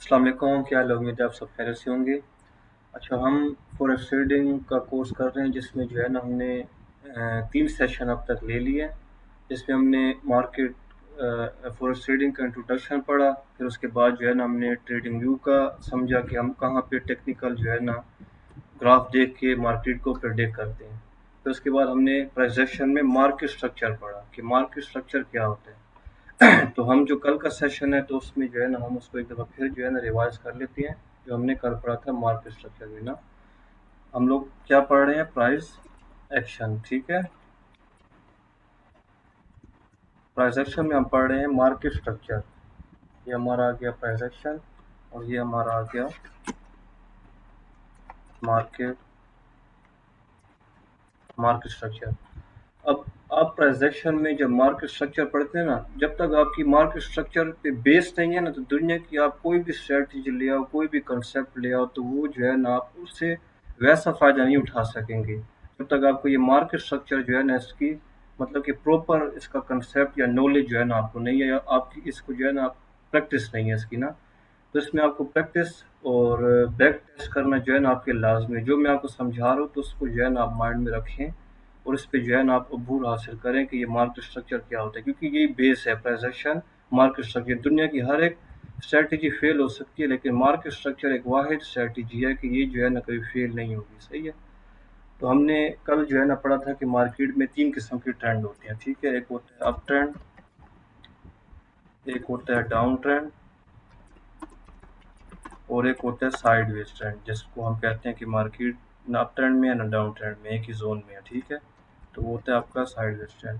अस्सलाम वालेकुम, क्या हाल है? उम्मीद है आप सब खैरियत से होंगे। अच्छा, हम फॉरेक्स ट्रेडिंग का कोर्स कर रहे हैं जिसमें जो है ना हमने 3 सेशन अब तक ले लिए हैं। जिसमें हमने मार्केट फॉरेक्स ट्रेडिंग का इंट्रोडक्शन पढ़ा, फिर उसके बाद जो है ना हमने ट्रेडिंग व्यू का समझा कि हम कहाँ पे टेक्निकल जो है ना ग्राफ देख के मार्केट को प्रेडिक्ट करते हैं। फिर उसके बाद हमने प्राइस एक्शन में मार्केट स्ट्रक्चर पढ़ा कि मार्केट स्ट्रक्चर क्या होता है। तो हम जो कल का सेशन है तो उसमें जो है ना हम उसको एक दफ़ा फिर जो है ना रिवाइज कर लेते हैं। जो हमने कल पढ़ा था मार्केट स्ट्रक्चर में ना, हम लोग क्या पढ़ रहे हैं? प्राइस एक्शन, ठीक है। प्राइस एक्शन में हम पढ़ रहे हैं मार्केट स्ट्रक्चर। ये हमारा आ गया प्राइस एक्शन, और ये हमारा आ गया मार्केट मार्केट स्ट्रक्चर। अब आप ट्रांजैक्शन में जब मार्केट स्ट्रक्चर पढ़ते हैं ना, जब तक आपकी मार्केट स्ट्रक्चर पे बेस नहीं है ना, तो दुनिया की आप कोई भी स्ट्रेटजी ले आओ, कोई भी कंसेप्ट ले आओ, तो वो जो है ना आप उससे वैसा फ़ायदा नहीं उठा सकेंगे। जब तक आपको ये मार्केट स्ट्रक्चर जो है ना इसकी मतलब कि प्रॉपर इसका कंसेप्ट या नॉलेज जो है ना आपको नहीं है, या आपकी इसको जो है ना प्रैक्टिस नहीं है इसकी ना, तो इसमें आपको प्रैक्टिस और बैक टेस्ट करना जो है ना आपके लाजमी है। जो मैं आपको समझा रहा हूँ तो उसको जो है ना आप माइंड में रखें, और इस पे जो है ना आप अबूर हासिल करें कि ये मार्केट स्ट्रक्चर क्या होता है, क्योंकि यही बेस है प्राइजेशन। मार्केट स्ट्रक्चर दुनिया की हर एक स्ट्रेटजी फेल हो सकती है, लेकिन मार्केट स्ट्रक्चर एक वाहिद स्ट्रेटजी है कि ये जो है ना कभी फेल नहीं होगी। सही है। तो हमने कल जो है ना पढ़ा था कि मार्केट में 3 किस्म के ट्रेंड होते हैं, ठीक है। एक होता है अप ट्रेंड, एक होता है डाउन ट्रेंड, और एक होता है साइडवेज ट्रेंड, जिसको हम कहते हैं कि मार्केट ना अप ट्रेंड में है ना डाउन ट्रेंड में, एक ही जोन में है, ठीक है। तो वो होता है आपका साइडवेज ट्रेंड।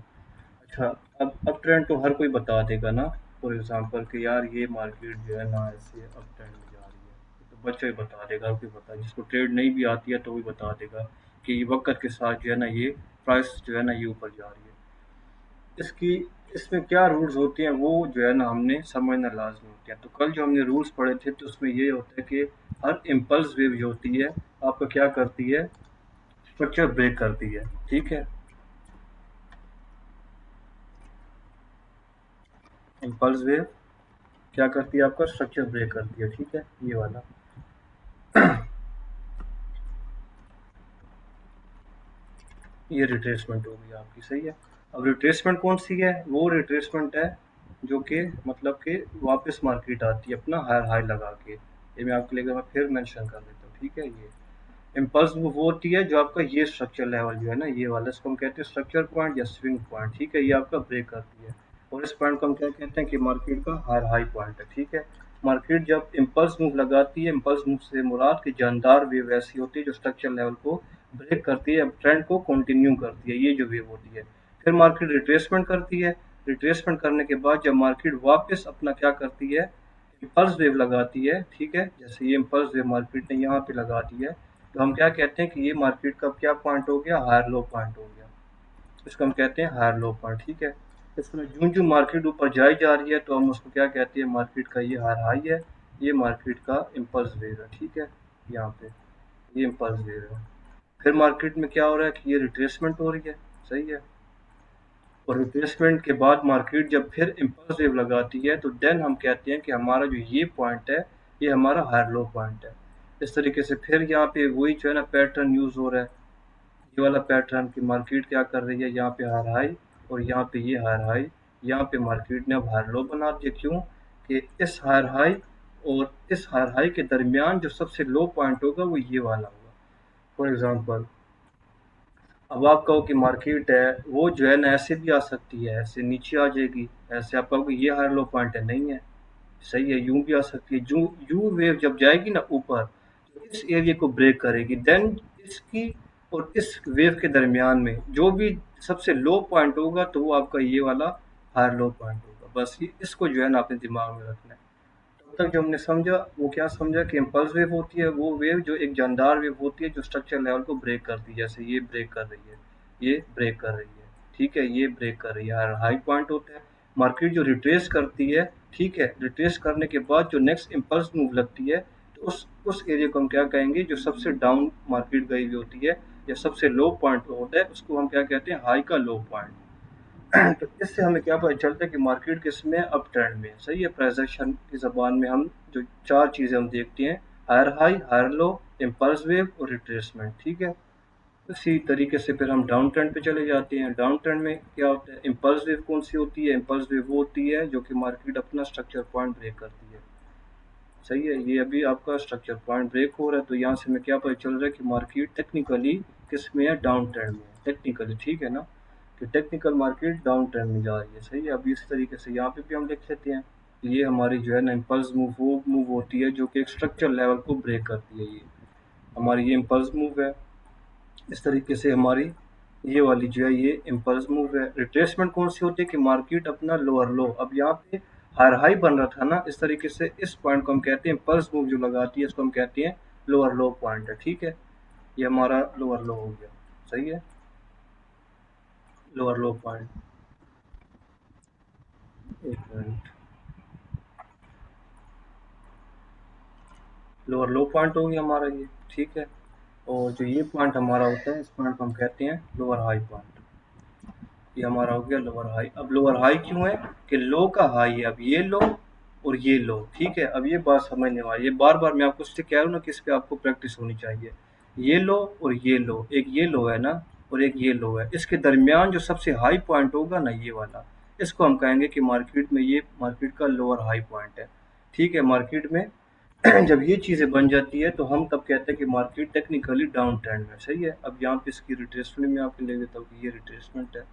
अच्छा, अब अप ट्रेंड तो हर कोई बता देगा ना। फॉर एग्जांपल कि यार ये मार्केट जो है ना ऐसे अप ट्रेंड में जा रही है, तो बच्चा ही बता देगा, हर कोई बता, जिसको ट्रेड नहीं भी आती है तो वो भी बता देगा कि ये वक्त के साथ जो है ना ये प्राइस जो है ना ये ऊपर जा रही है। इसकी इसमें क्या रूल्स होते हैं वो जो है ना हमने समझना लाजमी होते हैं। तो कल जो हमने रूल्स पढ़े थे तो उसमें ये होता है कि हर इम्पल्स वेव जो होती है आपको क्या करती है? स्ट्रक्चर ब्रेक करती है, ठीक है। इम्पल्स वेव क्या करती है? आपका स्ट्रक्चर ब्रेक करती है, ठीक है, ये वाला। ये रिट्रेसमेंट हो गई आपकी, सही है। अब रिट्रेसमेंट कौन सी है? वो रिट्रेसमेंट है जो कि मतलब कि वापस मार्केट आती है अपना हायर हाई लगा के। ये मैं आपके लिए मैं फिर मेंशन कर देता हूँ, ठीक है। ये इम्पल्स वो होती है जो आपका ये स्ट्रक्चर लेवल जो है ना ये वाला, इसको हम कहते हैं स्ट्रक्चर पॉइंट या स्विंग पॉइंट, ठीक है। ये आपका ब्रेक करती है, और इस पॉइंट को हम क्या कहते हैं कि मार्केट का हायर हाई पॉइंट है, ठीक है। मार्केट जब इम्पल्स मूव लगाती है, इम्पल्स मूव से मुराद की जानदार वेव ऐसी होती है जो स्ट्रक्चर लेवल को ब्रेक करती है, ट्रेंड को कंटिन्यू करती है, ये जो वेव होती है। फिर मार्केट रिट्रेसमेंट करती है। रिट्रेसमेंट करने के बाद जब मार्केट वापस अपना क्या करती है? इम्पल्स वेव लगाती है, ठीक है। जैसे ये इम्पल्स वेव मार्केट ने यहाँ पे लगा दी है, तो हम क्या कहते हैं कि ये मार्केट का क्या पॉइंट हो गया? हायर लो पॉइंट हो गया। इसको हम कहते हैं हायर लो पॉइंट, ठीक है। इसमें जूं जूं मार्केट ऊपर जाई जा रही है तो हम उसको क्या कहते हैं? मार्केट का ये हायर हाई है, ये मार्केट का इम्पल्स वेव है, ठीक है। यहाँ पे ये इम्पल्स वेव है। फिर मार्केट में क्या हो रहा है कि ये रिट्रेसमेंट हो रही है, सही है। और रिट्रेसमेंट के बाद मार्केट जब फिर इम्पल्स वेव लगाती है तो देन हम कहते हैं कि हमारा जो ये पॉइंट है ये हमारा हायर लो पॉइंट है। इस तरीके से फिर यहाँ पे वही जो है ना पैटर्न यूज हो रहा है, ये वाला पैटर्न की मार्केट क्या कर रही है? यहाँ पे हायर हाई, और यहाँ पे ये हायर हाई, यहाँ पे मार्केट ने अब हायर लो बना दिया। क्यों? कि इस हायर हाई और इस हायर हाई के दरमियान जो सबसे लो पॉइंट होगा वो ये वाला होगा। फॉर एग्जांपल, अब आप कहो कि मार्केट है वो जो है ना ऐसे भी आ सकती है, ऐसे नीचे आ जाएगी, ऐसे आप कहोगे ये हायर लो पॉइंट है, नहीं है, सही है। यूं भी आ सकती है। जो यू वेव जब जाएगी ना ऊपर, तो इस एरिया को ब्रेक करेगी, देन इसकी और इस वेव के दरमियान में जो भी सबसे लो पॉइंट होगा तो वो आपका ये वाला हायर लो पॉइंट होगा। बस ये इसको जो है ना अपने दिमाग में रखना है। तब तक जो हमने समझा वो क्या समझा कि इम्पल्स वेव होती है वो वेव जो एक जानदार वेव होती है जो स्ट्रक्चर लेवल को ब्रेक करती है। जैसे ये ब्रेक कर रही है, ये ब्रेक कर रही है, ठीक है, ये ब्रेक कर रही है, हाई पॉइंट होता है। मार्केट जो रिट्रेस करती है, ठीक है, रिट्रेस करने के बाद जो नेक्स्ट इम्पल्स मूव लगती है, तो उस एरिया को हम क्या कहेंगे? जो सबसे डाउन मार्केट गई हुई होती है या सबसे लो पॉइंट होता है उसको हम क्या कहते हैं? हाई का लो पॉइंट। तो इससे हमें क्या पता चलता है कि मार्केट किस में अप ट्रेंड में है। सही है। प्राइस एक्शन की ज़बान में हम जो 4 चीज़ें हम देखते हैं, higher high, higher low, impulse wave और रिट्रेसमेंट। ठीक है। इसी तरीके से फिर हम डाउन ट्रेंड पे चले जाते हैं। डाउन ट्रेंड में क्या होता है, इम्पल्स वेव कौन सी होती है? इम्पल्स वेव वो होती है जो कि मार्केट अपना स्ट्रक्चर पॉइंट ब्रेक करती है। सही है। ये अभी आपका स्ट्रक्चर पॉइंट ब्रेक हो रहा है, तो यहाँ से हमें क्या पता चल रहा है कि मार्केट टेक्निकली किस में है? डाउन ट्रेंड में है टेक्निकली। ठीक है ना, कि टेक्निकल मार्केट डाउन ट्रेंड में जा रही है। सही है। अब इस तरीके से यहाँ पे भी हम लिख लेते हैं कि ये हमारी जो है ना इम्पल्स मूव वो मूव होती है जो कि एक स्ट्रक्चर लेवल को ब्रेक करती है। ये हमारी ये इम्पल्स मूव है। इस तरीके से हमारी ये वाली जो है ये इम्पल्स मूव है। रिट्रेसमेंट कौन सी होती है कि मार्केट अपना लोअर लो, अब यहाँ पे हायर हाई बन रहा था ना, इस तरीके से इस पॉइंट को हम कहते हैं इम्पल्स मूव जो लगाती है इसको हम कहते हैं लोअर लो पॉइंट है। ठीक है। ये हमारा लोअर लो हो गया। सही है। लोअर लो पॉइंट, एक मिनट, लोअर लो पॉइंट हो गया हमारा ये। ठीक है। और जो ये पॉइंट हमारा होता है इस पॉइंट को हम कहते हैं लोअर हाई पॉइंट। ये हमारा हो गया लोअर हाई। अब लोअर हाई क्यों है कि लो का हाई है। अब ये लो और ये लो। ठीक है। अब ये बात समझने वाली, ये बार बार मैं आपको इससे कह रहा हूँ ना कि इस पे आपको प्रैक्टिस होनी चाहिए। ये लो और ये लो, एक ये लो है ना और एक ये लो है, इसके दरमियान जो सबसे हाई पॉइंट होगा ना ये वाला, इसको हम कहेंगे कि मार्केट में ये मार्केट का लोअर हाई पॉइंट है। ठीक है। मार्केट में जब ये चीज़ें बन जाती है तो हम तब कहते हैं कि मार्केट टेक्निकली डाउन ट्रेंड में। सही है। अब यहाँ पे इसकी रिट्रेसमेंट में आपको ले लेता हूँ कि ये रिट्रेसमेंट है।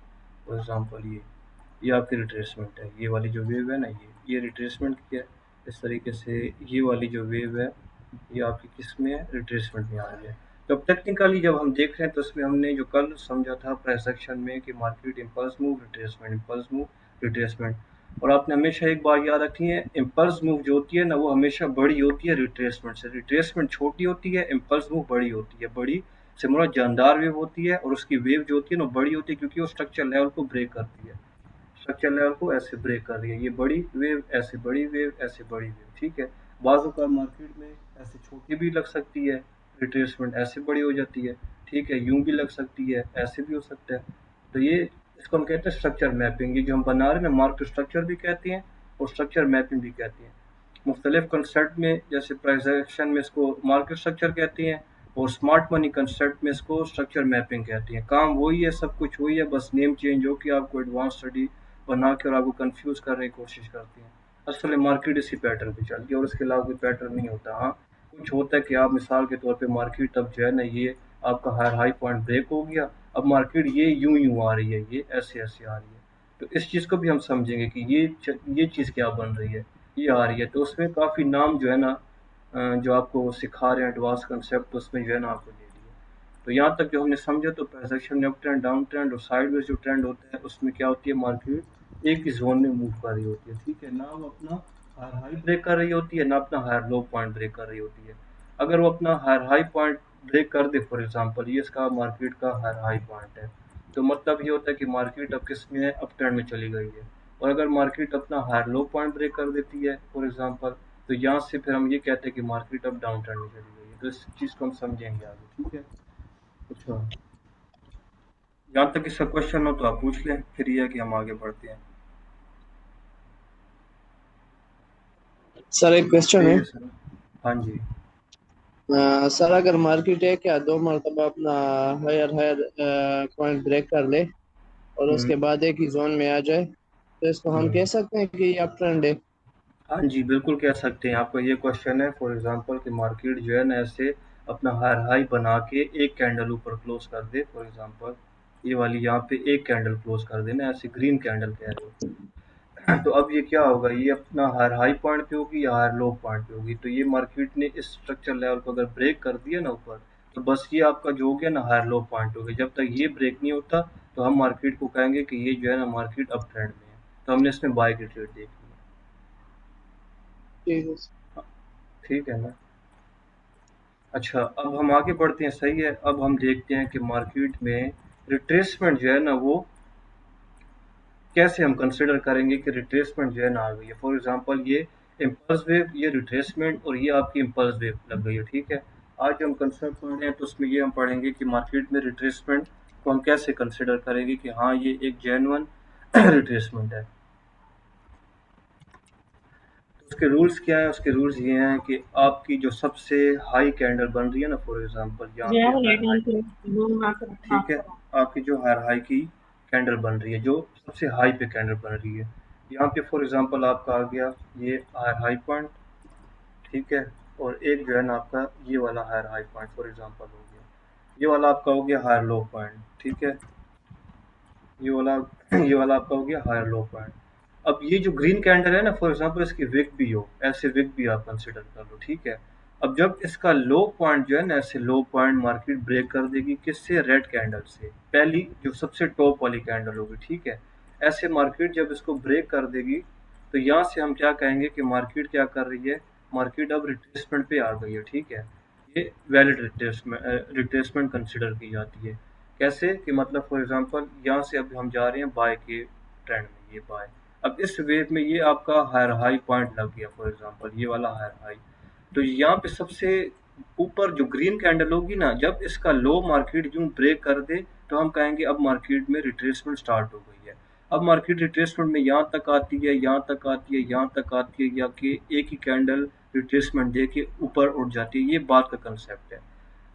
फॉर एग्जांपल ये आपकी रिट्रेसमेंट है। ये वाली जो वेव है ना ये रिट्रेसमेंट की है। इस तरीके से ये वाली जो वेव है ये आपकी किस में है? रिट्रेसमेंट में आ रही है। तो अब टेक्निकली जब हम देख रहे हैं तो उसमें हमने जो कल समझा था प्राइस एक्शन में कि market impulse move retracement, impulse move retracement. और आपने हमेशा एक बात याद रखनी है, इम्पल्स मूव जो होती है ना वो हमेशा बड़ी होती है रिट्रेसमेंट से। रिट्रेसमेंट छोटी होती है, इम्पल्स मूव बड़ी होती है। बड़ी से मुरा जानदार वेव होती है और उसकी वेव जो होती है ना बड़ी होती है क्योंकि वो स्ट्रक्चर लेवल को ब्रेक करती है। स्ट्रक्चर लेवल को ऐसे ब्रेक कर रही है। ये बड़ी वेव, ऐसे बड़ी वेव, ऐसे बड़ी वेव। ठीक है। बाजू का मार्केट में ऐसे छोटी भी लग सकती है, रिट्रेसमेंट ऐसे बड़ी हो जाती है। ठीक है। यूं भी लग सकती है, ऐसे भी हो सकता है। तो ये इसको हम कहते हैं स्ट्रक्चर मैपिंग। ये जो हम बना रहे हैं मार्क टू स्ट्रक्चर भी कहते हैं और स्ट्रक्चर मैपिंग भी कहते हैं। मुख्तलिफ कंसेप्ट में जैसे प्राइस एक्शन में इसको मार्केट स्ट्रक्चर कहते हैं और स्मार्ट मनी कंसेप्ट में इसको स्ट्रक्चर मैपिंग कहते हैं। काम वही है, सब कुछ वही है, बस नेम चेंज हो कि आपको एडवांस स्टडी बना के और आपको कंफ्यूज करने की कोशिश करती हैं। असल में मार्केट इसी पैटर्न पे चलती है और इसके अलावा कोई पैटर्न नहीं होता। हाँ, कुछ होता है कि आप मिसाल के तौर पे मार्केट अब जो है ना ये आपका हायर हाई पॉइंट ब्रेक हो गया, अब मार्केट ये यूं आ रही है, ये ऐसे ऐसे आ रही है। तो इस चीज़ को भी हम समझेंगे कि ये चीज़ क्या बन रही है, ये आ रही है। तो उसमें काफ़ी नाम जो है ना जो आपको सिखा रहे हैं एडवांस कंसेप्ट, तो उसमें जो है ना आपको ले लिए। तो यहाँ तक जो हमने समझा तो ट्रांजेक्शन में अप ट्रेंड, डाउन ट्रेंड और साइडवेज जो ट्रेंड होता है उसमें क्या होती है, मार्केट एक ही जोन में मूव कर रही होती है। ठीक है ना, वो अपना हायर हाई ब्रेक कर रही होती है ना अपना हायर लो पॉइंट ब्रेक कर रही होती है। अगर वो अपना हायर हाई पॉइंट ब्रेक कर दे, फॉर एग्जांपल ये इसका मार्केट का हायर हाई पॉइंट है, तो मतलब ये होता है कि मार्केट अब किस में है? अप ट्रेंड में चली गई है। और अगर मार्केट अपना हायर लो पॉइंट ब्रेक कर देती है फॉर एग्जांपल, तो यहाँ से फिर हम ये कहते हैं कि मार्केट अब डाउन ट्रेंड में चली गई है। तो इस चीज़ को हम समझेंगे आगे। ठीक है। अच्छा, यहाँ तक इसका क्वेश्चन हो तो आप पूछ लें, फिर ये है कि हम आगे बढ़ते हैं। सर एक क्वेश्चन है। जी सर। हाँ जी। सर अगर मार्केट है क्या दो मरतबा अपना हायर हायर पॉइंट ब्रेक कर ले और हम्म। उसके बाद एक ही जोन में आ जाए तो इसको हम हम्म। कह सकते हैं कि ये अप ट्रेंड है। हाँ जी, बिल्कुल कह सकते हैं। आपका ये क्वेश्चन है फॉर एग्जांपल कि मार्केट जो है ना ऐसे अपना हायर हाई बना के एक कैंडल ऊपर क्लोज कर दे, फॉर एग्जांपल ये वाली यहाँ पे एक कैंडल क्लोज कर देना, ऐसे ग्रीन कैंडल कह रहे हो। तो अब ये क्या होगा, ये अपना हायर हाई पॉइंट पे होगी या हायर लो पॉइंट पे होगी। तो ये मार्केट ने इस स्ट्रक्चर लेवल को अगर ब्रेक कर दिया ना ऊपर, तो बस ये आपका जो हो गया ना हायर लो पॉइंट हो गया। जब तक ये ब्रेक नहीं होता तो हम मार्केट को कहेंगे कि ये जो है ना मार्केट अप ट्रेंड में है। तो हमने इसमें बाय की ट्रेड देखी है। ठीक है। हाँ, ठीक है ना। अच्छा, अब हम आगे बढ़ते हैं। सही है। अब हम देखते हैं कि मार्केट में रिट्रेसमेंट जो है ना वो कैसे हम कंसिडर करेंगे कि रिट्रेसमेंट जो है ना आ गई है। फॉर एग्जांपल ये इम्पल्स वेव, ये रिट्रेसमेंट और ये आपकी इम्पल्स वेव लग गई है। ठीक है। आज जो हम कंसेप्ट पढ़ रहे हैं तो उसमें ये हम पढ़ेंगे कि मार्केट में रिट्रेसमेंट को हम कैसे कंसिडर करेंगे कि हाँ ये एक जेन्युइन रिट्रेसमेंट है। तो उसके रूल्स क्या है? उसके रूल्स ये हैं कि आपकी जो सबसे हाई कैंडल बन रही है ना, फॉर एग्जांपल यहाँ पे हायर हाई, ठीक है, आपकी जो हायर हाई की कैंडल बन रही है, जो सबसे हाई पे कैंडल बन रही है, यहाँ पे फॉर एग्जांपल आपका आ गया ये हायर हाई पॉइंट, ठीक है, और एक जो है ना आपका ये वाला higher high point for example हो गया, ये वाला आपका हो गया हायर लो पॉइंट, ठीक है, ये वाला ये वाला आपका हो गया हायर लो पॉइंट। अब ये जो ग्रीन कैंडल है ना, फॉर एग्जांपल इसकी विक भी हो, ऐसे विक भी आप कंसिडर कर लो, ठीक है। अब जब इसका लो पॉइंट जो है ना, ऐसे लो पॉइंट मार्केट ब्रेक कर देगी, किससे? रेड कैंडल से, पहली जो सबसे टॉप वाली कैंडल होगी, ठीक है। ऐसे मार्केट जब इसको ब्रेक कर देगी, तो यहाँ से हम क्या कहेंगे कि मार्केट क्या कर रही है, मार्केट अब रिट्रेसमेंट पे आ गई है, ठीक है। ये वैलिड रिट्रेसमेंट रिट्रेसमेंट कंसिडर की जाती है। कैसे कि मतलब फॉर एग्जांपल यहाँ से अब हम जा रहे हैं बाय के ट्रेंड में, ये बाय, अब इस वेव में ये आपका हायर हाई पॉइंट लग गया, फॉर एग्जांपल ये वाला हायर हाई, तो यहाँ पे सबसे ऊपर जो ग्रीन कैंडल होगी ना, जब इसका लो मार्केट यूं ब्रेक कर दे, तो हम कहेंगे अब मार्केट में रिट्रेसमेंट स्टार्ट हो गई है। अब मार्केट रिट्रेसमेंट में यहाँ तक आती है, यहाँ तक आती है, यहाँ तक आती है, या कि एक ही कैंडल रिट्रेसमेंट दे के ऊपर उठ जाती है, ये बात का कंसेप्ट है।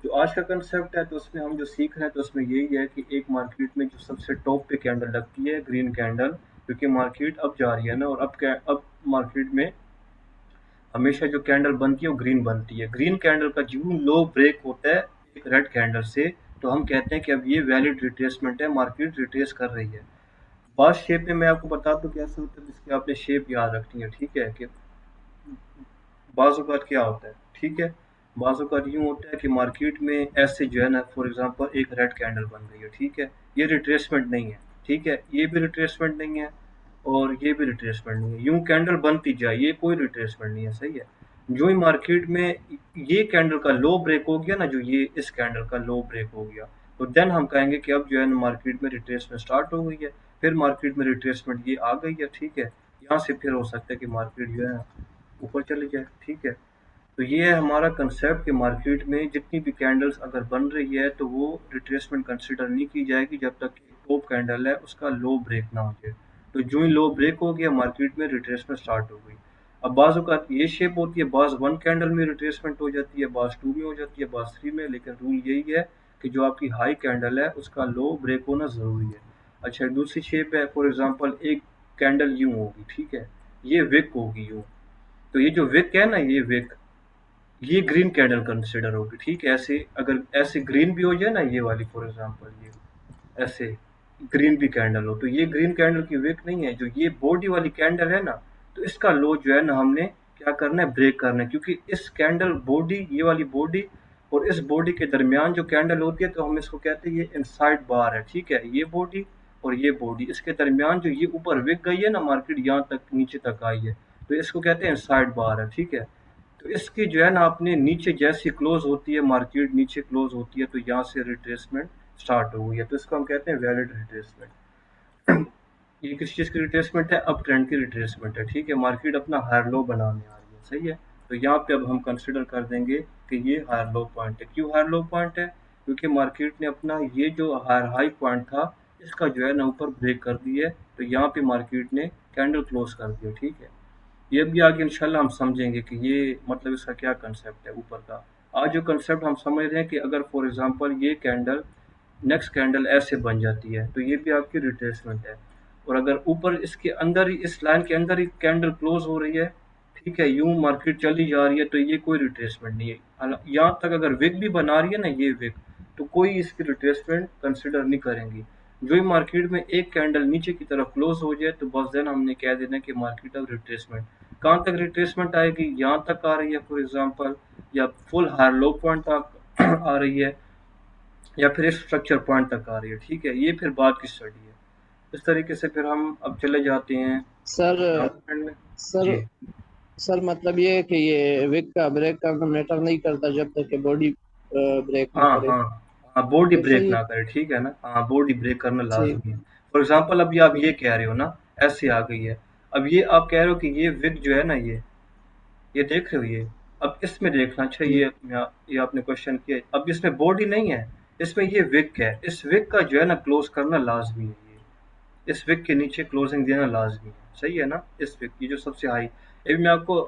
जो आज का कंसेप्ट है, तो उसमें हम जो सीख रहे हैं, तो उसमें यही है कि एक मार्केट में जो सबसे टॉप पे कैंडल लगती है ग्रीन कैंडल, क्योंकि मार्केट अब जा रही है ना, और अब मार्केट में हमेशा जो कैंडल बनती है वो ग्रीन बनती है। ग्रीन कैंडल का जो लो ब्रेक होता है एक रेड कैंडल से, तो हम कहते हैं कि अब ये वैलिड रिट्रेसमेंट है, मार्केट रिट्रेस कर रही है। बास शेप में मैं आपको बता दूं कैसे होता है, इसकी आपने शेप याद रखनी है, ठीक है, कि बाज़-औक़ात क्या होता है, ठीक है? बाज़-औक़ात यूँ होता है कि मार्केट में ऐसे जो है ना, फॉर एग्ज़ाम्पल एक रेड कैंडल बन गई है, ठीक है? ये रिट्रेसमेंट नहीं है, ठीक है? ये भी रिट्रेसमेंट नहीं है और ये भी रिट्रेसमेंट नहीं है। यूँ कैंडल बनती जाए, ये कोई रिट्रेसमेंट नहीं है, सही है? जो ही मार्केट में ये कैंडल का लो ब्रेक हो गया ना, जो ये इस कैंडल का लो ब्रेक हो गया, तो देन हम कहेंगे कि अब जो है ना मार्केट में रिट्रेसमेंट स्टार्ट हो गई है। फिर मार्केट में रिट्रेसमेंट ये आ गई है, ठीक है? यहाँ से फिर हो सकता है कि मार्केट जो है ऊपर चली जाए, ठीक है। तो ये है हमारा कंसेप्ट कि मार्केट में जितनी भी कैंडल्स अगर बन रही है, तो वो रिट्रेसमेंट कंसिडर नहीं की जाएगी जब तक कि टॉप कैंडल है उसका लो ब्रेक ना हो जाए। तो जो ही लो ब्रेक हो गया, मार्केट में रिट्रेसमेंट स्टार्ट हो गई। अब बाज़ औक़ात ये शेप होती है, बाज़ वन कैंडल में रिट्रेसमेंट हो जाती है, बाज़ टू में हो जाती है, बाज़ थ्री में, लेकिन रूल यही है कि जो आपकी हाई कैंडल है उसका लो ब्रेक होना ज़रूरी है। अच्छा, दूसरी शेप है, फॉर एग्जांपल एक कैंडल यूँ होगी, ठीक है, ये विक होगी यूँ, तो ये जो विक है ना, ये विक, ये ग्रीन कैंडल कंसिडर होगी, ठीक है। ऐसे अगर ऐसे ग्रीन भी हो जाए ना, ये वाली फॉर एग्जांपल ये ऐसे ग्रीन भी कैंडल हो, तो ये ग्रीन कैंडल की विक नहीं है। जो ये बॉडी वाली कैंडल है ना, तो इसका लो जो है ना हमने क्या करना है, ब्रेक करना है, क्योंकि इस कैंडल बॉडी, ये वाली बॉडी और इस बॉडी के दरमियान जो कैंडल होती है, तो हम इसको कहते हैं ये इनसाइड बार है, ठीक है। ये बॉडी और ये बॉडी, इसके दरमियान जो ये ऊपर विक गई है ना, मार्केट यहाँ तक नीचे तक आई है, तो इसको कहते हैं इनसाइड बार है, ठीक है। तो इसकी जो है ना अपने नीचे जैसी क्लोज होती है, मार्केट नीचे क्लोज होती है, तो यहाँ से रिट्रेसमेंट स्टार्ट हो गई है, तो इसको हम कहते हैं वैलिड रिट्रेसमेंट। ये किस चीज़ की रिट्रेसमेंट है? अप ट्रेंड की रिट्रेसमेंट है, ठीक है। मार्केट अपना हायर लो बनाने आ रही है, सही है। तो यहाँ पे अब हम कंसिडर कर देंगे कि ये हायर लो पॉइंट है। क्यों हायर लो पॉइंट है? क्योंकि मार्केट ने अपना ये जो हायर हाई पॉइंट था, इसका जो है ना ऊपर ब्रेक कर दी है, तो यहाँ पे मार्केट ने कैंडल क्लोज कर दिया, ठीक है। ये भी आगे इंशाल्लाह हम समझेंगे कि ये मतलब इसका क्या कंसेप्ट है ऊपर का। आज जो कंसेप्ट हम समझ रहे हैं कि अगर फॉर एग्जांपल ये कैंडल नेक्स्ट कैंडल ऐसे बन जाती है, तो ये भी आपकी रिट्रेसमेंट है। और अगर ऊपर इसके अंदर ही, इस लाइन के अंदर ही कैंडल क्लोज हो रही है, ठीक है, यूं मार्केट चली जा रही है, तो ये कोई रिट्रेसमेंट नहीं है। यहाँ तक अगर विक भी बना रही है ना, ये विक, तो कोई इसकी रिट्रेसमेंट कंसिडर नहीं करेंगी। जो ही मार्केट में एक कैंडल नीचे की तरफ क्लोज हो जाए, तो बस देन हमने कह देना कि मार्केट अब रिट्रेसमेंट, कहाँ तक रिट्रेसमेंट आएगी, यहाँ तक आ रही है फॉर एग्जांपल, या फुल हायर लो पॉइंट तक आ रही है, या फिर इस स्ट्रक्चर पॉइंट तक आ रही है, ठीक है। ये फिर बाद की स्टडी है। इस तरीके से फिर हम अब चले जाते हैं सर डाउन ट्रेंड में। सर जी सर मतलब ये है कि ये विक का ब्रेक करना मैटर नहीं करता जब तक कि बॉडी ब्रेक ना हाँ करे, हाँ हाँ, बॉडी ऐसा ब्रेक ही है? ना करे, ठीक है ना, हाँ बॉडी ब्रेक करना ठीक। लाजमी है। फॉर एग्जांपल अभी आप ये कह रहे हो ना, ऐसे आ गई है, अब ये आप कह रहे हो कि ये विक जो है ना, ये देख रहे हो ये, अब इसमें देखना। अच्छा, जी। ये आपने क्वेश्चन किया, अब इसमें बॉडी नहीं है, इसमें ये विक है, इस विक का जो है ना क्लोज करना लाजमी है। इस विक के नीचे क्लोजिंग देना लाजमी है, सही है ना। इस विक की जो सबसे हाई, अभी मैं आपको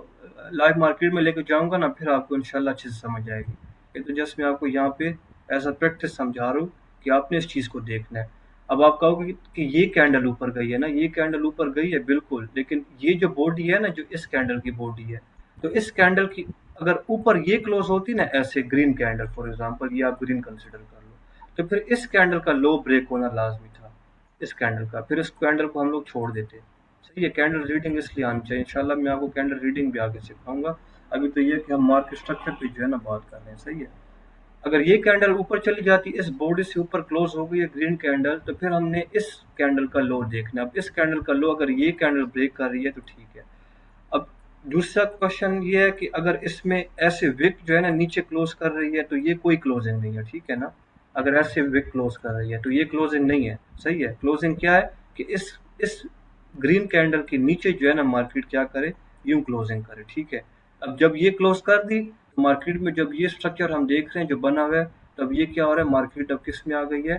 लाइव मार्केट में लेकर जाऊंगा ना, फिर आपको इंशाल्लाह अच्छे से समझ आएगी। ये तो जस्ट मैं आपको यहाँ पे एज अ प्रैक्टिस समझा रहा हूँ कि आपने इस चीज़ को देखना है। अब आप कहोगे कि ये कैंडल ऊपर गई है ना, ये कैंडल ऊपर गई है बिल्कुल, लेकिन ये जो बॉडी है ना, जो इस कैंडल की बॉडी है, तो इस कैंडल की अगर ऊपर ये क्लोज होती ना ऐसे ग्रीन कैंडल, फॉर एग्जांपल ये आप ग्रीन कंसिडर कर लो, तो फिर इस कैंडल का लो ब्रेक होना लाजमी था, इस कैंडल का, फिर इस कैंडल को हम लोग छोड़ देते। सही है, कैंडल रीडिंग इसलिए आनी चाहिए, इंशाल्लाह मैं आपको कैंडल रीडिंग भी आगे सिखाऊंगा। अभी तो ये कि हम मार्केट स्ट्रक्चर पे जो है ना बात कर रहे हैं, सही है। अगर ये कैंडल ऊपर चली जाती, इस बॉडी से ऊपर क्लोज हो गई है ग्रीन कैंडल, तो फिर हमने इस कैंडल का लो देखना। अब इस कैंडल का लो अगर ये कैंडल ब्रेक कर रही है तो ठीक है। अब दूसरा क्वेश्चन ये है कि अगर इसमें ऐसे विक जो है ना नीचे क्लोज कर रही है, तो ये कोई क्लोजिंग नहीं है, ठीक है ना। अगर ऐसे विक क्लोज कर रही है तो ये क्लोजिंग नहीं है, सही है। क्लोजिंग क्या है कि इस ग्रीन कैंडल के नीचे जो है ना मार्केट क्या करे, यूं क्लोजिंग करे, ठीक है। अब जब ये क्लोज कर दी, तो मार्केट में जब ये स्ट्रक्चर हम देख रहे हैं जो बना हुआ है, तब ये क्या हो रहा है, मार्केट अब किस में आ गई है,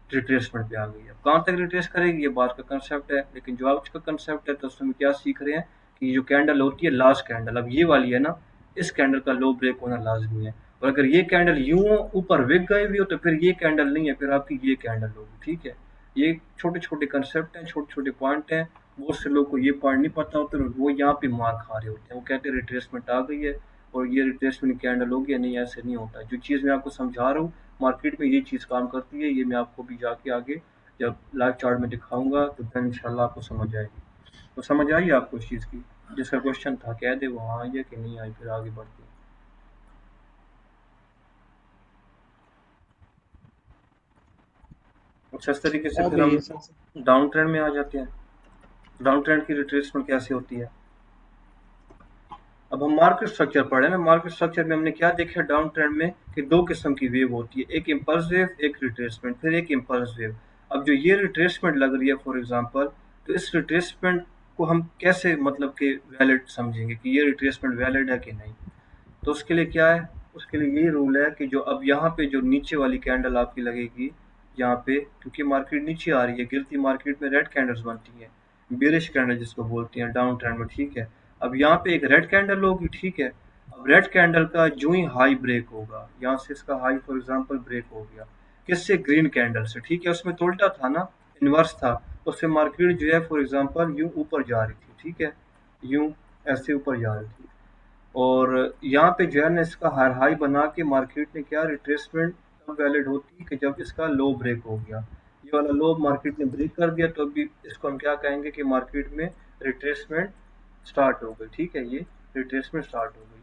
रिट्रेसमेंट पे आ गई है। कहाँ तक रिट्रेस करेगी ये बात का कंसेप्ट है, लेकिन जो आज का कंसेप्ट है तो उसमें क्या सीख रहे हैं कि जो कैंडल होती है लास्ट कैंडल, अब ये वाली है ना, इस कैंडल का लो ब्रेक होना लाजमी है। और अगर ये कैंडल यूं ऊपर विक गई हुई हो तो फिर ये कैंडल नहीं है, फिर आपकी ये कैंडल होगी, ठीक है। ये छोटे छोटे कंसेप्ट हैं, छोटे छोटे पॉइंट हैं। बहुत से लोग को ये पॉइंट नहीं पता होते, वो यहाँ पे मार खा रहे होते हैं, वो कहते हैं रिट्रेसमेंट आ गई है और ये रिट्रेसमेंट कैंडल होगी। या नहीं, ऐसे नहीं होता। जो चीज़ मैं आपको समझा रहा हूँ मार्केट में ये चीज़ काम करती है, ये मैं आपको भी जाके आगे जब लाइव चार्ट में दिखाऊंगा तो फिर इंशाल्लाह आपको समझ आएगी। तो समझ आई आपको इस चीज़ की, जिसका क्वेश्चन था कह दे वो हाँ आई है कि नहीं आई, फिर आगे बढ़ते हैं। अच्छा, इस तरीके से फिर अभी हम डाउन ट्रेंड में आ जाते हैं। डाउन ट्रेंड की रिट्रेसमेंट कैसे होती है। अब हम मार्केट स्ट्रक्चर पढ़े ना, मार्केट स्ट्रक्चर में हमने क्या देखा डाउन ट्रेंड में कि दो किस्म की वेव होती है, एक इम्पल्स वेव, एक रिट्रेसमेंट, फिर एक इम्पल्स वेव। अब जो ये रिट्रेसमेंट लग रही है फॉर एग्जांपल, तो इस रिट्रेसमेंट को हम कैसे मतलब कि वैलिड समझेंगे कि ये रिट्रेसमेंट वैलिड है कि नहीं। तो उसके लिए क्या है, उसके लिए यही रूल है कि जो अब यहाँ पे जो नीचे वाली कैंडल आपकी लगेगी यहाँ पे, क्योंकि मार्केट नीचे आ रही है, गिरती मार्केट में रेड कैंडल्स बनती हैं, बेरिश कैंडल जिसको बोलते हैं डाउन ट्रेंड में, ठीक है। अब यहाँ पे एक रेड कैंडल होगी, ठीक है। अब रेड कैंडल का जो ही हाई ब्रेक होगा, यहाँ से इसका हाई फॉर एग्जांपल ब्रेक हो गया, किससे, ग्रीन कैंडल से, ठीक है। उसमें तो उल्टा था ना, इनवर्स था। उससे मार्केट जो है फॉर एग्जांपल यूं ऊपर जा रही थी, ठीक है, यूं ऐसे ऊपर जा रही थी। और यहाँ पे जो है ना इसका हाई हाई बना के मार्केट ने क्या, रिट्रेसमेंट तब वैलिड होती है कि जब इसका लो ब्रेक हो गया। ये वाला लो मार्केट ने ब्रेक कर दिया, तो अभी इसको हम क्या कहेंगे कि मार्केट में रिट्रेसमेंट स्टार्ट हो गई, ठीक है। ये रिट्रेसमेंट स्टार्ट हो गई।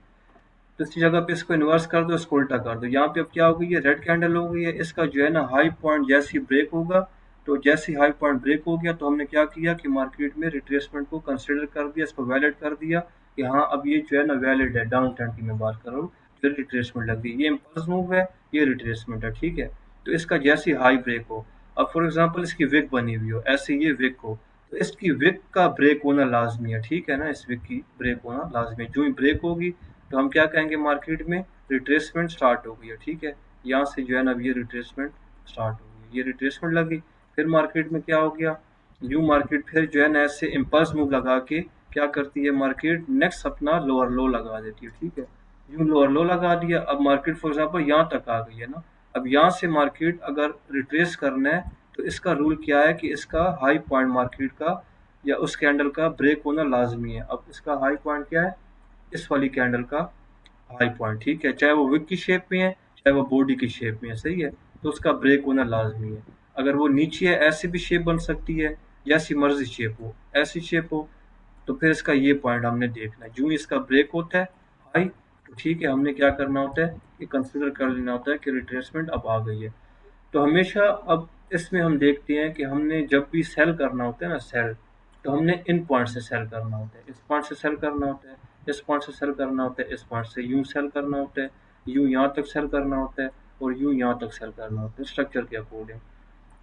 तो इसी जगह पे इसको इन्वर्स कर दो, इसको उल्टा कर दो। यहाँ पे अब क्या हो गई है, रेड कैंडल हो गई है, इसका जो है ना हाई पॉइंट जैसे ही ब्रेक होगा, तो जैसे ही हाई पॉइंट ब्रेक हो गया तो हमने क्या किया कि मार्केट में रिट्रेसमेंट को कंसिडर कर दिया, इसको वैलिड कर दिया कि हाँ अब ये जो है ना वैलिड है। डाउन ट्रेंड की मैं बात कर रहा हूँ, फिर रिट्रेसमेंट लग गई, ये इम्पल्स मूव है, ये रिट्रेसमेंट है, ठीक है। तो इसका जैसे ही हाई ब्रेक हो, अब फॉर एग्जाम्पल इसकी विक बनी हुई हो, ऐसे ये विक हो, तो इसकी विक का ब्रेक होना लाजमी है, ठीक है ना। इस विक की ब्रेक होना लाजमी है, जो ही ब्रेक होगी तो हम क्या कहेंगे मार्केट में रिट्रेसमेंट स्टार्ट हो गई है, ठीक है। यहाँ से जो है ना अब ये रिट्रेसमेंट स्टार्ट हो गई, ये रिट्रेसमेंट लगी। फिर मार्केट में क्या हो गया, न्यू मार्केट फिर जो है ना ऐसे इम्पल्स मूव लगा के क्या करती है, मार्केट नेक्स्ट अपना लोअर लो लगा देती है, ठीक है। यूं लोअर लो लगा दिया, अब मार्केट फॉर एग्जांपल यहाँ तक आ गई है ना। अब यहाँ से मार्केट अगर रिट्रेस करना है तो इसका रूल क्या है कि इसका हाई पॉइंट मार्केट का या उस कैंडल का ब्रेक होना लाजमी है। अब इसका हाई पॉइंट क्या है, इस वाली कैंडल का हाई पॉइंट, ठीक है, चाहे वो विक की शेप में है चाहे वो बॉडी की शेप में है, सही है। तो उसका ब्रेक होना लाजमी है। अगर वो नीचे है ऐसी भी शेप बन सकती है, जैसी मर्जी शेप हो, ऐसी शेप हो, तो फिर इसका ये पॉइंट हमने देखना है। जो ही इसका ब्रेक होता है हाई, तो ठीक है, हमने क्या करना होता है कि कंसिडर कर लेना होता है कि रिट्रेसमेंट अब आ गई है। तो हमेशा अब इसमें हम देखते हैं कि हमने जब भी सेल करना होता है ना, सेल, तो हमने इन पॉइंट से सेल करना होता है, इस पॉइंट से सेल करना होता है, इस पॉइंट से सेल करना होता है, इस पॉइंट से यूं सेल करना होता है, यूं यहाँ तक सेल करना होता है और यूं यहाँ तक सेल करना होता है स्ट्रक्चर के अकॉर्डिंग।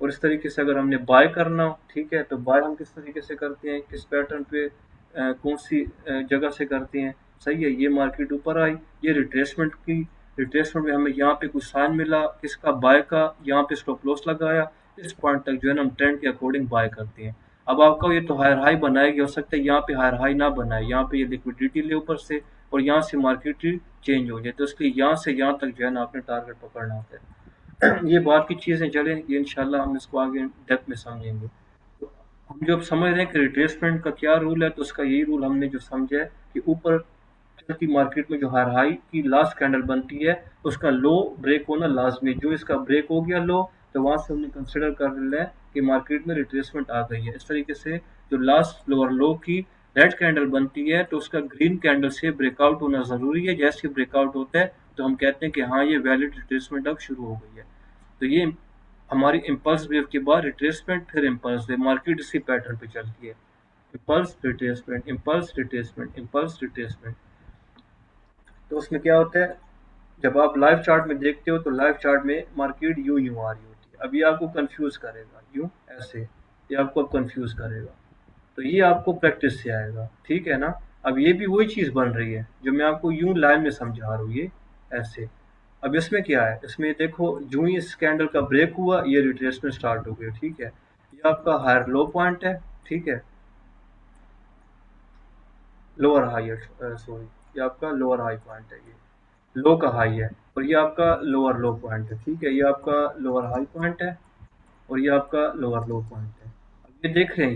और इस तरीके से अगर हमने बाय करना हो, ठीक है, तो बाय हम किस तरीके से करते हैं, किस पैटर्न पे कौन सी जगह से करते हैं, सही है। ये मार्केट ऊपर आई, ये रिट्रेसमेंट की, रिट्रेसमेंट में हमें यहाँ पे कुछ साइन मिला, किसका, बाय का, यहाँ पे स्टॉप लॉस लगाया, इस पॉइंट तक जो है ना हम ट्रेंड के अकॉर्डिंग बाय करते हैं। अब आपका ये तो हायर हाई बनाएगी, हो सकता है यहाँ पे हायर हाई ना बनाए, यहाँ पे ये लिक्विडिटी ले ऊपर से और यहाँ से मार्केट चेंज हो जाए, तो इसलिए यहाँ से यहाँ तक जो है ना आपने टारगेट पकड़ना होता है। ये बात की चीज़ें चलें, ये इंशाल्लाह हम इसको आगे डेप्थ में समझेंगे। तो हम जो अब समझ रहे हैं कि रिट्रेसमेंट का क्या रूल है, तो उसका यही रूल हमने जो समझा है कि ऊपर चलती मार्केट में जो हायर हाई की लास्ट कैंडल बनती है, उसका लो ब्रेक होना लाजमी है। जो इसका ब्रेक हो गया लो, तो वहां से हमने कंसिडर कर लेना है कि मार्केट में रिट्रेसमेंट आ गई है। इस तरीके से जो लास्ट लोअर लो की रेड कैंडल बनती है, तो उसका ग्रीन कैंडल से ब्रेकआउट होना जरूरी है। जैसे ब्रेकआउट होता है तो हम कहते हैं कि हाँ ये वैलिड रिट्रेसमेंट अब शुरू हो गई है। तो ये हमारी इम्पल्स वेव के बाद रिट्रेसमेंट, फिर इम्पल्स वेव, मार्केट इसी पैटर्न पे चलती है। Impulse retracement, impulse retracement, impulse retracement. तो उसमें क्या होता है, जब आप लाइव चार्ट में देखते हो तो लाइव चार्ट में मार्केट यूं यूं आ रही होती है। अब ये आपको कंफ्यूज करेगा, यूं ऐसे, ये आपको अब कंफ्यूज करेगा। तो ये आपको प्रैक्टिस से आएगा, ठीक है ना। अब ये भी वही चीज़ बन रही है जो मैं आपको यूं लाइन में समझा रहा हूँ, ये ऐसे। अब इसमें क्या है, इसमें देखो जो ही इस कैंडल का ब्रेक हुआ ये रिट्रेसमेंट स्टार्ट हो गया, ठीक है। ये आपका हायर लो पॉइंट है, ठीक है, लोअर हाई है, सॉरी, ये आपका लोअर हाई पॉइंट है, ये लो का हाई है, और ये आपका लोअर लो पॉइंट है, ठीक है। ये आपका लोअर हाई पॉइंट है और ये आपका लोअर लो पॉइंट है। अब ये देख रहे हैं,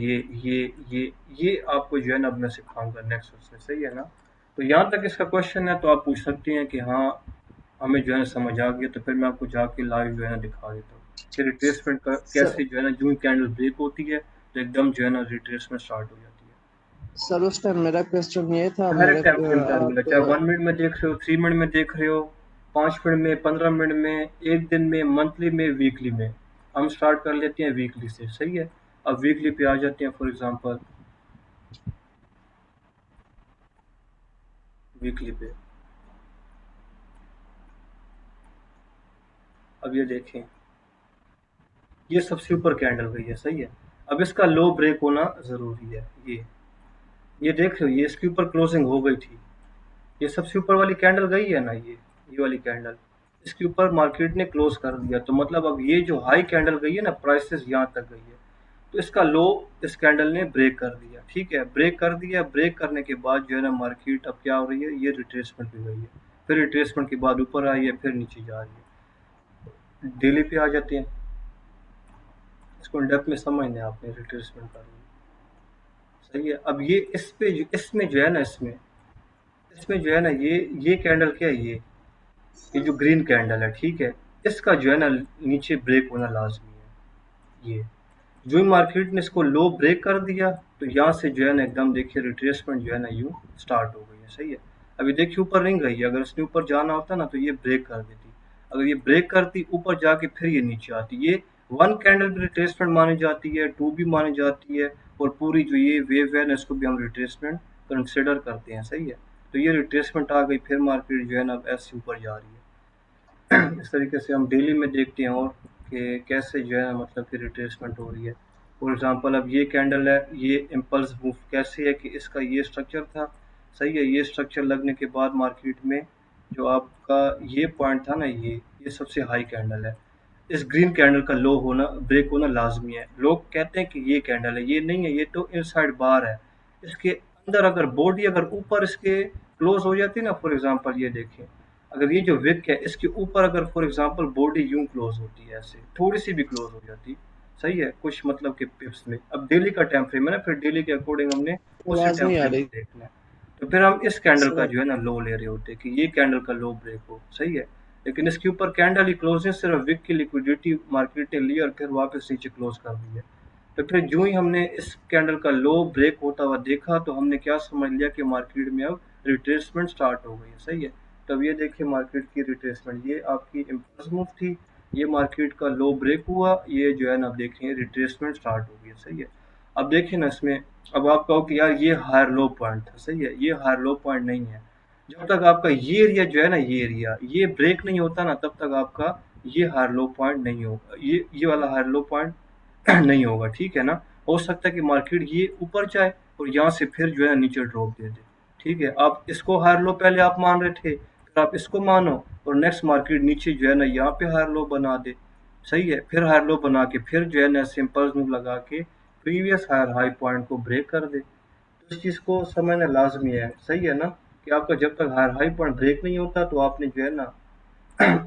ये आपको जो है ना अब मैं सिखाऊंगा नेक्स्ट उसमें, सही है ना। तो यहाँ तक इसका क्वेश्चन है तो आप पूछ सकते हैं कि हाँ हमें जो है ना समझ आ गया, तो फिर मैं आपको जाके लाइव जो है ना दिखा देता हूँ कि रिट्रेसमेंट का सर कैसे जो है ना, जो कैंडल ब्रेक होती है तो एकदम जो है ना रिट्रेसमेंट स्टार्ट हो जाती है। सर उस टाइम मेरा क्वेश्चन ये था डायरेक्ट मेरे टाइम फ्रेम टारगेट है, चाहे आप 1 मिनट में देख रहे हो, 3 मिनट में देख रहे हो, 5 मिनट में, 15 मिनट में, एक दिन में, मंथली में, वीकली में। हम स्टार्ट कर लेते हैं वीकली से, सही है। अब वीकली पे आ जाते हैं, फॉर एग्जांपल वीकली पे। अब ये देखें, ये सबसे ऊपर कैंडल गई है, सही है। अब इसका लो ब्रेक होना जरूरी है। ये देख रहे हो, ये इसके ऊपर क्लोजिंग हो गई थी, ये सबसे ऊपर वाली कैंडल गई है ना, ये वाली कैंडल, इसके ऊपर मार्केट ने क्लोज कर दिया, तो मतलब अब ये जो हाई कैंडल गई है ना, प्राइसेस यहाँ तक गई है, तो इसका लो इस कैंडल ने ब्रेक कर दिया, ठीक है। ब्रेक कर दिया, ब्रेक करने के बाद जो है ना मार्केट अब क्या हो रही है, ये रिट्रेसमेंट पे गई है, फिर रिट्रेसमेंट के बाद ऊपर आई है, फिर नीचे जा रही है। डेली पे आ जाते हैं, इसको डेप्थ में समझना है आपने रिट्रेसमेंट का रूल, सही है। अब ये इस पे इसमें जो है ना, इसमें जो है ना, ये कैंडल क्या है, ये जो ग्रीन कैंडल है, ठीक है, इसका जो है ना नीचे ब्रेक होना लाजमी है। ये जो ही मार्केट ने इसको लो ब्रेक कर दिया, तो यहाँ से जो है ना एकदम देखिए रिट्रेसमेंट जो है ना यूं स्टार्ट हो गई है, सही है। अभी देखिए ऊपर नहीं गई है, अगर इसने ऊपर जाना होता ना तो ये ब्रेक कर देती। अगर ये ब्रेक करती ऊपर जाके फिर ये नीचे आती, ये वन कैंडल भी रिट्रेसमेंट मानी जाती है, टू भी मानी जाती है, और पूरी जो ये वेव है ना इसको भी हम रिट्रेसमेंट कंसिडर करते हैं, सही है। तो ये रिट्रेसमेंट आ गई, फिर मार्केट जो है ना अब ऐसे ऊपर जा रही है। इस तरीके से हम डेली में देखते हैं और कि कैसे जो है मतलब कि रिट्रेसमेंट हो रही है। फॉर एग्जांपल अब ये कैंडल है, ये इम्पल्स मूव कैसे है कि इसका ये स्ट्रक्चर था, सही है। ये स्ट्रक्चर लगने के बाद मार्केट में जो आपका ये पॉइंट था ना, ये सबसे हाई कैंडल है। इस ग्रीन कैंडल का लो होना, ब्रेक होना लाजमी है। लोग कहते हैं कि ये कैंडल है, ये नहीं है, ये तो इनसाइड बार है। इसके अंदर अगर बॉडी अगर ऊपर इसके क्लोज हो जाती है ना, फॉर एग्जांपल ये देखें, अगर ये जो विक है इसके ऊपर अगर फॉर एग्जांपल बॉडी यूं क्लोज होती है, ऐसे थोड़ी सी भी क्लोज हो जाती, सही है, कुछ मतलब के पिप्स में। अब डेली का टाइम फ्रेम है ना, फिर डेली के अकॉर्डिंग हमने उसी आवाज टाइम नहीं आ फ्रेम रही को देखना है। तो फिर हम इस कैंडल का सर। जो है ना लो ले रहे होते हैं कि ये कैंडल का लो ब्रेक हो, सही है। लेकिन इसके ऊपर कैंडल ही क्लोज है, सिर्फ विक की लिक्विडिटी मार्केट ने ली और फिर वापस नीचे क्लोज कर दी है। तो फिर जो ही हमने इस कैंडल का लो ब्रेक होता हुआ देखा, तो हमने क्या समझ लिया कि मार्केट में अब रिट्रेसमेंट स्टार्ट हो गई है, सही है। तब ये देखिए मार्केट की रिट्रेसमेंट, ये आपकी इम्पल्स मूव थी, ये मार्केट का लो ब्रेक हुआ, ये जो है ना आप देखें रिट्रेसमेंट स्टार्ट हो गई है, सही है। अब देखिए ना इसमें, अब आप कहो कि यार ये हायर लो पॉइंट था, सही है, ये हायर लो पॉइंट नहीं है। जब तक आपका ये एरिया जो है ना, ये एरिया ये ब्रेक नहीं होता ना, तब तक आपका ये हायर लो पॉइंट नहीं होगा, ये वाला हायर लो पॉइंट नहीं होगा, ठीक है ना। हो सकता है कि मार्केट ये ऊपर जाए और यहाँ से फिर जो है नीचे ड्रॉप दे दे, ठीक है। आप इसको हायर लो पहले आप मान रहे थे, फिर आप इसको मानो और नेक्स्ट मार्केट नीचे जो है ना यहाँ पे हायर लो बना दे, सही है, फिर हायर लो बना के फिर जो है ना सिंपल मूव लगा के प्रीवियस हायर हाई पॉइंट को ब्रेक कर दे। तो इस चीज़ को समझना लाजमी है, सही है ना, कि आपका जब तक हायर हाई पॉइंट ब्रेक नहीं होता तो आपने जो है ना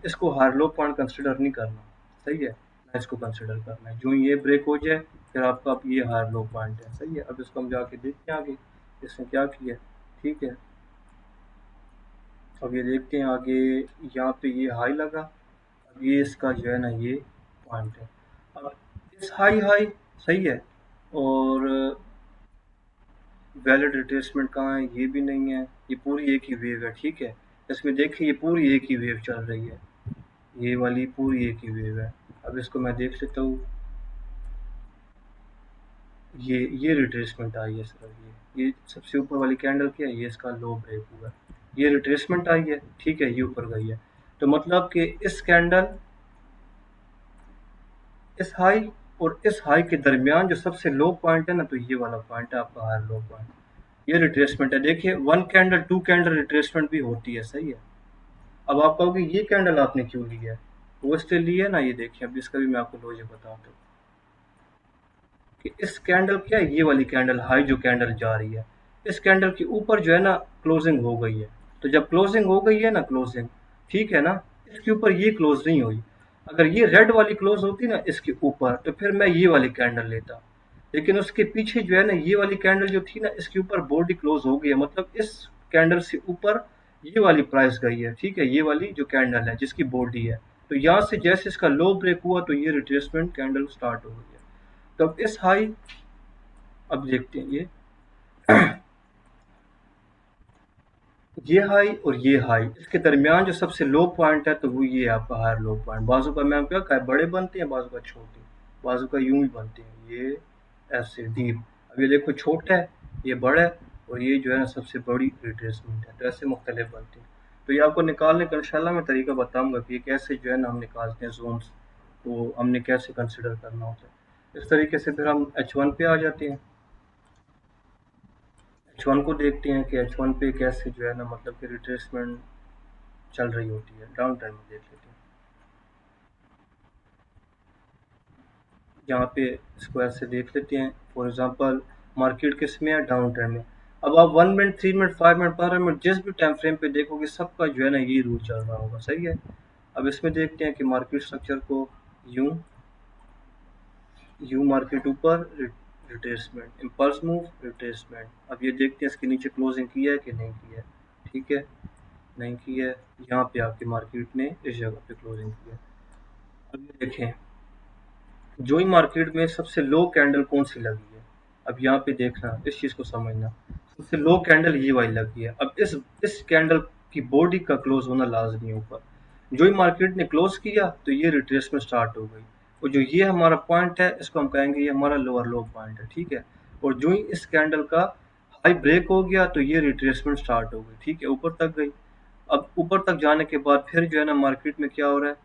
इसको हायर लो पॉइंट कंसिडर नहीं करना, सही है ना, इसको कंसिडर करना है। जो ये ब्रेक हो जाए फिर आपका अब ये हायर लो पॉइंट है, सही है। अब इसको हम जाके देखते हैं आगे इसने क्या किया, ठीक है। अब ये देखते हैं आगे, यहाँ पे ये हाई लगा, अब ये इसका जो है ना ये पॉइंट है। अब इस हाई हाई, सही है, और वैलिड रिट्रेसमेंट कहाँ है, ये भी नहीं है, ये पूरी एक ही वेव है, ठीक है। इसमें देखिए ये पूरी एक ही वेव चल रही है, ये वाली पूरी एक ही वेव है। अब इसको मैं देख लेता हूँ, ये रिट्रेसमेंट आई है सर, ये सबसे ऊपर वाली कैंडल क्या है, ये इसका लो ब्रेक हुआ है, ये रिट्रेसमेंट आई है, ठीक है, ये ऊपर गई है। तो मतलब कि इस कैंडल, इस हाई और इस हाई के दरमियान जो सबसे लो पॉइंट है ना, तो ये वाला पॉइंट है आपका हायर लो पॉइंट, ये रिट्रेसमेंट है। देखिए one candle two candle retracement भी होती है, सही है। अब आप कहोगे ये कैंडल आपने क्यों लिया है, वो इसलिए लिया है ना, ये देखिए अब इसका भी मैं आपको लॉजिक बताता हूँ कि इस कैंडल क्या है, ये वाली कैंडल हाई जो कैंडल जा रही है, इस कैंडल के ऊपर जो है ना क्लोजिंग हो गई है। तो जब क्लोजिंग हो गई है ना, क्लोजिंग, ठीक है ना, इसके ऊपर ये क्लोज नहीं हुई। अगर ये रेड वाली क्लोज होती ना इसके ऊपर तो फिर मैं ये वाली कैंडल लेता, लेकिन उसके पीछे जो है ना ये वाली कैंडल जो थी ना इसके ऊपर बॉडी क्लोज हो गई है, मतलब इस कैंडल से ऊपर ये वाली प्राइस गई है, ठीक है, ये वाली जो कैंडल है जिसकी बॉडी है। तो यहाँ से जैसे इसका लो ब्रेक हुआ तो ये रिट्रेसमेंट कैंडल स्टार्ट हो गई है। तो अब इस हाई, अब देखते हैं ये हाई और ये हाई, इसके दरमियान जो सबसे लो पॉइंट है तो वो ये आपका हायर लो पॉइंट। बाजू का मैं क्या कहा, बड़े बनते हैं, बाजू का छोटे, बाजू का यूं ही बनते हैं, ये ऐसे डीप। अब ये देखो छोटा है, ये बड़ा है, और ये जो है ना सबसे बड़ी रिट्रेसमेंट है, तो ऐसे मुख्तलिफ बनते हैं। तो ये आपको निकालने का इंशाल्लाह मैं तरीका बताऊंगा कि ये कैसे जो है ना हम निकालते हैं जोन्स, तो हमने कैसे कंसिडर करना होता है। इस तरीके से फिर हम H1 पे आ जाते हैं। H1 को देखते हैं कि H1 पे कैसे जो है ना मतलब कि रिट्रेसमेंट चल रही होती है, डाउन ट्रेंड में देख लेते हैं। यहाँ पे इसको ऐसे देख लेते हैं, फॉर एग्जांपल मार्केट किस में है, डाउन ट्रेंड में। अब आप 1 मिनट 3 मिनट 5 मिनट 15 मिनट जिस भी टाइम फ्रेम पे देखोगे सबका जो है ना ये रूल चल रहा होगा, सही है। अब इसमें देखते हैं कि मार्केट स्ट्रक्चर को, यूं यू मार्केट ऊपर, रिट्रेसमेंट, इम्पल्स मूव, रिट्रेसमेंट। अब ये देखते हैं इसके नीचे क्लोजिंग किया है कि नहीं किया है, ठीक है, नहीं की है। यहाँ पे आपकी मार्केट ने इस जगह पे क्लोजिंग की है। अब ये देखें जो ही मार्केट में सबसे लो कैंडल कौन सी लगी है, अब यहाँ पे देखना, इस चीज को समझना, सबसे लो कैंडल ये वाली लगी है। अब इस कैंडल की बॉडी का क्लोज होना लाजमी है ऊपर। जो ही मार्केट ने क्लोज किया तो ये रिट्रेसमेंट स्टार्ट हो गई, और जो ये हमारा पॉइंट है इसको हम कहेंगे ये हमारा लोअर लो पॉइंट है, ठीक है। और जो ही इस कैंडल का हाई ब्रेक हो गया तो ये रिट्रेसमेंट स्टार्ट हो गई, ठीक है, ऊपर तक गई। अब ऊपर तक जाने के बाद फिर जो है ना मार्केट में क्या हो रहा है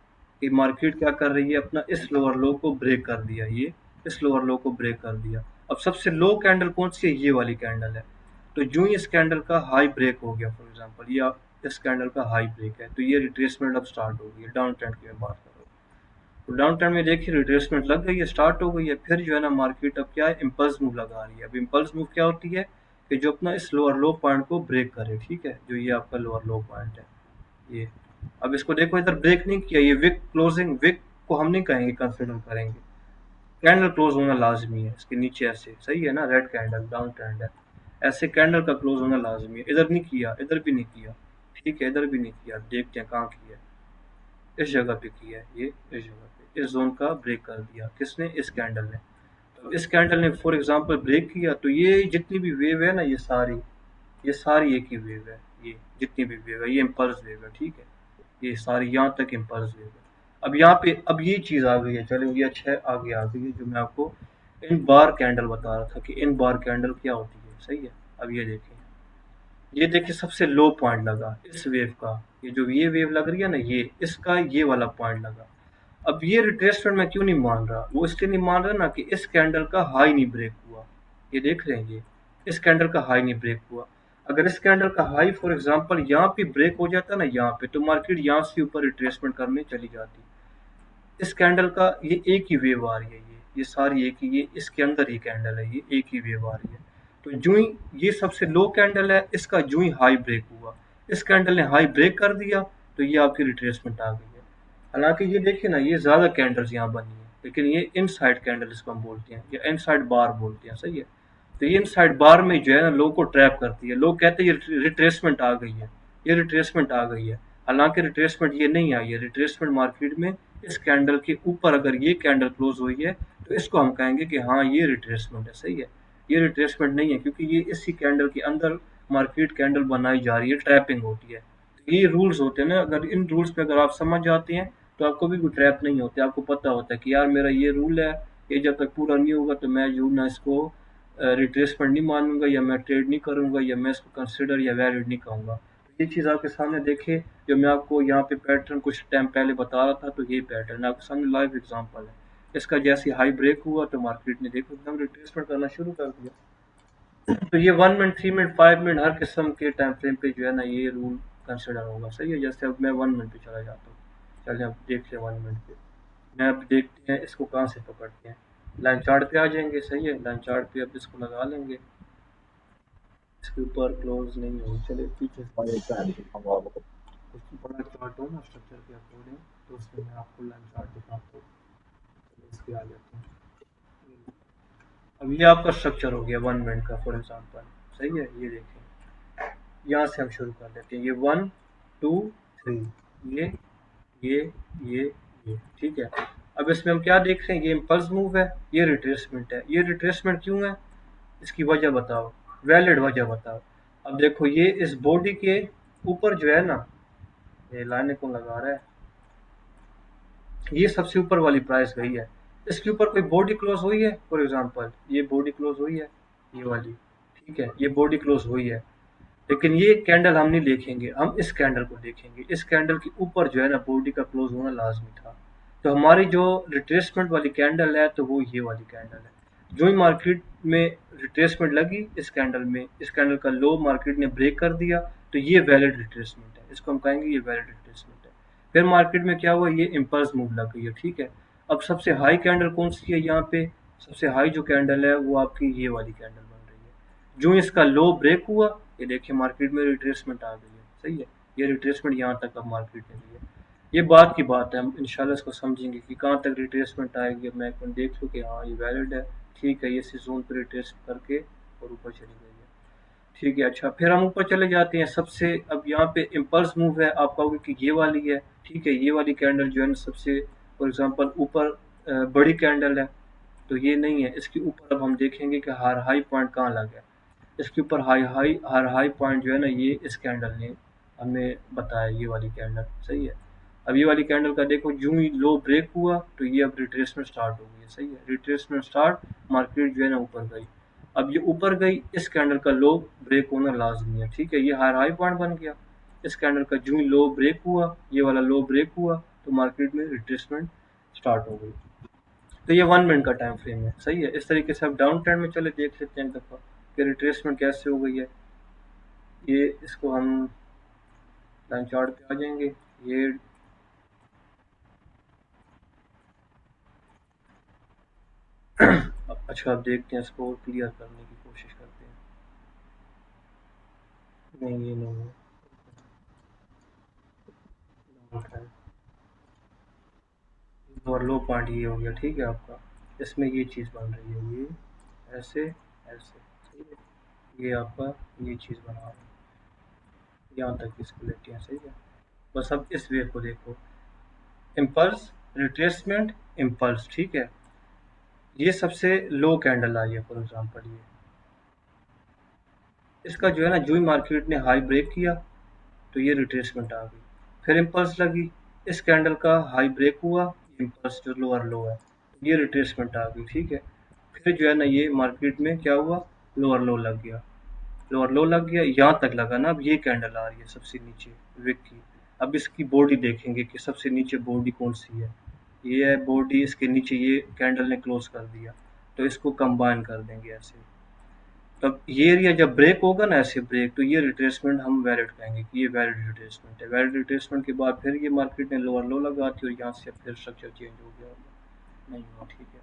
कि मार्केट क्या कर रही है, अपना इस लोअर लो को ब्रेक कर दिया, ये इस लोअर लो को ब्रेक कर दिया। अब सबसे लो कैंडल कौन सी है, ये वाली कैंडल है। तो जो ही इस कैंडल का हाई ब्रेक हो गया, फॉर एग्जांपल ये इस कैंडल का हाई ब्रेक है, तो ये रिट्रेसमेंट अब स्टार्ट हो गई है, डाउन ट्रेंड की मैं बात कर रहा हूँ। तो डाउन ट्रेंड में देखिए रिट्रेसमेंट लग गई है, स्टार्ट हो गई है। फिर जो है ना मार्केट अब क्या है, इम्पल्स मूव लगा रही है। अब इम्पल्स मूव क्या होती है कि जो अपना इस लोअर लो पॉइंट को ब्रेक करे, ठीक है, जो ये आपका लोअर लो पॉइंट है ये। अब इसको देखो इधर ब्रेक नहीं किया, ये विक क्लोजिंग, विक को हम नहीं कहेंगे, कंसिडर करेंगे, कैंडल क्लोज होना लाजमी है इसके नीचे ऐसे, सही है ना, रेड कैंडल डाउन ट्रेंड है, ऐसे कैंडल का क्लोज होना लाजमी है। इधर नहीं किया, इधर भी नहीं किया, ठीक है, इधर भी नहीं किया। देखते हैं कहाँ किया, इस जगह पे किया है, ये इस जगह पे, इस जोन का ब्रेक कर दिया किसने, इस कैंडल ने। तो इस कैंडल ने फॉर एग्जांपल ब्रेक किया तो ये जितनी भी वेव है ना, ये सारी एक ही वेव है, ये जितनी भी वेव है ये इम्पल्स वेव है, ठीक है, ये सारी यहाँ तक इम्पल्स वेव है। अब यहाँ पे अब ये चीज आ गई है, चलो ये अच्छा है, आगे आ गई है जो मैं आपको इन बार कैंडल बता रहा था कि इन बार कैंडल क्या होती है, सही है। अब ये देखिए सबसे लो पॉइंट लगा इस वेव का, ये वेव लग रही है ना, ये इसका ये वाला पॉइंट लगा। अब ये रिट्रेसमेंट मैं क्यों नहीं मान रहा, वो इसलिए नहीं मान रहा ना कि इस कैंडल का हाई नहीं ब्रेक हुआ, ये देख रहे हैं, ये इस कैंडल का हाई नहीं ब्रेक हुआ। अगर इस कैंडल का हाई फॉर एग्जांपल यहाँ पे ब्रेक हो जाता ना, यहाँ पे, तो मार्केट यहाँ से ऊपर रिट्रेसमेंट करने चली जाती। इस कैंडल का ये एक ही वेव आ रही है, ये सारी एक ही, ये इसके अंदर ही कैंडल है, ये एक ही वेव आ रही है। तो जो ही ये सबसे लो कैंडल है, इसका जो ही हाई ब्रेक हुआ, इस कैंडल ने हाई ब्रेक कर दिया, तो ये आपकी रिट्रेसमेंट आ गई है। हालांकि ये देखिए ना, ये ज्यादा कैंडल्स यहाँ बनी है, लेकिन ये इनसाइड कैंडल इसको हम बोलते हैं, या इनसाइड बार बोलते हैं, सही है। तो ये इनसाइड बार में जो है ना, लोग को ट्रैप करती है, लोग कहते हैं ये रिट्रेसमेंट आ गई है, ये रिट्रेसमेंट आ गई है। हालांकि रिट्रेसमेंट ये नहीं आई है, रिट्रेसमेंट मार्केट में इस कैंडल के ऊपर अगर ये कैंडल क्लोज हुई है, तो इसको हम कहेंगे कि हाँ ये रिट्रेसमेंट है, सही है। ये रिट्रेसमेंट नहीं है, क्योंकि ये इसी कैंडल के अंदर मार्केट कैंडल बनाई जा रही है, ट्रैपिंग होती है। तो ये रूल्स होते हैं ना, अगर इन रूल्स पे अगर आप समझ जाते हैं, तो आपको भी कोई ट्रैप नहीं होते, आपको पता होता है कि यार मेरा ये रूल है, ये जब तक पूरा नहीं होगा तो मैं जो ना इसको रिट्रेसमेंट नहीं मानूंगा, या मैं ट्रेड नहीं करूंगा, या मैं इसको कंसिडर या वैलिड नहीं कहूंगा। तो ये चीज़ आपके सामने देखे, जो मैं आपको यहाँ पे पैटर्न कुछ टाइम पहले बता रहा था, तो ये पैटर्न आपके सामने लाइव एग्जांपल है। इसका जैसे हाई ब्रेक हुआ, तो मार्केट ने देखो एकदम रिट्रेसमेंट करना शुरू कर दिया। तो ये 1 मिनट, 3 मिनट, 5 मिनट, हर किस्म के टाइम फ्रेम पे जो है ना, ये रूल कंसिडर होगा, सही है। जैसे अब मैं 1 मिनट पे चला जाता हूँ, चलिए अब देखते हैं 1 मिनट पे। मैं अब देखते हैं इसको कहाँ से पकड़ते हैं। लाइन चार्ट पे आ जाएंगे, सही है। लाइन चार्ट पे अब इसको लगा लेंगे, इसके ऊपर क्लोज नहीं हो, चलिए पीछे से कुछ बड़ा चार्ट हो ना स्ट्रक्चर के अकॉर्डिंग, तो उसमें मैं आपको लाइन चार्ट दिखाता हूँ। चलिए इस पे आ जाते हैं। अब ये आपका स्ट्रक्चर हो गया 1 मिनट का, फॉर एग्जाम्पल, सही है। ये देखें, यहाँ से हम शुरू कर लेते हैं, ये 1 2 3, ये ये ये ये, ठीक है। अब इसमें हम क्या देख रहे हैं, ये इम्पल्स मूव है, ये रिट्रेसमेंट है। ये रिट्रेसमेंट क्यों है, इसकी वजह बताओ, वैलिड वजह बताओ। अब देखो, ये इस बॉडी के ऊपर जो है ना, ये लाने को लगा रहा है, ये सबसे ऊपर वाली प्राइस गई है, इसके ऊपर कोई बॉडी क्लोज हुई है, फॉर एग्जांपल ये बॉडी क्लोज हुई है, ये वाली, ठीक है, ये बॉडी क्लोज हुई है। लेकिन ये कैंडल हम नहीं देखेंगे, हम इस कैंडल को देखेंगे। इस कैंडल के ऊपर जो है ना, बॉडी का क्लोज होना लाजमी था। तो हमारी जो रिट्रेसमेंट वाली कैंडल है, तो वो ये वाली कैंडल है। जो ही मार्केट में रिट्रेसमेंट लगी इस कैंडल में, इस कैंडल का लो मार्केट ने ब्रेक कर दिया, तो ये वैलिड रिट्रेसमेंट है, इसको हम कहेंगे ये वैलिड रिट्रेसमेंट है। फिर मार्केट में क्या हुआ, ये इम्पल्स मूव लग गई है, ठीक है। अब सबसे हाई कैंडल कौन सी है यहाँ पे, सबसे हाई जो कैंडल है वो आपकी ये वाली कैंडल बन रही है। जो इसका लो ब्रेक हुआ, ये देखिए मार्केट में रिट्रेसमेंट आ गई है, सही है। ये रिट्रेसमेंट यहाँ तक अब मार्केट ने ली है। ये बात की बात है, हम इंशाल्लाह इसको समझेंगे कि कहाँ तक रिट्रेसमेंट आएगी। मैं देख लूँ कि हाँ ये वैलिड है, ठीक है, ये इसी जोन पर रिट्रेस करके और ऊपर चली गई है, ठीक है। अच्छा, फिर हम ऊपर चले जाते हैं सबसे, अब यहाँ पे इम्पल्स मूव है, आप कहोगे कि ये वाली है, ठीक है। ये वाली कैंडल जो है ना सबसे, फॉर एग्जांपल ऊपर बड़ी कैंडल है, तो ये नहीं है। इसके ऊपर अब हम देखेंगे कि हर हाई पॉइंट कहाँ लगा है। इसके ऊपर हर हाई पॉइंट जो है ना, ये इस कैंडल ने हमें बताया, ये वाली कैंडल, सही है। अब ये वाली कैंडल का देखो, जो ही लो ब्रेक हुआ, तो ये अब रिट्रेसमेंट स्टार्ट हो गई है, सही है। रिट्रेसमेंट स्टार्ट, मार्केट जो है ना ऊपर गई। अब ये ऊपर गई, इस कैंडल का लो ब्रेक होना लाजमी है, ठीक है। ये हर हाई पॉइंट बन गया। इस कैंडल का जो ही लो ब्रेक हुआ, ये वाला लो ब्रेक हुआ, तो मार्केट में रिट्रेसमेंट स्टार्ट हो गई। तो ये 1 मिनट का टाइम फ्रेम है, सही है। इस तरीके से आप डाउन ट्रेंड में चले देख लेते हैं एक दफ़ा कि रिट्रेसमेंट कैसे हो गई है। ये इसको हम लाइन चार्ट पे आ जाएंगे, ये अच्छा, आप देखते हैं, इसको क्लियर करने की कोशिश करते हैं। नहीं, ये नहीं है, और लो पॉइंट ये हो गया, ठीक है आपका। इसमें ये चीज़ बन रही है, ये ऐसे ऐसे, ठीक है। ये आपका ये चीज़ बना रहा है, यहाँ तक इसको लेते हैं, सही है। बस अब इस वेव को देखो, इम्पल्स, रिट्रेसमेंट, इम्पल्स, ठीक है। ये सबसे लो कैंडल आई है, फॉर एग्जांपल ये, इसका जो है ना, जो ही मार्केट ने हाई ब्रेक किया, तो ये रिट्रेसमेंट आ गई। फिर इम्पल्स लगी, इस कैंडल का हाई ब्रेक हुआ, इम्पल्स जो लोअर लो है, ये रिट्रेसमेंट आ गई, ठीक है। फिर जो है ना, ये मार्केट में क्या हुआ, लोअर लो लग गया, लोअर लो लग गया, यहाँ तक लगा ना। अब ये कैंडल आ रही है सबसे नीचे विक की। अब इसकी बॉडी देखेंगे कि सबसे नीचे बॉडी कौन सी है, ये है बॉडी, इसके नीचे ये कैंडल ने क्लोज कर दिया, तो इसको कंबाइन कर देंगे ऐसे। अब ये एरिया जब ब्रेक होगा ना, ऐसे ब्रेक, तो ये रिट्रेसमेंट हम वैलिड कहेंगे कि ये वैलिड रिट्रेसमेंट है। वैलिड रिट्रेसमेंट के बाद फिर ये मार्केट ने लोअर लो लगाती और यहाँ से फिर स्ट्रक्चर चेंज हो गया होगा, नहीं हुआ, ठीक है।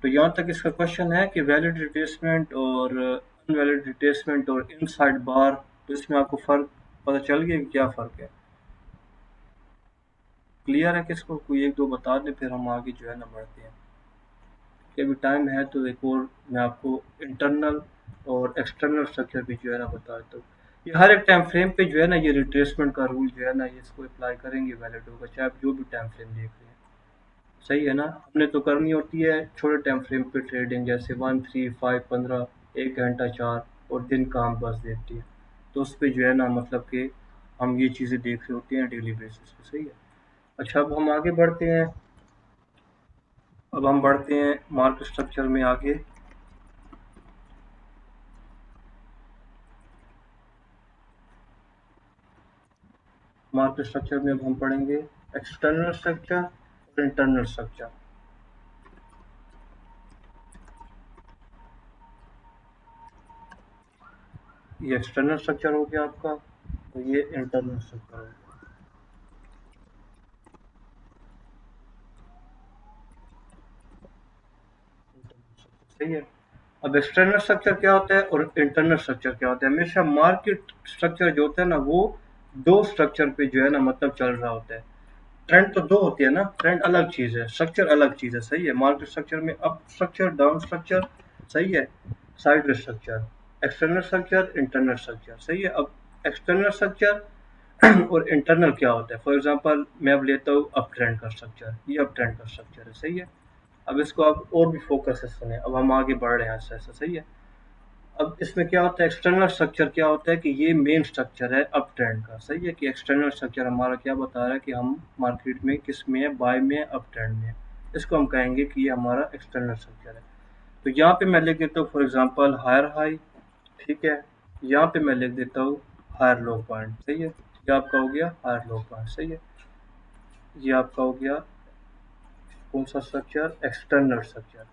तो यहाँ तक इसका क्वेश्चन है कि वैलिड रिट्रेसमेंट और अनवैलिड रिट्रेसमेंट और इनसाइड बार, तो इसमें आपको फ़र्क पता चल गया कि क्या फ़र्क है? क्लियर है? किसको कोई एक दो बता दें, फिर हम आगे जो है ना बढ़ते हैं। कि अभी टाइम है तो एक और मैं आपको इंटरनल और एक्सटर्नल स्ट्रक्चर भी जो है ना बता देता हूँ। ये हर एक टाइम फ्रेम पे जो है ना, ये रिट्रेसमेंट का रूल जो है ना, ये इसको अप्लाई करेंगे, वैलिड होगा, चाहे आप जो भी टाइम फ्रेम देख रहे हैं। सही है ना? हमने तो करनी होती है छोटे टाइम फ्रेम पे ट्रेडिंग, जैसे 1, 3, 5, 15, 1 घंटा, 4 और दिन का हम बस देखते हैं। तो उस पे जो है ना, मतलब कि हम ये चीज़ें देख रहे होते हैं डेली बेसिस पे। सही है। अच्छा, अब हम आगे बढ़ते हैं। अब हम बढ़ते हैं मार्केट स्ट्रक्चर में आगे। मार्केट स्ट्रक्चर में अब हम पढ़ेंगे एक्सटर्नल स्ट्रक्चर और इंटरनल स्ट्रक्चर। ये एक्सटर्नल स्ट्रक्चर हो गया आपका, तो ये इंटरनल स्ट्रक्चर हो गया। सही है। अब एक्सटर्नल स्ट्रक्चर क्या होता है और इंटरनल स्ट्रक्चर क्या होता है? हमेशा मार्केट स्ट्रक्चर जो होता है ना, वो दो स्ट्रक्चर पे जो है ना, मतलब चल रहा होता है। ट्रेंड तो दो होती है ना, ट्रेंड अलग चीज है, स्ट्रक्चर अलग चीज है। सही है। मार्केट स्ट्रक्चर में अप स्ट्रक्चर, डाउन स्ट्रक्चर, सही है, side structure, external structure, internal structure. सही है। अब एक्सटर्नल स्ट्रक्चर और इंटरनल क्या होता है? फॉर एग्जांपल मैं अब लेता हूँ अप ट्रेंड का स्ट्रक्चर, ये अप ट्रेंड का स्ट्रक्चर है। सही है। अब इसको आप और भी फोकस से सुने, अब हम आगे बढ़ रहे हैं ऐसे ऐसे। सही है। अब इसमें क्या होता है, एक्सटर्नल स्ट्रक्चर क्या होता है कि ये मेन स्ट्रक्चर है अप ट्रेंड का। सही है। कि एक्सटर्नल स्ट्रक्चर हमारा क्या बता रहा है कि हम मार्केट में किस में है, बाय में है, अप ट्रेंड में है। इसको हम कहेंगे कि ये हमारा एक्सटर्नल स्ट्रक्चर है। तो यहाँ पे मैं लिख देता हूँ फॉर एग्जांपल हायर हाई, ठीक है। यहाँ पे मैं लिख देता हूँ हायर लो पॉइंट। सही है। ये आपका हो गया हायर लो पॉइंट। सही है। ये आपका हो गया कौन सा स्ट्रक्चर? एक्सटर्नल स्ट्रक्चर,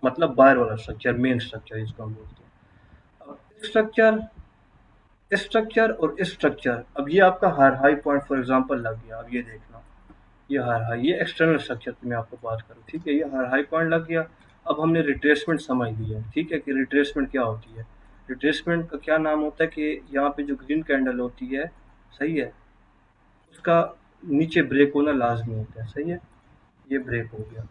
मतलब बाहर वाला स्ट्रक्चर, मेन स्ट्रक्चर इसको हम बोलते हैं। अब स्ट्रक्चर और स्ट्रक्चर, अब ये आपका higher high point for example लग गया। अब ये देखना, ये हायर हाई, ये एक्सटर्नल स्ट्रक्चर की मैं आपको बात करूँ, ठीक है। ये हायर हाई पॉइंट लग गया। अब हमने रिट्रेसमेंट समझ लिया, ठीक है, कि रिट्रेसमेंट क्या होती है। रिट्रेसमेंट का क्या नाम होता है कि यहाँ पे जो ग्रीन कैंडल होती है, सही है, उसका नीचे ब्रेक होना लाजमी होता है। सही है। ये ब्रेक हो गया।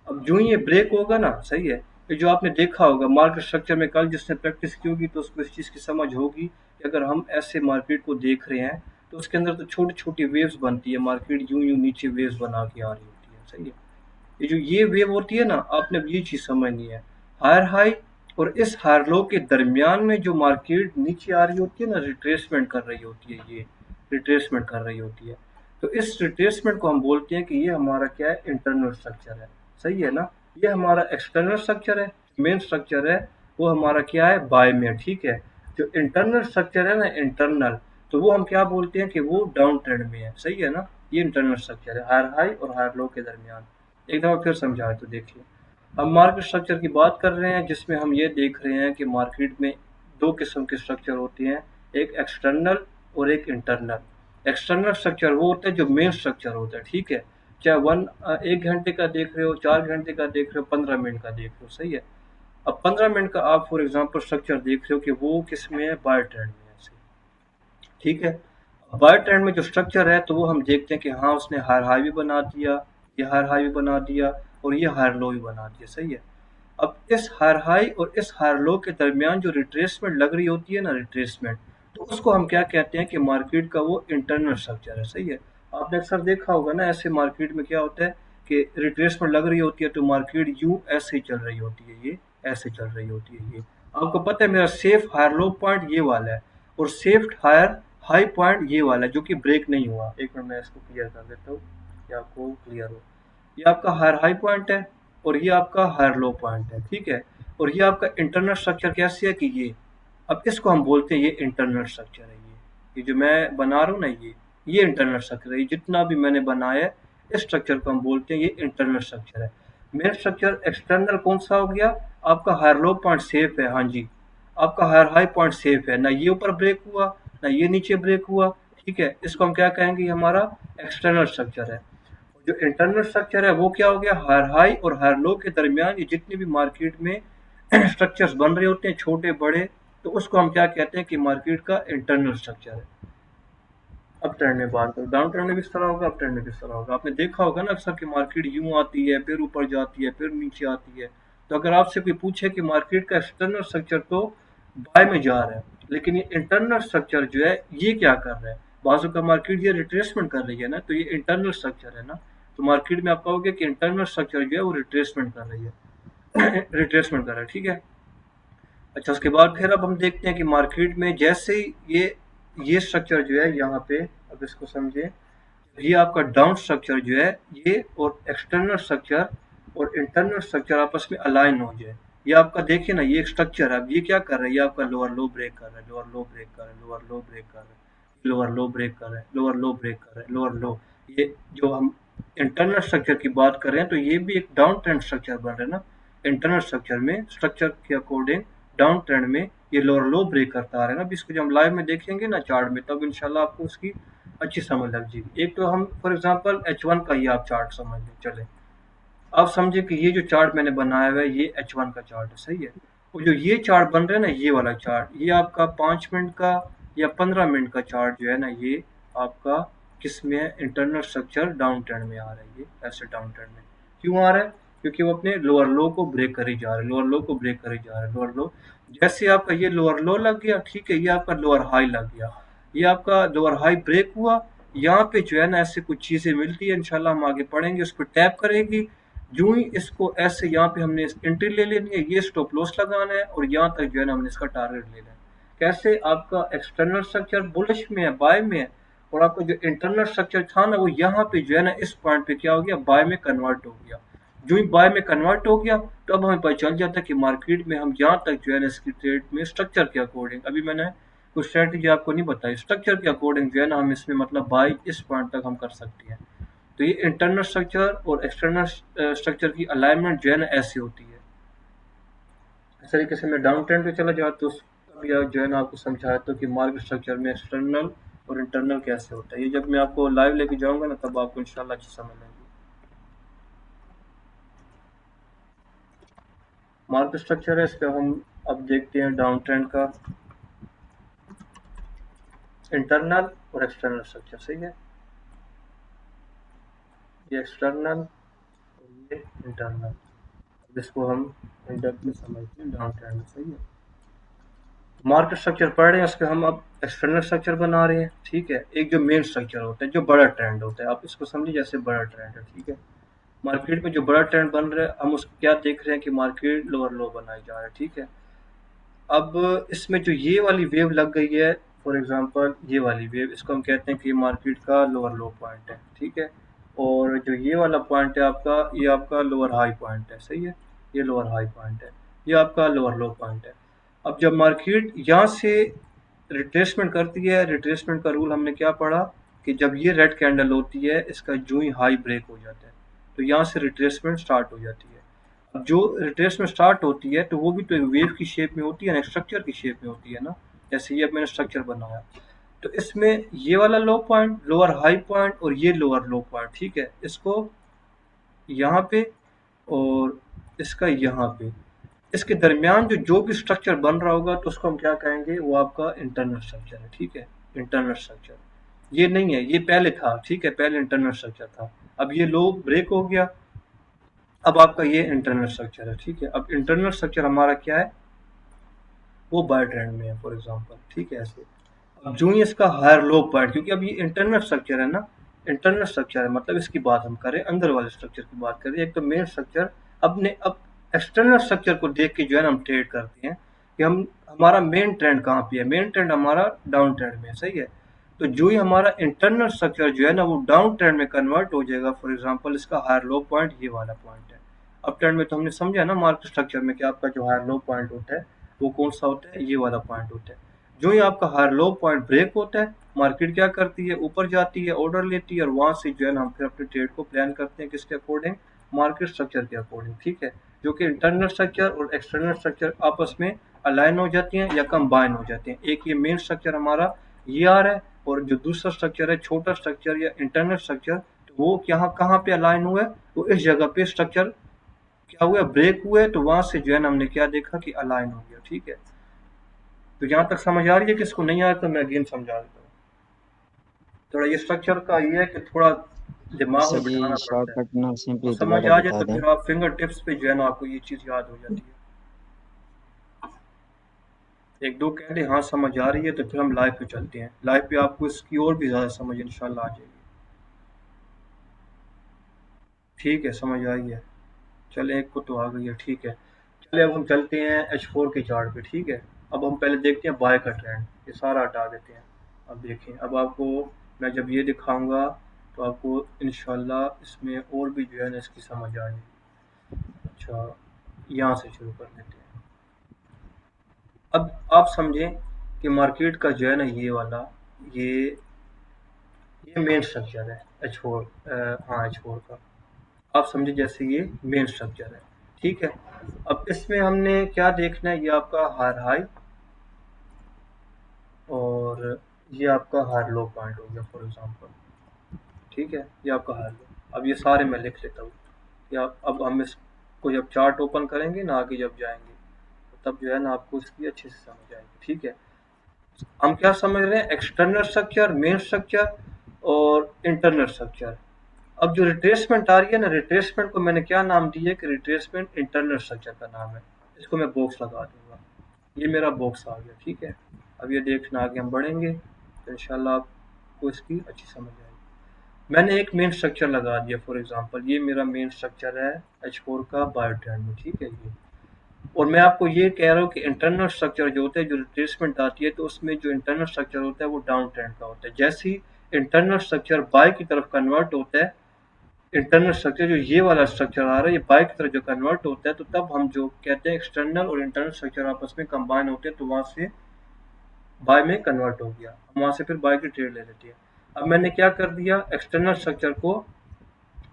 अब जो ही ये ब्रेक होगा ना, सही है, ये जो आपने देखा होगा मार्केट स्ट्रक्चर में, कल जिसने प्रैक्टिस की होगी तो उसको इस चीज़ की समझ होगी कि अगर हम ऐसे मार्केट को देख रहे हैं तो उसके अंदर तो छोटी छोटी वेव्स बनती है, मार्केट यूं यूं नीचे वेव्स बना के आ रही होती है। सही है। ये जो ये वेव होती है ना, आपने ये चीज़ समझनी है, हायर हाई और इस हायर लो के दरमियान में जो मार्केट नीचे आ रही होती है ना, रिट्रेसमेंट कर रही होती है, ये रिट्रेसमेंट कर रही होती है। तो इस रिट्रेसमेंट को हम बोलते हैं कि ये हमारा क्या है, इंटरनल स्ट्रक्चर है। सही है ना। ये हमारा एक्सटर्नल स्ट्रक्चर है, मेन स्ट्रक्चर है, वो हमारा क्या है, बाय में। ठीक है। जो इंटरनल स्ट्रक्चर है ना, इंटरनल, तो वो हम क्या बोलते हैं कि वो डाउन ट्रेंड में है। सही है ना। ये इंटरनल स्ट्रक्चर है, हायर हाई और हायर लो के दरमियान। एक दफ़ा फिर समझाए तो देखिए। हम मार्केट स्ट्रक्चर की बात कर रहे हैं, जिसमें हम ये देख रहे हैं कि मार्केट में दो किस्म के स्ट्रक्चर होते हैं, एक एक्सटर्नल और एक इंटरनल। एक्सटर्नल स्ट्रक्चर वो होता है जो मेन स्ट्रक्चर होता है, ठीक है, चाहे 1 घंटे का देख रहे हो, 4 घंटे का देख रहे हो, 15 मिनट का देख रहे हो। सही है। अब 15 मिनट का आप फॉर एग्जाम्पल स्ट्रक्चर देख रहे हो कि वो किस में है, बाय ट्रेंड में है। ठीक है। बाय ट्रेंड में जो स्ट्रक्चर है, तो वो हम देखते हैं कि हाँ, उसने हायर हाई भी बना दिया, ये हायर हाई भी बना दिया और ये हायर लो भी बना दिया। सही है। अब इस हायर हाई और इस हायर लो के दरमियान जो रिट्रेसमेंट लग रही होती है ना, रिट्रेसमेंट, तो उसको हम क्या कहते हैं कि मार्केट का वो इंटरनल स्ट्रक्चर है। सही है। आपने अक्सर देखा होगा ना, ऐसे मार्केट में क्या होता है कि रिट्रेसमेंट लग रही होती है तो मार्केट यूं ऐसे ही चल रही होती है, ये ऐसे चल रही होती है। ये आपको पता है, मेरा सेफ हायर लो पॉइंट ये वाला है और सेफ हायर हाई पॉइंट ये वाला है, जो कि ब्रेक नहीं हुआ। एक मिनट मैं इसको क्लियर कर देता हूँ कि आपको क्लियर हो। ये आपका हायर हाई पॉइंट है और ये आपका हायर लो पॉइंट है, ठीक है। और ये आपका इंटरनल स्ट्रक्चर कैसे है कि ये, अब इसको हम बोलते हैं ये इंटरनल स्ट्रक्चर है। ये जो मैं बना रहा हूँ ना, ये इंटरनल स्ट्रक्चर है। ये जितना भी मैंने बनाया है, इस स्ट्रक्चर को हम बोलते हैं ये इंटरनल स्ट्रक्चर है। मेन स्ट्रक्चर एक्सटर्नल कौन सा हो गया? आपका हायर लो पॉइंट सेफ है, हाँ जी। आपका हायर हाई पॉइंट सेफ है, ना ये ऊपर ब्रेक हुआ, ना ये नीचे ब्रेक हुआ, ठीक है। इसको हम क्या कहेंगे? ये हमारा एक्सटर्नल स्ट्रक्चर है। जो इंटरनल स्ट्रक्चर है वो क्या हो गया? हायर हाई और हायर लो के दरमियान ये जितने भी मार्केट में स्ट्रक्चर्स बन रहे होते हैं छोटे बड़े, तो उसको हम क्या कहते हैं कि मार्केट का इंटरनल स्ट्रक्चर है। अप ट्रेंड में बात करो, डाउन ट्रेंड में किस तरह होगा, अप ट्रेंड में किस तरह होगा। आपने देखा होगा ना अक्सर कि मार्केट यूं आती है, फिर ऊपर जाती है, फिर नीचे आती है। तो अगर आपसे कोई पूछे कि मार्केट का एक्सटर्नल स्ट्रक्चर तो बाय में जा रहा है, लेकिन ये इंटरनल स्ट्रक्चर जो है ये क्या कर रहा है? बाजू का मार्केट ये रिट्रेसमेंट कर रही है ना, तो ये इंटरनल स्ट्रक्चर है ना। तो मार्केट में आप कहोगे कि इंटरनल स्ट्रक्चर जो है वो रिट्रेसमेंट कर रही है रिट्रेसमेंट कर रहा है, ठीक है। अच्छा, उसके बाद फिर अब हम देखते हैं कि मार्केट में जैसे ही ये स्ट्रक्चर जो है यहाँ पे, अब इसको समझे, ये आपका डाउन स्ट्रक्चर जो है ये और एक्सटर्नल स्ट्रक्चर और इंटरनल स्ट्रक्चर आपस में अलाइन हो जाए। ये आपका देखिए ना, ये एक स्ट्रक्चर है, अब ये क्या कर रहा है? ये आपका लोअर लो ब्रेक कर रहा है, लोअर लो ब्रेक कर रहा है, लोअर लो ब्रेक कर रहा है, लोअर लो ब्रेक कर रहा है, लोअर लो ब्रेक कर रहा है, लोअर लो। ये जो हम इंटरनल स्ट्रक्चर की बात कर रहे हैं तो ये भी एक डाउन ट्रेंड स्ट्रक्चर बन रहा है ना। इंटरनल स्ट्रक्चर में स्ट्रक्चर के अकॉर्डिंग डाउन ट्रेंड में ये लोअर लो ब्रेक करता आ रहा है ना। अब इसको जब हम लाइव में देखेंगे ना चार्ट में, तब इंशाल्लाह आपको उसकी अच्छी समझ लग जाएगी। एक तो हम फॉर एग्जांपल H1 का ही आप चार्ट समझ लें, चले। आप समझे कि ये जो चार्ट मैंने बनाया हुआ है ये H1 का चार्ट है, सही है। और जो ये चार्ट बन रहा है ना, ये वाला चार्ट, ये आपका 5 मिनट का या 15 मिनट का चार्ट जो है ना, ये आपका किस में है? इंटरनल स्ट्रक्चर डाउन ट्रेंड में आ रहा है। ये ऐसे डाउन ट्रेंड में क्यों आ रहा है? क्योंकि वो अपने लोअर लो को ब्रेक कर ही जा रहा है, लोअर लो को ब्रेक कर ही जा रहा है, लोअर लो। जैसे आपका ये लोअर लो लग गया, ठीक है, ये आपका लोअर हाई लग गया, ये आपका लोअर हाई ब्रेक हुआ। यहाँ पे जो है ना ऐसे कुछ चीजें मिलती है, इंशाल्लाह हम आगे पढ़ेंगे, उस पर टैप करेगी। यूं ही इसको ऐसे यहाँ पे हमने एंट्री ले लेनी है, ये स्टॉप लॉस लगाना है, और यहाँ तक जो है ना हमने इसका टारगेट लेना है। कैसे? आपका एक्सटर्नल स्ट्रक्चर बुलिश में है, बाय में है, और आपका जो इंटरनल स्ट्रक्चर था ना वो यहाँ पे जो है ना इस पॉइंट पे क्या हो गया? बाय में कन्वर्ट हो गया। जो ही बाय में कन्वर्ट हो गया तो अब हमें पता चल जाता है कि मार्केट में हम यहाँ तक जो है ना इसकी ट्रेड में स्ट्रक्चर के अकॉर्डिंग, अभी मैंने कुछ स्ट्रेटेजी आपको नहीं बताई, स्ट्रक्चर के अकॉर्डिंग जो है ना हम इसमें मतलब बाय इस पॉइंट तक हम कर सकते हैं। तो ये इंटरनल स्ट्रक्चर और एक्सटर्नल स्ट्रक्चर की अलाइनमेंट जो है ना ऐसी होती है। इस तरीके से मैं डाउन ट्रेंड पे चला जाता तो अभी जो है ना आपको समझाता हूँ कि मार्केट स्ट्रक्चर में एक्सटर्नल और इंटरनल कैसे होता है। ये जब मैं आपको लाइव लेके जाऊंगा ना तब आपको इंशाल्लाह अच्छी समझ आएगी। मार्केट स्ट्रक्चर है, इसका हम अब देखते हैं डाउन ट्रेंड का इंटरनल और एक्सटर्नल स्ट्रक्चर, सही है। ये एक्सटर्नल और ये इंटरनल, जिसको हम इन डेप्थ में समझते हैं डाउन ट्रेंड में, सही है। मार्केट स्ट्रक्चर पढ़ रहे हैं, उसके हम अब एक्सटर्नल स्ट्रक्चर बना रहे हैं, ठीक है। एक जो मेन स्ट्रक्चर होता है, जो बड़ा ट्रेंड होता है, आप इसको समझिए जैसे बड़ा ट्रेंड है, ठीक है। मार्केट में जो बड़ा ट्रेंड बन रहा है, हम उसको क्या देख रहे हैं कि मार्केट लोअर लो बनाई जा रहा है, ठीक है। अब इसमें जो ये वाली वेव लग गई है, फॉर एग्जांपल ये वाली वेव, इसको हम कहते हैं कि मार्केट का लोअर लो पॉइंट है, ठीक है। और जो ये वाला पॉइंट है आपका, ये आपका लोअर हाई पॉइंट है, सही है। ये लोअर हाई पॉइंट है, ये आपका लोअर लो पॉइंट है। अब जब मार्केट यहाँ से रिट्रेसमेंट करती है, रिट्रेसमेंट का रूल हमने क्या पढ़ा कि जब ये रेड कैंडल होती है, इसका जो ही हाई ब्रेक हो जाता है तो यहाँ से रिट्रेसमेंट स्टार्ट हो जाती है। अब जो रिट्रेसमेंट स्टार्ट होती है तो वो भी तो एक वेव की शेप में होती है ना, स्ट्रक्चर की शेप में होती है ना। जैसे ये अब मैंने स्ट्रक्चर बनाया, तो इसमें ये वाला लो पॉइंट, लोअर हाई पॉइंट, और ये लोअर लो पॉइंट, ठीक है, इसको यहाँ पे और इसका यहाँ पे, इसके दरमियान जो जो भी स्ट्रक्चर बन रहा होगा तो उसको हम क्या कहेंगे? वो आपका इंटरनल स्ट्रक्चर है, ठीक है। इंटरनल स्ट्रक्चर ये नहीं है, ये पहले था, ठीक है, पहले इंटरनल स्ट्रक्चर था। अब ये लो ब्रेक हो गया, अब आपका ये इंटरनल स्ट्रक्चर है, ठीक है। अब इंटरनल स्ट्रक्चर हमारा क्या है? वो बाय ट्रेंड में है, फॉर एग्जांपल, ठीक है, ऐसे। अब जो ही इसका हायर लो पॉइंट, क्योंकि अब ये इंटरनल स्ट्रक्चर है ना, इंटरनल स्ट्रक्चर है, मतलब इसकी बात हम करें, अंदर वाले स्ट्रक्चर की बात करें, एक तो मेन स्ट्रक्चर। अब एक्सटर्नल स्ट्रक्चर को देख के जो है ना हम ट्रेड करते हैं कि हम हमारा मेन ट्रेंड कहाँ पे है। मेन ट्रेंड हमारा डाउन ट्रेंड में है, सही है। तो जो ही हमारा इंटरनल स्ट्रक्चर जो है ना वो डाउन ट्रेंड में कन्वर्ट हो जाएगा, फॉर एग्जांपल इसका हायर लो पॉइंट ये वाला पॉइंट है। अप ट्रेंड में तो हमने समझा ना मार्केट स्ट्रक्चर में कि आपका जो हायर लो पॉइंट होता है वो कौन सा होता है? ये वाला पॉइंट होता है। जो ही आपका हायर लो पॉइंट ब्रेक होता है, मार्केट क्या करती है? ऊपर जाती है, ऑर्डर लेती है, और वहां से जो है ना हम फिर अपने ट्रेड को प्लान करते हैं किसके अकॉर्डिंग? मार्केट स्ट्रक्चर के अकॉर्डिंग, ठीक है, जो कि इंटरनल स्ट्रक्चर और एक्सटर्नल स्ट्रक्चर आपस में अलाइन हो जाती हैं या कंबाइन हो जाती हैं। एक ये मेन स्ट्रक्चर हमारा ये आ रहा है, और जो दूसरा स्ट्रक्चर है छोटा स्ट्रक्चर या इंटरनल स्ट्रक्चर, तो वो यहाँ कहाँ पे अलाइन हुआ है, वो इस जगह पे स्ट्रक्चर क्या हुआ, ब्रेक हुए, तो वहां से जो है ना हमने क्या देखा कि अलाइन हो गया, ठीक है। तो यहाँ तक समझ आ रही है, किसको नहीं आ रहा तो मैं अगेन समझा देता हूँ। थोड़ा ये स्ट्रक्चर का ये है कि थोड़ा दिमाग सर में जी बिठाना पड़ता है, शॉर्टकट ना तो सिंपली समझ दोबारा आ जाए बता तो दें। फिर आप फिंगर टिप्स पे जो है ना आपको ये चीज़ याद हो जाती है। एक दो कहते हाँ समझ आ रही है, तो फिर हम लाइव पे चलते हैं, लाइव पे आपको इसकी और भी ज़्यादा समझ इंशाल्लाह आ जाएगी। ठीक है, समझ आई है। चले एक को तो आ गई है, ठीक है। चले अब हम चलते हैं H4 के चार्ट पे, ठीक है। अब हम पहले देखते हैं बाय का ट्रेंड, ये सारा हटा देते हैं। अब देखें, अब आपको मैं जब ये दिखाऊंगा तो आपको इंशाल्लाह इसमें और भी जो है ना इसकी समझ आ जाएगी। अच्छा, यहाँ से शुरू कर लेते हैं। अब आप समझें कि मार्केट का जो है ना ये वाला, ये ये मेन स्ट्रक्चर है H4, हाँ H4 का। आप समझे जैसे ये मेन स्ट्रक्चर है, ठीक है। अब इसमें हमने क्या देखना है, ये आपका हायर हाई और ये आपका हायर लो पॉइंट हो गया फॉर एग्जांपल, ठीक है, ये आपका हायर लो। अब ये सारे मैं लिख लेता हूँ, या अब हम इसको जब चार्ट ओपन करेंगे ना आगे जब जाएंगे, तो तब जो है ना आपको इसकी अच्छे से समझ आएगी, ठीक है। हम क्या समझ रहे हैं, एक्सटर्नल स्ट्रक्चर, मेन स्ट्रक्चर और इंटरनल स्ट्रक्चर। अब जो रिट्रेसमेंट आ रही है ना, रिट्रेसमेंट को मैंने क्या नाम दिया है कि रिट्रेसमेंट इंटरनल स्ट्रक्चर का नाम है। इसको मैं बॉक्स लगा दूंगा, ये मेरा बॉक्स आ गया, ठीक है। अब ये देखना आगे हम बढ़ेंगे तो इंशाल्लाह आपको इसकी अच्छी समझ आएगी। मैंने एक मेन स्ट्रक्चर लगा दिया, फॉर एग्जांपल ये मेरा मेन स्ट्रक्चर है H4 का बायोट्रेंड में, ठीक है ये। और मैं आपको ये कह रहा हूँ कि इंटरनल स्ट्रक्चर जो होता है, जो रिट्रेसमेंट आती है तो उसमें जो इंटरनल स्ट्रक्चर होता है वो डाउन ट्रेंड का होता है। जैसे ही इंटरनल स्ट्रक्चर बाय की तरफ कन्वर्ट होता है, इंटरनल स्ट्रक्चर जो ये वाला स्ट्रक्चर आ रहा है ये बाय की तरफ जो कन्वर्ट होता है, तो तब हम जो कहते हैं एक्सटर्नल और इंटरनल स्ट्रक्चर आपस में कंबाइन होते हैं, तो वहां से बाय में कन्वर्ट हो गया, हम वहां से फिर बाय की ट्रेड ले लेते हैं। अब मैंने क्या कर दिया, एक्सटर्नल स्ट्रक्चर को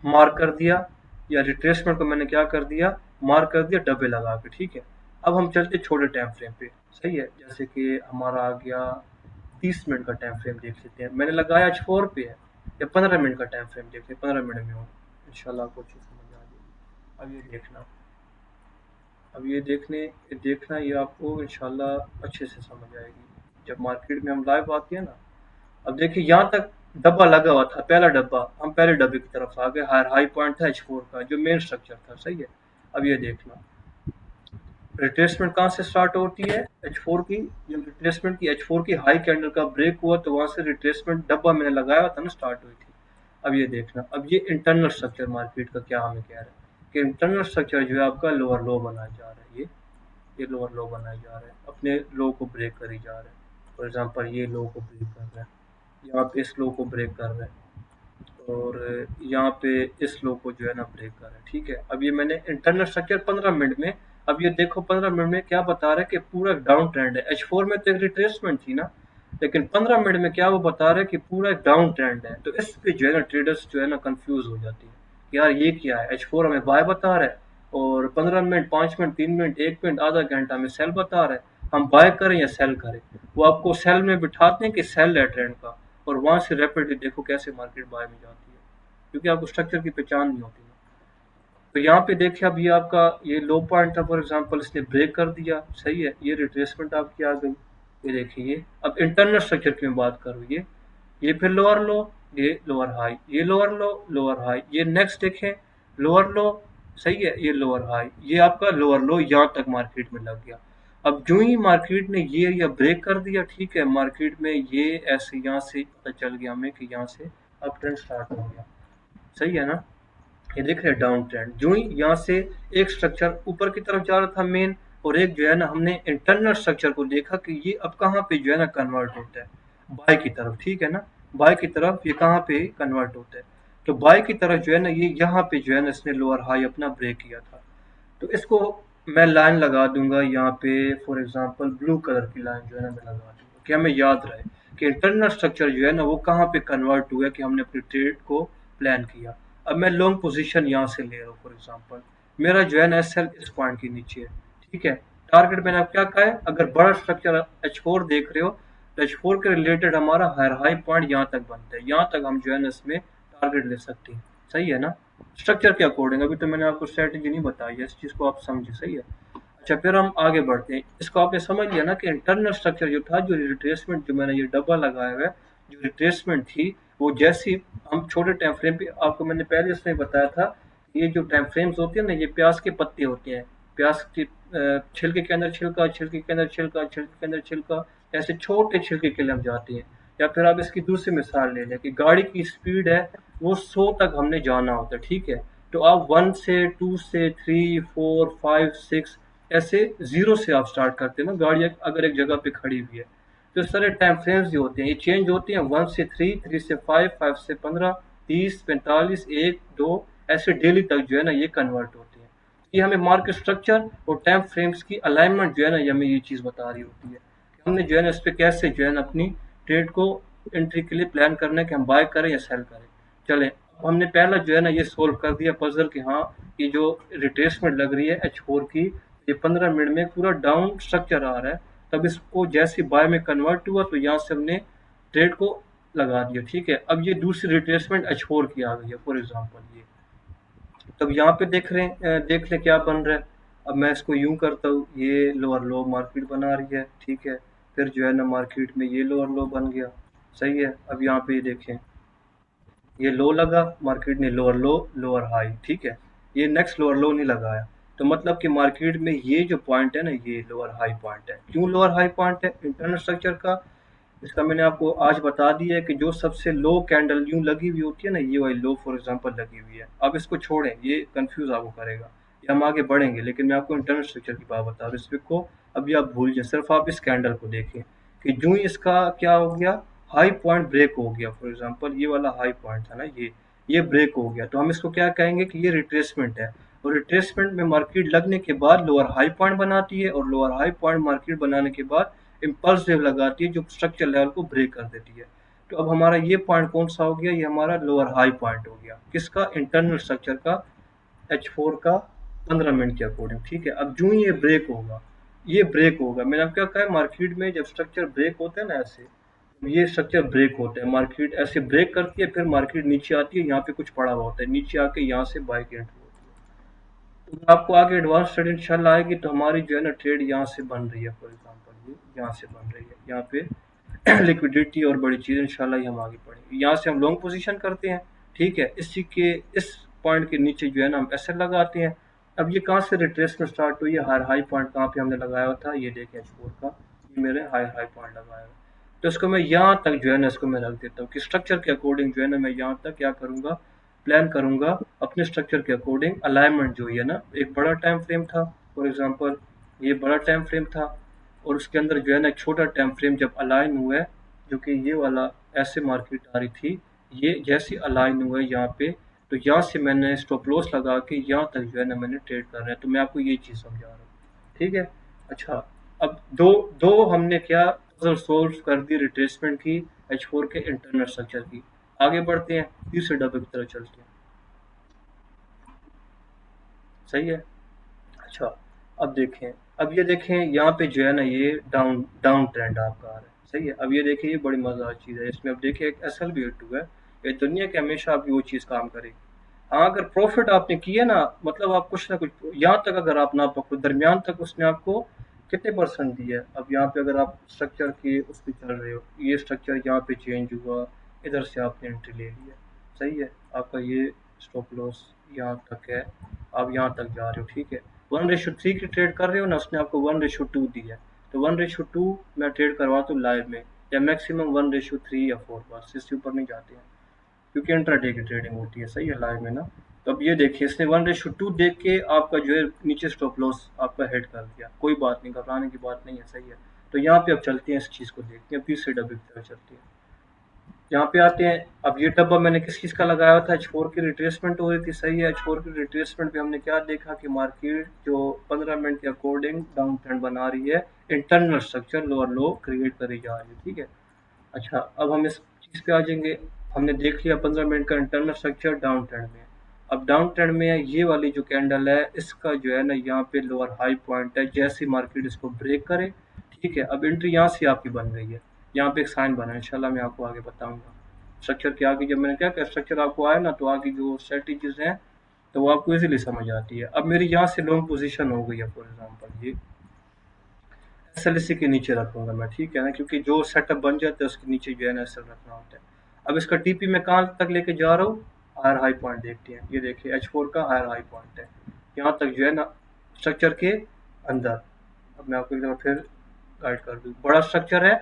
मार्क कर दिया, या रिट्रेसमेंट को मैंने क्या कर दिया, मार्क कर दिया डब्बे लगा के, ठीक है। अब हम चलते छोटे टाइम फ्रेम पे, सही है, जैसे कि हमारा आ गया 30 मिनट का टाइम फ्रेम देख लेते हैं। मैंने लगाया H4 पे है, या 15 मिनट का टाइम फ्रेम देख लें, 15 मिनट में हो, इंशाल्लाह आपको चीज़ समझ आ जाएगी। अब ये देखना, अब ये देखना ये आपको इंशाल्लाह अच्छे से समझ आएगी जब मार्केट में हम लाइव आती है ना। अब देखिए यहाँ तक डब्बा लगा हुआ था, पहला डब्बा, हम पहले डब्बे की तरफ आ गए, हाई हाई पॉइंट था H4 का जो मेन स्ट्रक्चर था, सही है। अब ये देखना रिट्रेसमेंट कहाँ से स्टार्ट होती है, H4 की, जब रिट्रेसमेंट की H4 की हाई कैंडल का ब्रेक हुआ तो वहां से रिट्रेसमेंट डब्बा मैंने लगाया था ना स्टार्ट हुई थी। अब ये देखना, अब ये इंटरनल स्ट्रक्चर मार्केट का क्या हमें कह रहा है कि इंटरनल स्ट्रक्चर जो है आपका लोअर लो बनाया जा रहा है, ये लोअर लो बनाया जा रहा है, अपने लो को ब्रेक करी जा रहा है। फॉर एग्जांपल ये लो को ब्रेक कर रहा है, यहाँ पे इस लो को ब्रेक कर रहा है, और यहाँ पे इस लो को जो है ना ब्रेक कर रहा है, ठीक है। अब ये मैंने इंटरनल स्ट्रक्चर 15 मिनट में, अब ये देखो 15 मिनट में क्या बता रहा है कि पूरा डाउन ट्रेंड है। H4 में तो एक रिट्रेसमेंट थी ना, लेकिन 15 मिनट में क्या वो बता रहा है कि पूरा एक डाउन ट्रेंड है। तो इस पे जो है ना ट्रेडर्स जो है ना कंफ्यूज हो जाती है कि यार ये क्या है, H4 हमें बाय बता रहा है और 15 मिनट, 5 मिनट, 3 मिनट, 1 मिनट, आधा घंटा हमें सेल बता रहा है, हम बाय करें या सेल करें। वो आपको सेल में बिठाते हैं कि सेल है ट्रेंड का, और वहां से रैपिडली देखो कैसे मार्केट बाय में जाती है, क्योंकि आपको स्ट्रक्चर की पहचान नहीं होती ना। तो यहाँ पे देखिए, अब ये आपका ये लो पॉइंट था, फॉर एग्जांपल इसने ब्रेक कर दिया, सही है, ये रिट्रेसमेंट आपकी आ गई। ये देखिए, ये अब इंटरनल स्ट्रक्चर की मैं बात करूँ, ये फिर लोअर लो, ये लोअर हाई, ये लोअर लो, लोअर हाई, ये नेक्स्ट देखें लोअर लो, सही है, ये लोअर हाई, ये आपका लोअर लो यहाँ तक मार्केट में लग गया। अब जो ही मार्केट ने ये एरिया ब्रेक कर दिया, ठीक है, मार्केट में ये ऐसे यहाँ से पता चल गया हमें कि यहाँ से अप ट्रेंड स्टार्ट हो गया, सही है ना। ये देख रहे हैं डाउन ट्रेंड, जो ही यहाँ से एक स्ट्रक्चर ऊपर की तरफ जा रहा था मेन, और एक जो है ना हमने इंटरनल स्ट्रक्चर को देखा कि ये अब कहाँ पे जो है ना कन्वर्ट होता है, बाय की तरफ, ठीक है ना। बाय की तरफ ये कहाँ पे कन्वर्ट होता है, तो बाय की तरफ जो है ना ये यहाँ पे जो है ना इसने लोअर हाई अपना ब्रेक किया था। तो इसको मैं लाइन लगा दूंगा यहाँ पे, फॉर एग्जांपल ब्लू कलर की लाइन जो है ना मैं लगा दूंगा कि हमें याद रहे कि इंटरनल स्ट्रक्चर जो है ना वो कहाँ पे कन्वर्ट हुआ है कि हमने अपनी ट्रेड को प्लान किया। अब मैं लॉन्ग पोजीशन यहाँ से ले रहा हूँ फॉर एग्जांपल, मेरा जो है ना एसएल इस पॉइंट के नीचे है, ठीक है। टारगेट मैंने अब क्या कहा है, अगर बड़ा स्ट्रक्चर H4 देख रहे हो तो H4 के रिलेटेड हमारा हर हाई पॉइंट यहाँ तक बनता है, यहाँ तक हम जो है ना इसमें टारगेट ले सकते हैं, सही है ना। स्ट्रक्चर के अकॉर्डिंग, अभी तो मैंने आपको स्ट्रेटेजी नहीं बताई है, इस चीज़ को आप समझे, सही है। अच्छा, फिर हम आगे बढ़ते हैं। इसको आपने समझ लिया ना कि इंटरनल स्ट्रक्चर जो था, जो रिट्रेसमेंट, जो मैंने ये डब्बा लगाया हुआ है, जो रिट्रेसमेंट थी, वो जैसी हम छोटे टाइम फ्रेम पे, आपको मैंने पहले इसमें बताया था, ये जो टाइम फ्रेम्स होते हैं ना, ये प्याज के पत्ते होते हैं, प्याज के छिलके के अंदर छिलका, छिलके के अंदर छिलका, छिलके के अंदर छिलका, ऐसे छोटे छिलके के लिए हम जाते हैं। या फिर आप इसकी दूसरी मिसाल ले लें कि गाड़ी की स्पीड है, वो 100 तक हमने जाना होता है, ठीक है। तो आप 1 से 2 से 3 4 5 6 ऐसे 0 से आप स्टार्ट करते हैं ना, गाड़ी अगर एक जगह पे खड़ी हुई है। तो इस तरह टाइम फ्रेम्स जो होते हैं ये चेंज होते हैं, 1 से 3, 3 से 5, 5 से 15, 30, 45, 1, 2, ऐसे डेली तक जो है ना ये कन्वर्ट होते हैं। ये हमें मार्केट स्ट्रक्चर और टाइम फ्रेम्स की अलाइनमेंट जो है ना, ये हमें ये चीज़ बता रही होती है कि हमने जो है ना इस पे कैसे जो है ना अपनी ट्रेड को एंट्री के लिए प्लान करना है कि हम बाय करें या सेल करें। चलें, अब हमने पहला जो है ना ये सोल्व कर दिया पजल कि हाँ, ये जो रिट्रेसमेंट लग रही है H4 की, ये 15 मिनट में पूरा डाउन स्ट्रक्चर आ रहा है, तब इसको जैसे बाय में कन्वर्ट हुआ तो यहाँ से हमने ट्रेड को लगा दिया, ठीक है। अब ये दूसरी रिट्रेसमेंट H4 की आ गई है फॉर एग्जांपल, ये तब यहाँ पे देख रहे हैं, देख ले क्या बन रहा है। अब मैं इसको यूं करता हूँ, ये लोअर लो मार्केट बना रही है, ठीक है। फिर जो है ना मार्केट में ये लोअर लो बन गया, सही है। अब यहाँ पे ये देखें, ये लो लगा, मार्केट ने लोअर लो, लोअर हाई, ठीक है। ये नेक्स्ट लोअर लो नहीं लगाया, तो मतलब कि मार्केट में ये जो पॉइंट है ना, ये लोअर हाई पॉइंट है। क्यों लोअर हाई पॉइंट है इंटरनल स्ट्रक्चर का, इसका मैंने आपको आज बता दिया है कि जो सबसे लो कैंडल यूं लगी हुई होती है ना, ये वाली लो फॉर एग्जांपल लगी हुई है। अब इसको छोड़ें, ये कंफ्यूज आपको करेगा, ये हम आगे बढ़ेंगे, लेकिन मैं आपको इंटरनल स्ट्रक्चर की बात बता रहा हूँ। इस विक को अभी आप भूल जाए, सिर्फ आप इस कैंडल को देखें कि जो ही इसका क्या हो गया, हाई पॉइंट ब्रेक हो गया। फॉर एग्जांपल ये वाला हाई पॉइंट था ना, ये ब्रेक हो गया, तो हम इसको क्या कहेंगे कि ये रिट्रेसमेंट है। और रिट्रेसमेंट में मार्केट लगने के बाद लोअर हाई पॉइंट बनाती है, और लोअर हाई पॉइंट मार्केट बनाने के बाद इम्पल्स वेव लगाती है जो स्ट्रक्चर लेवल को ब्रेक कर देती है। तो अब हमारा ये पॉइंट कौन सा हो गया, ये हमारा लोअर हाई पॉइंट हो गया, किसका, इंटरनल स्ट्रक्चर का, H4 का 15 मिनट के अकॉर्डिंग, ठीक है। अब जो ही ये ब्रेक होगा, ये ब्रेक होगा, मैंने अब क्या कहा है, मार्केट में जब स्ट्रक्चर ब्रेक होता है ना ऐसे, ये स्ट्रक्चर ब्रेक होता है, मार्केट ऐसे ब्रेक करती है, फिर मार्केट नीचे आती है, यहाँ पे कुछ पड़ा हुआ होता है, नीचे आके यहाँ से बाय की एंट्री होती है। तो आपको आगे एडवांस ट्रेड इंशाल्लाह आएगी, तो हमारी जो है ना ट्रेड यहाँ से बन रही है, फॉर एग्जांपल ये यहाँ से बन रही है, यहाँ पे लिक्विडिटी और बड़ी चीज़ इंशाल्लाह ये हम आगे पढ़ेंगे। यहाँ से हम लॉन्ग पोजीशन करते हैं, ठीक है। इसी के इस पॉइंट के नीचे जो है ना हम एसएल लगाते हैं। अब ये कहाँ से रिट्रेसमेंट स्टार्ट हुई है, हाई हाई पॉइंट कहाँ पे हमने लगाया हुआ था, ये देखें H4 का, ये मेरे हाई हाई पॉइंट लगाया हुआ है। तो इसको मैं यहाँ तक जो है ना इसको मैं रख देता हूँ कि स्ट्रक्चर के अकॉर्डिंग जो है ना मैं यहाँ तक क्या करूँगा, प्लान करूँगा अपने स्ट्रक्चर के अकॉर्डिंग। अलाइनमेंट जो है ना, एक बड़ा टाइम फ्रेम था फॉर एग्जांपल, ये बड़ा टाइम फ्रेम था, और उसके अंदर जो है ना एक छोटा टाइम फ्रेम जब अलाइन हुआ है, जो कि ये वाला ऐसे मार्केट आ रही थी, ये जैसे अलाइन हुआ है यहाँ पे, तो यहाँ से मैंने स्टॉप लॉस लगा के यहाँ तक जो है ना मैंने ट्रेड करना है। तो मैं आपको ये चीज़ समझा रहा हूँ, ठीक है। अच्छा, अब दो दो हमने क्या पजल सोल्व कर दी रिट्रेसमेंट की, H4 के इंटरनल स्ट्रक्चर की। आगे बढ़ते हैं, तीसरे डब्बे की तरफ चलते हैं, सही है। अच्छा, अब देखें, अब ये देखें यहाँ पे जो है ना ये डाउन डाउन ट्रेंड आपका आ रहा है, सही है। अब ये देखिए, ये बड़ी मजेदार चीज़ है इसमें, अब देखिए एक एस एल बी टू है, ये दुनिया के हमेशा आपकी वो चीज़ काम करेगी। हाँ, अगर प्रॉफिट आपने किया ना, मतलब आप कुछ ना कुछ यहाँ तक अगर आप ना पकड़ो, दरमियान तक उसने आपको कितने परसेंट दिया है। अब यहाँ पे अगर आप स्ट्रक्चर के उस पर चल रहे हो, ये स्ट्रक्चर यहाँ पे चेंज हुआ, इधर से आपने एंट्री ले लिया, सही है। आपका ये स्टॉप लॉस यहाँ तक है, आप यहाँ तक जा रहे हो, ठीक है। 1:3 की ट्रेड कर रहे हो ना, उसने आपको 1:2 दिया है, तो 1:2 मैं ट्रेड करवाता हूँ लाइव में, या मैक्सिमम 1:3 या 4, बस इससे ऊपर नहीं जाते हैं, क्योंकि इंट्राडे की ट्रेडिंग होती है, सही है, लाइव में ना। तो अब ये देखिए, इसने 1:2 देख के आपका जो है नीचे स्टॉप लॉस आपका हेड कर दिया, कोई बात नहीं, घबराने की बात नहीं है, सही है। तो यहाँ पे अब चलते हैं, इस चीज़ को देखते हैं, तीसरे डब्बे की तरफ चलते हैं, यहाँ पे आते हैं। अब ये डब्बा मैंने किस चीज़ का लगाया हुआ था, H4 की रिट्रेसमेंट हो रही थी, सही है। H4 की रिट्रेसमेंट पे हमने क्या देखा कि मार्केट जो 15 मिनट के अकॉर्डिंग डाउन ट्रेंड बना रही है, इंटरनल स्ट्रक्चर लोअर लो क्रिएट करी जा रही है, ठीक है। अच्छा, अब हम इस चीज़ पे आ जाएंगे, हमने देख लिया 15 मिनट का इंटरनल स्ट्रक्चर डाउन ट्रेंड में। अब डाउन ट्रेंड में है, ये वाली जो कैंडल है इसका जो है ना यहाँ पे लोअर हाई पॉइंट है, जैसे मार्केट इसको ब्रेक करे, ठीक है, अब एंट्री यहाँ से आपकी बन गई है, यहाँ पे एक साइन बना है, इंशाल्लाह मैं आपको आगे बताऊंगा स्ट्रक्चर के आगे, जब मैंने क्या क्या स्ट्रक्चर आपको आया ना तो आगे जो स्ट्रेटेजीज हैं तो वो आपको इजीली समझ आती है। अब मेरी यहाँ से लॉन्ग पोजीशन हो गई है, फॉर एग्जांपल ये एसएलसी के नीचे रखूंगा मैं, ठीक है ना, क्योंकि जो सेटअप बन जाता है उसके नीचे जो है ना एसएल रखना होता है। अब इसका टीपी मैं कहाँ तक लेके जा रहा हूँ, हायर हाई पॉइंट देखते हैं, ये देखिए H4 का हायर हाई पॉइंट है, यहाँ तक जो है ना स्ट्रक्चर के अंदर। अब मैं आपको एक दफा फिर गाइड कर दूँ, बड़ा स्ट्रक्चर है,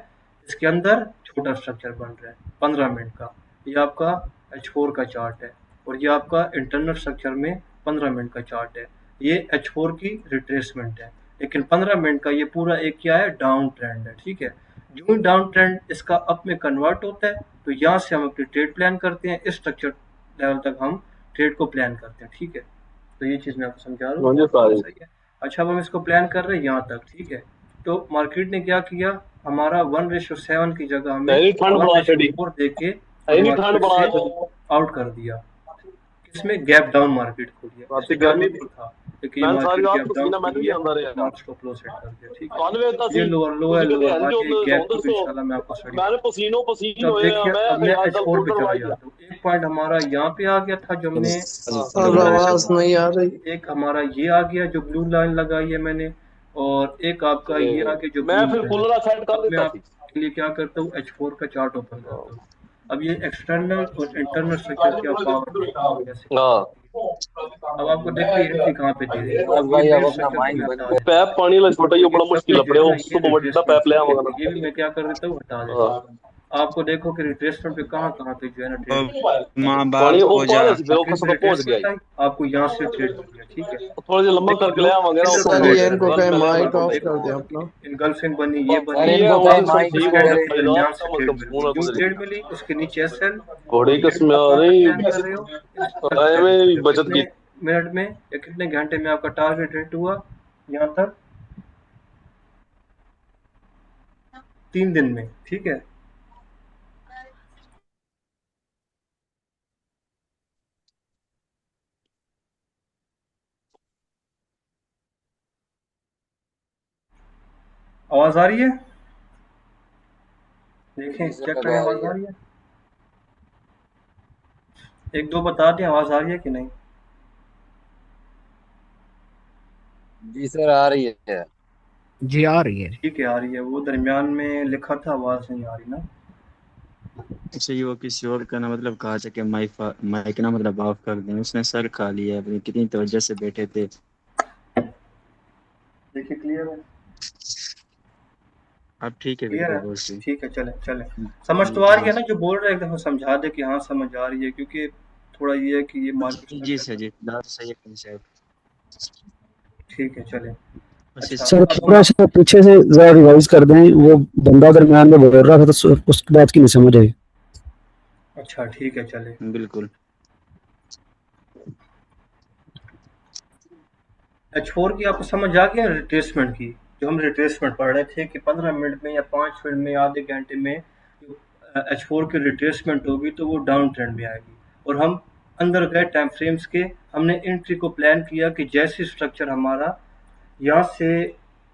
इसके अंदर छोटा स्ट्रक्चर बन रहा है 15 मिनट का, ये आपका H4 का चार्ट है, और ये आपका इंटरनल स्ट्रक्चर में 15 मिनट का चार्ट है, ये H4 की रिट्रेसमेंट है, लेकिन 15 मिनट का ये पूरा एक क्या है, डाउन ट्रेंड है, ठीक है। जो ही डाउन ट्रेंड इसका अप में कन्वर्ट होता है तो यहाँ से हम अपनी ट्रेड प्लान करते हैं, इस स्ट्रक्चर लेवल तक हम ट्रेड को प्लान करते हैं, ठीक है। तो ये चीज़ मैं आपको समझा रहा हूँ, सही है। अच्छा, अब हम इसको प्लान कर रहे हैं यहाँ तक, ठीक है। तो मार्केट ने क्या किया, हमारा 1:7 की जगह हमें ठंड बढ़ा छड़ी 1:4 दे के और ठंड मार्केट बढ़ा से छड़ी आउट कर दिया। इसमें गैप डाउन मार्केट खुली है, रात इससे गर्मी ज़्यादा था, लेकिन ये मैं सारी मार्केट रात गैप डाउन पसीना मैंने खुली भी है, आंदा रहा मार्क्स को क्लोज सेट कर दिया, ठीक है। ਕੱਲ ਵੇ ਤਾਂ ये ਸੀ लोअर लो है, ਤੁਸੀਂ लोअर ਕਹਿੰਦੇ ਇੰਜ हाई है, ਹੁੰਦੇ गैप ਸੌਂ को भी ਦੱਸੋ इंशाल्लाह मैं आपको स्टडी ਮੈਂ करूंगा। ਪਸੀਨੋ ਪਸੀਨ तो अब ਹੋਏ ਆ देखिए, मैं अब मैं ਅੱਜ H4 पे पाउडर चला वाई आ जाता हूँ, एक पॉइंट हमारा यहाँ पे आ गया था जो हमने अब ब्लू लाइन आवाज नहीं आ रही लगाई, एक हमारा ये आ गया जो ब्लू लाइन लगाई है मैंने, और एक आपका ये आ गया जो मैं ग्रीन फिर लाइन कूलर लगाई सेट है। कर अब मैं देता सी आपके लिए क्या करता हूँ, H4 का चार्ट ओपन करता हूँ। अब ये एक्सटर्नल और इंटरनल स्ट्रक्चर की आप पावर देखिए कैसे काम हाँ करती है। अब आपको देखिए एंट्री कहाँ पे दे रही है, बस ये भाई अब मेन अपना स्ट्रक्चर को माइक मैं बंद हटा कर। देता हूँ, पैप पानी वाला छोटा ये क्योंकि बड़ा सब में मुश्किल जो अपने है ना उस ये तो बड़ा रिट्रेसमेंट पैप ले ठीक है, आवांगा तो ये भी मैं क्या कर देता हूँ, हटा देता हाँ हूँ। आपको देखो कि रिट्रेसमेंट पे कहाँ कहाँ पे जो है ना ट्रेड अब किया, माँ पानी बाप वो हो जा। पाले से फिर वो मार्केट में कसम पहुंच गया रिट्रेसमेंट आई, आपको यहाँ से ट्रेड मिल गया, ठीक है। थोड़ा सा लंबा देखिए करके ले दो आवांगे ना वो कैंडल पता पहले नहीं हो है गया इनको था, कहीं अब माइक आपको ऑफ कर देखो दे अपना इनगल्फिंग बनी, ये सर बनी, इनको ये कहे उधर माइक से इस बंद ठीक कैंडल करे। के हो दरमियान से समझ ट्रेड कब मिल पूरा गई, जो गुजरी ट्रेड मिली उसके नीचे एसएल, घोड़ी और ट्रेड कसम आप कहाँ तक नहीं प्लान कर रहे हो, इस तक प्लान कर एवं रहे हो, बचत की कितने मिनट में या कितने घंटे में आपका टारगेट हिट हुआ यहाँ तक, 3 दिन में, ठीक है। आवाज आ रही है, देखें जी चेक सर करें आ रही आवाज आ है। रही है, एक दो बता दें आवाज आ रही है कि नहीं। जी सर आ रही है। जी आ रही है। ठीक है, आ रही है, वो दरमियान में लिखा था आवाज नहीं आ रही ना। अच्छा ये वो किसी और का ना मतलब कहा था कि माइक ना मतलब ऑफ कर दें, उसने सर खा लिया, अपनी कितनी तवज्जो से बैठे थे। देखिए क्लियर है, अब ठीक है क्लियर है, बिल्कुल बहुत सही। ठीक है, चले चले, समझ तो आ रही है ना, जो बोल रहे हैं एक दफा समझा दे कि हाँ समझ आ रही है, क्योंकि थोड़ा ये है कि ये मार्केट जी स्ट्रक्चर सर का, जी बात सही है कंसेप्ट। ठीक है चले। बस अच्छा, इस सर अब थोड़ा सा पीछे से जरा रिवाइज कर दें, वो बंदा दरमियान में बोल रहा था तो उसकी बात की नहीं समझ आई। अच्छा ठीक है चले। बिल्कुल H4 की आपको समझ आ गया, रिट्रेसमेंट की, जो हम रिट्रेसमेंट पढ़ रहे थे कि 15 मिनट में या 5 मिनट में आधे घंटे में H4 की रिट्रेसमेंट होगी तो वो डाउन ट्रेंड में आएगी, और हम अंदर गए टाइम फ्रेम्स के, हमने एंट्री को प्लान किया कि जैसे स्ट्रक्चर हमारा यहाँ से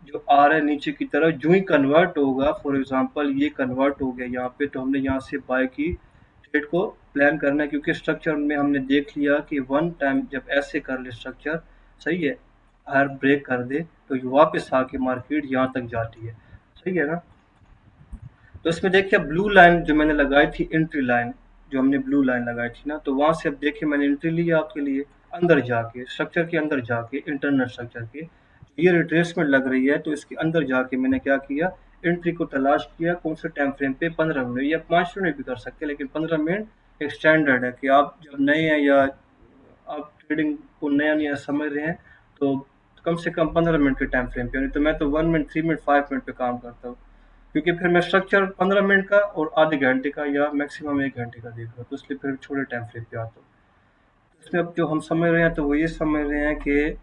जो आ रहा है नीचे की तरफ जो ही कन्वर्ट होगा, फॉर एग्जांपल ये कन्वर्ट हो गया यहाँ पे, तो हमने यहाँ से बाय की ट्रेड को प्लान करना है, क्योंकि स्ट्रक्चर में हमने देख लिया कि वन टाइम जब ऐसे कर ले स्ट्रक्चर, सही है, हायर ब्रेक कर दे तो ये वापस आके मार्केट यहाँ तक जाती है, सही है ना। तो इसमें देखिए ब्लू लाइन जो मैंने लगाई थी, एंट्री लाइन जो हमने ब्लू लाइन लगाई थी ना, तो वहां से अब देखिए मैंने एंट्री ली आपके लिए, अंदर जाके स्ट्रक्चर के अंदर जाके इंटरनल स्ट्रक्चर के, ये रिट्रेसमेंट लग रही है तो इसके अंदर जाके मैंने क्या किया, एंट्री को तलाश किया, कौन से टाइम फ्रेम पे, 15 मिनट या 5 मिनट भी कर सकते हैं, लेकिन 15 मिनट एक स्टैंडर्ड है कि आप जब नए हैं या आप ट्रेडिंग को नया नया समझ रहे हैं तो कम से कम 15 मिनट के टाइम फ्रेम पे, नहीं तो मैं तो 1 मिनट 3 मिनट 5 मिनट पे काम करता हूँ, क्योंकि फिर मैं स्ट्रक्चर 15 मिनट का और आधे घंटे का या मैक्सिमम 1 घंटे का देख रहा हूँ, तो इसलिए फिर छोटे टाइम फ्रेम पे आता हूँ। इसमें अब जो हम समझ रहे हैं तो वो ये समझ रहे हैं कि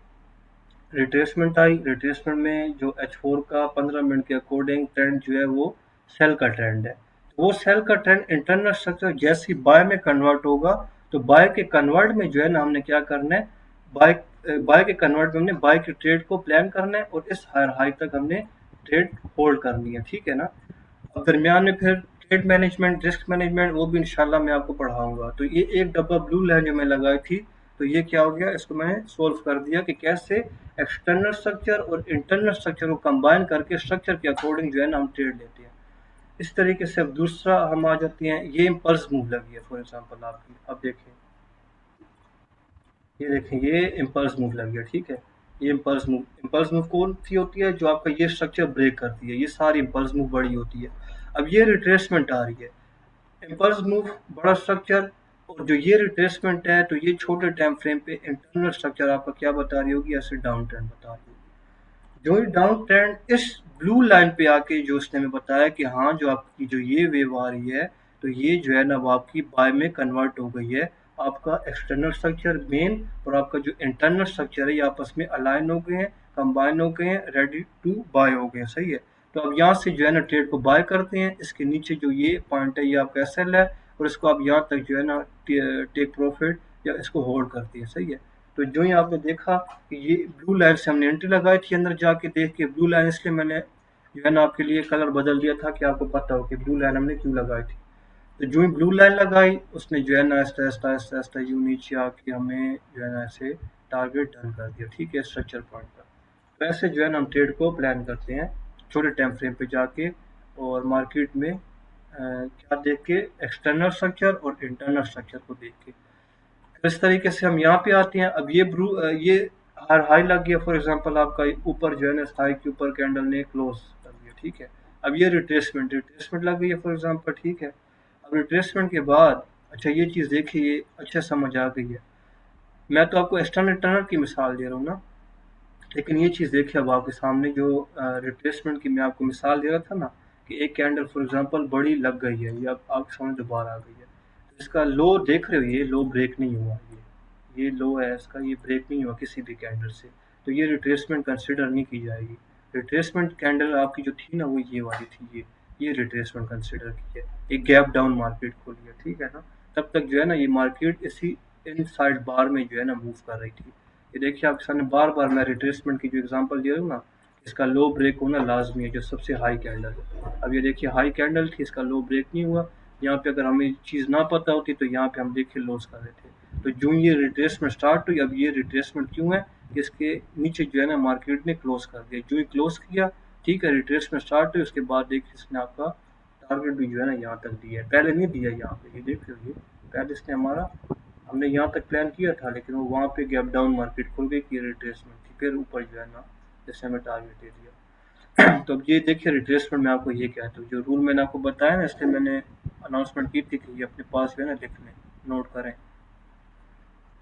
रिट्रेसमेंट आई, रिट्रेसमेंट में जो H4 का 15 मिनट के अकॉर्डिंग ट्रेंड जो है वो सेल का ट्रेंड है, तो वो सेल का ट्रेंड इंटरनल स्ट्रक्चर जैसे ही बाय में कन्वर्ट होगा तो बाय के कन्वर्ट में जो है ना हमने क्या करना है, बाय के कन्वर्ट में हमने बाय की ट्रेड को प्लान करना है और इस हायर हाई तक हमने ट्रेड होल्ड करनी है, ठीक है ना। अब दरमियान में फिर ट्रेड मैनेजमेंट, रिस्क मैनेजमेंट, वो भी इंशाल्लाह मैं आपको पढ़ाऊंगा। तो ये एक डब्बा ब्लू लाइन जो मैं लगाई थी, तो ये क्या हो गया, इसको मैंने सोल्व कर दिया कि कैसे एक्सटर्नल स्ट्रक्चर और इंटरनल स्ट्रक्चर को कंबाइन करके स्ट्रक्चर के अकॉर्डिंग जो है ना हम ट्रेड लेते हैं। इस तरीके से अब दूसरा हम आ जाते हैं, ये इम्पल्स मूव लगी है फॉर एग्जांपल आपकी, अब देखें, ये देखें, ये इम्पल्स मूव लग गया, ठीक है। ये इम्पल्स मूव कौन सी होती है, जो आपका ये स्ट्रक्चर ब्रेक करती है, ये सारी इम्पल्स मूव बड़ी होती है। अब ये रिट्रेसमेंट आ रही है, इम्पल्स मूव बड़ा स्ट्रक्चर, और जो ये रिट्रेसमेंट है, तो ये छोटे टाइम फ्रेम पे इंटरनल स्ट्रक्चर आपका क्या बता रही होगी, ऐसे डाउन ट्रेंड बता रही होगी। जो ही डाउन ट्रेंड इस ब्लू लाइन पे आके जो उसने हमें बताया कि हाँ जो आपकी जो ये वेव आ रही है, तो ये जो है ना वो आपकी बाय में कन्वर्ट हो गई है। आपका एक्सटर्नल स्ट्रक्चर मेन और आपका जो इंटरनल स्ट्रक्चर है ये आपस में अलाइन हो गए हैं, कंबाइन हो गए हैं, रेडी टू बाय हो गए हैं, सही है। तो अब यहाँ से जो है ना ट्रेड को बाय करते हैं, इसके नीचे जो ये पॉइंट है ये आपका एसएल है, और इसको आप यहाँ तक जो है ना टेक प्रॉफिट या इसको होल्ड करती है, सही है। तो जो ही आपने देखा कि ये ब्लू लाइन से हमने एंट्री लगाई थी, अंदर जाके देख के ब्लू लाइन, इसलिए मैंने जो है ना आपके लिए कलर बदल दिया था कि आपको पता हो कि ब्लू लाइन हमने क्यों लगाई थी। तो जो ही ब्लू लाइन लगाई उसने जो है ना ऐसा यूं नीचे आके हमें जो है ना ऐसे टारगेट डन कर दिया, ठीक है, स्ट्रक्चर पॉइंट पर। तो ऐसे जो है ना हम ट्रेड को प्लान करते हैं छोटे टाइम फ्रेम पे जाके, और मार्केट में क्या देख के, एक्सटर्नल स्ट्रक्चर और इंटरनल स्ट्रक्चर को देख के। तो इस तरीके से हम यहाँ पे आते हैं। अब ये हार हाई लग गया फॉर एग्जांपल, आपका ऊपर जो है ना हाई के ऊपर कैंडल ने क्लोज कर दिया, ठीक है। अब ये रिट्रेसमेंट लग गई है फॉर एग्जांपल, ठीक है। अब रिट्रेसमेंट के बाद, अच्छा ये चीज़ देखिए, ये अच्छा समझ आ गई है। मैं तो आपको एक्सटर्नल टर्नर की मिसाल दे रहा हूँ ना, लेकिन ये चीज़ देखिए अब आपके सामने जो रिट्रेसमेंट की मैं आपको मिसाल दे रहा था ना, कि एक कैंडल फॉर एग्जांपल बड़ी लग गई है, ये अब आपके सामने दोबारा आ गई है। तो इसका लो देख रहे हो, ये लो ब्रेक नहीं हुआ, ये लो है इसका, ये ब्रेक नहीं हुआ किसी भी कैंडल से, तो ये रिट्रेसमेंट कंसिडर नहीं की जाएगी। रिट्रेसमेंट कैंडल आपकी जो थी ना वो ये वाली थी, ये रिट्रेसमेंट कंसिडर की है। एक गैप डाउन मार्केट खोली है, ठीक है ना। तब तक जो है ना ये मार्केट इसी इन साइड बार में जो है ना मूव कर रही थी। ये देखिए आपके सामने बार बार मैं रिट्रेसमेंट की जो एग्जांपल दे रहा हूँ ना, इसका लो ब्रेक होना लाजमी है, जो सबसे हाई कैंडल है। अब ये देखिए हाई कैंडल थी, इसका लो ब्रेक नहीं हुआ। यहाँ पे अगर हमें चीज़ ना पता होती तो यहाँ पे हम देखिए लॉस कर रहे थे। तो जो ये रिट्रेसमेंट स्टार्ट हुई, अब ये रिट्रेसमेंट क्यों है कि इसके नीचे जो है ना मार्केट ने क्लोज कर दिया, जो ही क्लोज किया, ठीक है, रिट्रेसमेंट स्टार्ट हुई, उसके बाद देखिए इसने आपका टारगेट भी जो है ना यहाँ तक दिया है, पहले नहीं दिया यहाँ पे, ये देख लीजिए, पहले इसने हमारा, हमने यहाँ तक प्लान किया था, लेकिन वो वहाँ पे गैप डाउन मार्केट खुल गई कि रिट्रेसमेंट थी, फिर ऊपर जो है ना जैसे हमें टारगेट दे दिया। तो अब ये देखिए रिट्रेसमेंट में आपको ये कहते हो, जो रूल मैंने आपको बताया ना, इसलिए मैंने अनाउंसमेंट की थी कि ये अपने पास जो है ना लिख लें, नोट करें।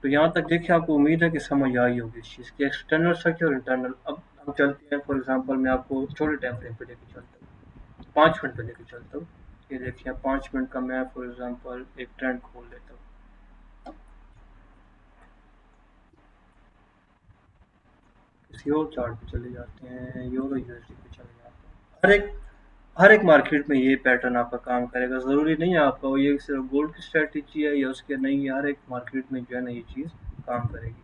तो यहाँ तक देखिए आपको उम्मीद है कि समझ आई होगी इस चीज़ की, एक्सटर्नल स्ट्रक्चर और इंटरनल। अब हम चलते हैं, फॉर एग्जांपल मैं आपको छोटे टाइम फ्रेम पे लेके चलता हूँ, 5 मिनट पे लेके चलता हूँ। ये देखिए 5 मिनट का मैं फॉर एग्जांपल एक ट्रेंड खोल लेता हूँ। किसी और चार्ट पे चले जाते हैं, यूरो यूएसडी पे चले जाते हैं। हर एक मार्केट में ये पैटर्न आपका काम करेगा, ज़रूरी नहीं है आपका वो ये सिर्फ गोल्ड की स्ट्रेटजी है या उसके नहीं है, हर एक मार्केट में जो है ना ये चीज़ काम करेगी।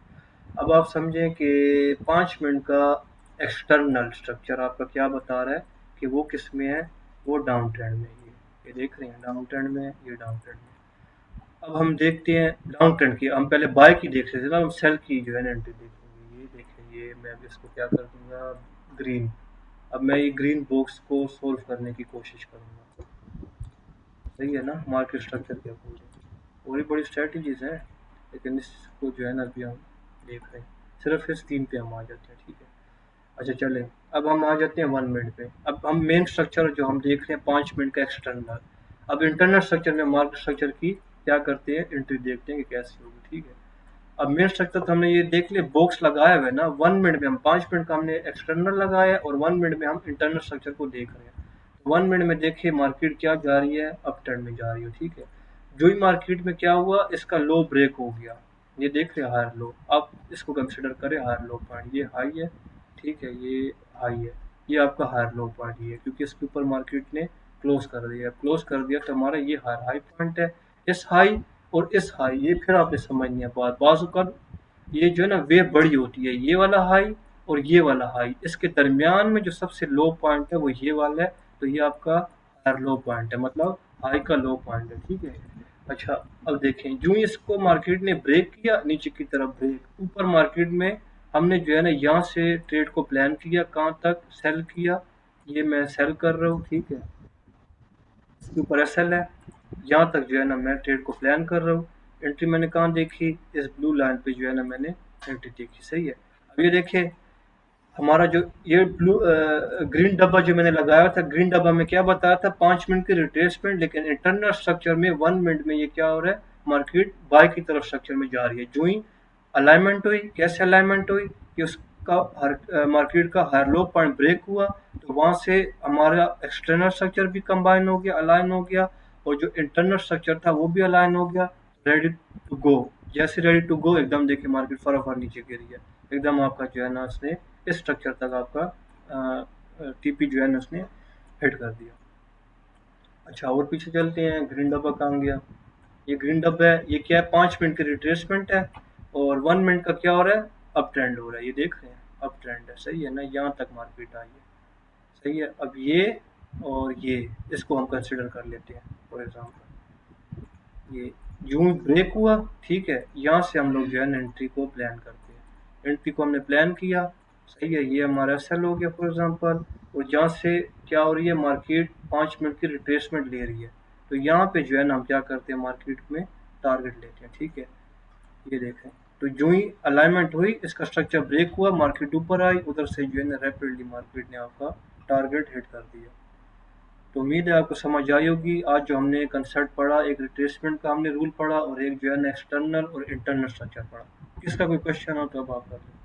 अब आप समझें कि 5 मिनट का एक्सटर्नल स्ट्रक्चर आपका क्या बता रहा है कि वो किस में है, वो डाउन ट्रेंड में है। ये देख रहे हैं डाउन ट्रेंड में है, ये डाउन ट्रेंड में है। अब हम देखते हैं डाउन ट्रेंड की, हम पहले बाय की देख रहे थे ना, हम सेल की जो है ना एंट्री देखेंगे। ये देखें, ये मैं अब इसको क्या कर दूंगा, ग्रीन। अब मैं ये ग्रीन बॉक्स को सोल्व करने की कोशिश करूंगा, सही है ना, मार्केट स्ट्रक्चर के अकॉर्डिंग। और भी बड़ी स्ट्रेटजीज हैं, लेकिन इसको जो है ना अभी हम देख रहे हैं, सिर्फ इस 3 पे हम आ जाते हैं, ठीक है। अच्छा चलें, अब हम आ जाते हैं 1 मिनट पे। अब हम मेन स्ट्रक्चर जो हम देख रहे हैं 5 मिनट का एक्सटर्नल। अब इंटरनल स्ट्रक्चर में मार्केट स्ट्रक्चर की क्या करते हैं, एंट्री देखते हैं कि कैसी होगी, ठीक है। अब मेन स्ट्रक्चर तो हमने ये देख लिया, बॉक्स लगाया हुआ है ना, 1 मिनट में हम 5 मिनट का हमने एक्सटर्नल लगाया और 1 मिनट में हम इंटरनल स्ट्रक्चर को देख रहे हैं। 1 मिनट में देखिए मार्केट क्या जा रही है, अप ट्रेंड में जा रही है, ठीक है। जो ही मार्केट में क्या हुआ, इसका लो ब्रेक हो गया, ये देख रहे हैं हायर लो, आप इसको कंसिडर करें हायर लो पॉइंट, ये हाई है, ठीक है, ये हाई है, ये आपका हायर लो पॉइंट ही है, क्योंकि इसके ऊपर मार्केट ने क्लोज कर दिया तो हमारा ये हायर हाई पॉइंट है। इस हाई और इस हाई, ये फिर आपने समझनी है बात, बाज़ ये जो है ना वेव बड़ी होती है, ये वाला हाई और ये वाला हाई, इसके दरमियान में जो सबसे लो पॉइंट है वो ये वाला है, तो ये आपका हायर लो पॉइंट है, मतलब हाई का लो पॉइंट है, ठीक है। अच्छा, अब देखें, जो इसको मार्केट ने ब्रेक किया नीचे की तरफ ब्रेक, ऊपर मार्केट में हमने जो है ना यहाँ से ट्रेड को प्लान किया, कहाँ तक सेल किया, ये मैं सेल कर रहा हूँ, ठीक है, इसके ऊपर एसएल है, यहाँ तक जो है ना मैं ट्रेड को प्लान कर रहा हूँ। एंट्री मैंने कहाँ देखी, इस ब्लू लाइन पे जो है ना मैंने एंट्री देखी, सही है। अब ये देखिए, हमारा जो ये ग्रीन डब्बा जो मैंने लगाया था, ग्रीन डब्बा में क्या बताया था, 5 मिनट की रिट्रेसमेंट, लेकिन इंटरनल स्ट्रक्चर में 1 मिनट में ये क्या हो रहा है, मार्केट बाय की तरफ स्ट्रक्चर में जा रही है। जो ही अलाइनमेंट हुई, कैसे अलाइनमेंट हुई कि उसका मार्केट का हायर लो पॉइंट ब्रेक हुआ, तो वहां से हमारा एक्सटर्नल स्ट्रक्चर भी कंबाइन हो गया, अलाइन हो गया, और जो इंटरनल स्ट्रक्चर था वो भी अलाइन हो गया, रेडी टू गो। जैसे रेडी टू गो, एकदम देखिए मार्केट फटाफट नीचे गिरी है, एकदम आपका जो है ना उसने इस स्ट्रक्चर तक आपका टीपी जो है ना उसने हिट कर दिया। अच्छा, और पीछे चलते हैं, ग्रीन डब्बा कहाँ गया, ये ग्रीन डब्बा है, ये क्या है, 5 मिनट की रिट्रेसमेंट है, और 1 मिनट का क्या हो रहा है, अप ट्रेंड हो रहा है, ये देख रहे हैं अप ट्रेंड है, सही है ना, यहाँ तक मार्केट आई है, सही है। अब ये और ये, इसको हम कंसिडर कर लेते हैं फॉर एग्जाम्पल, ये यूं ब्रेक हुआ, ठीक है, यहाँ से हम लोग जो है ना एंट्री को प्लान करते हैं, एंट्री को हमने प्लान किया, सही है, ये हमारा सेल हो गया फॉर एग्जांपल, और यहाँ से क्या हो रही है, मार्केट 5 मिनट की रिट्रेसमेंट ले रही है, तो यहाँ पे जो है ना हम क्या करते हैं, मार्केट में टारगेट लेते हैं, ठीक है। ये देखें, तो जो ही अलाइनमेंट हुई, इसका स्ट्रक्चर ब्रेक हुआ, मार्केट ऊपर आई, उधर से जो है ना रैपिडली मार्केट ने आपका टारगेट हिट कर दिया। तो उम्मीद है आपको समझ आई होगी। आज जो हमने कंसेप्ट पढ़ा, एक रिट्रेसमेंट का हमने रूल पढ़ा, और एक जो है ना एक्सटर्नल और इंटरनल स्ट्रक्चर पढ़ा। किसका कोई क्वेश्चन हो तो अब आप कर लो।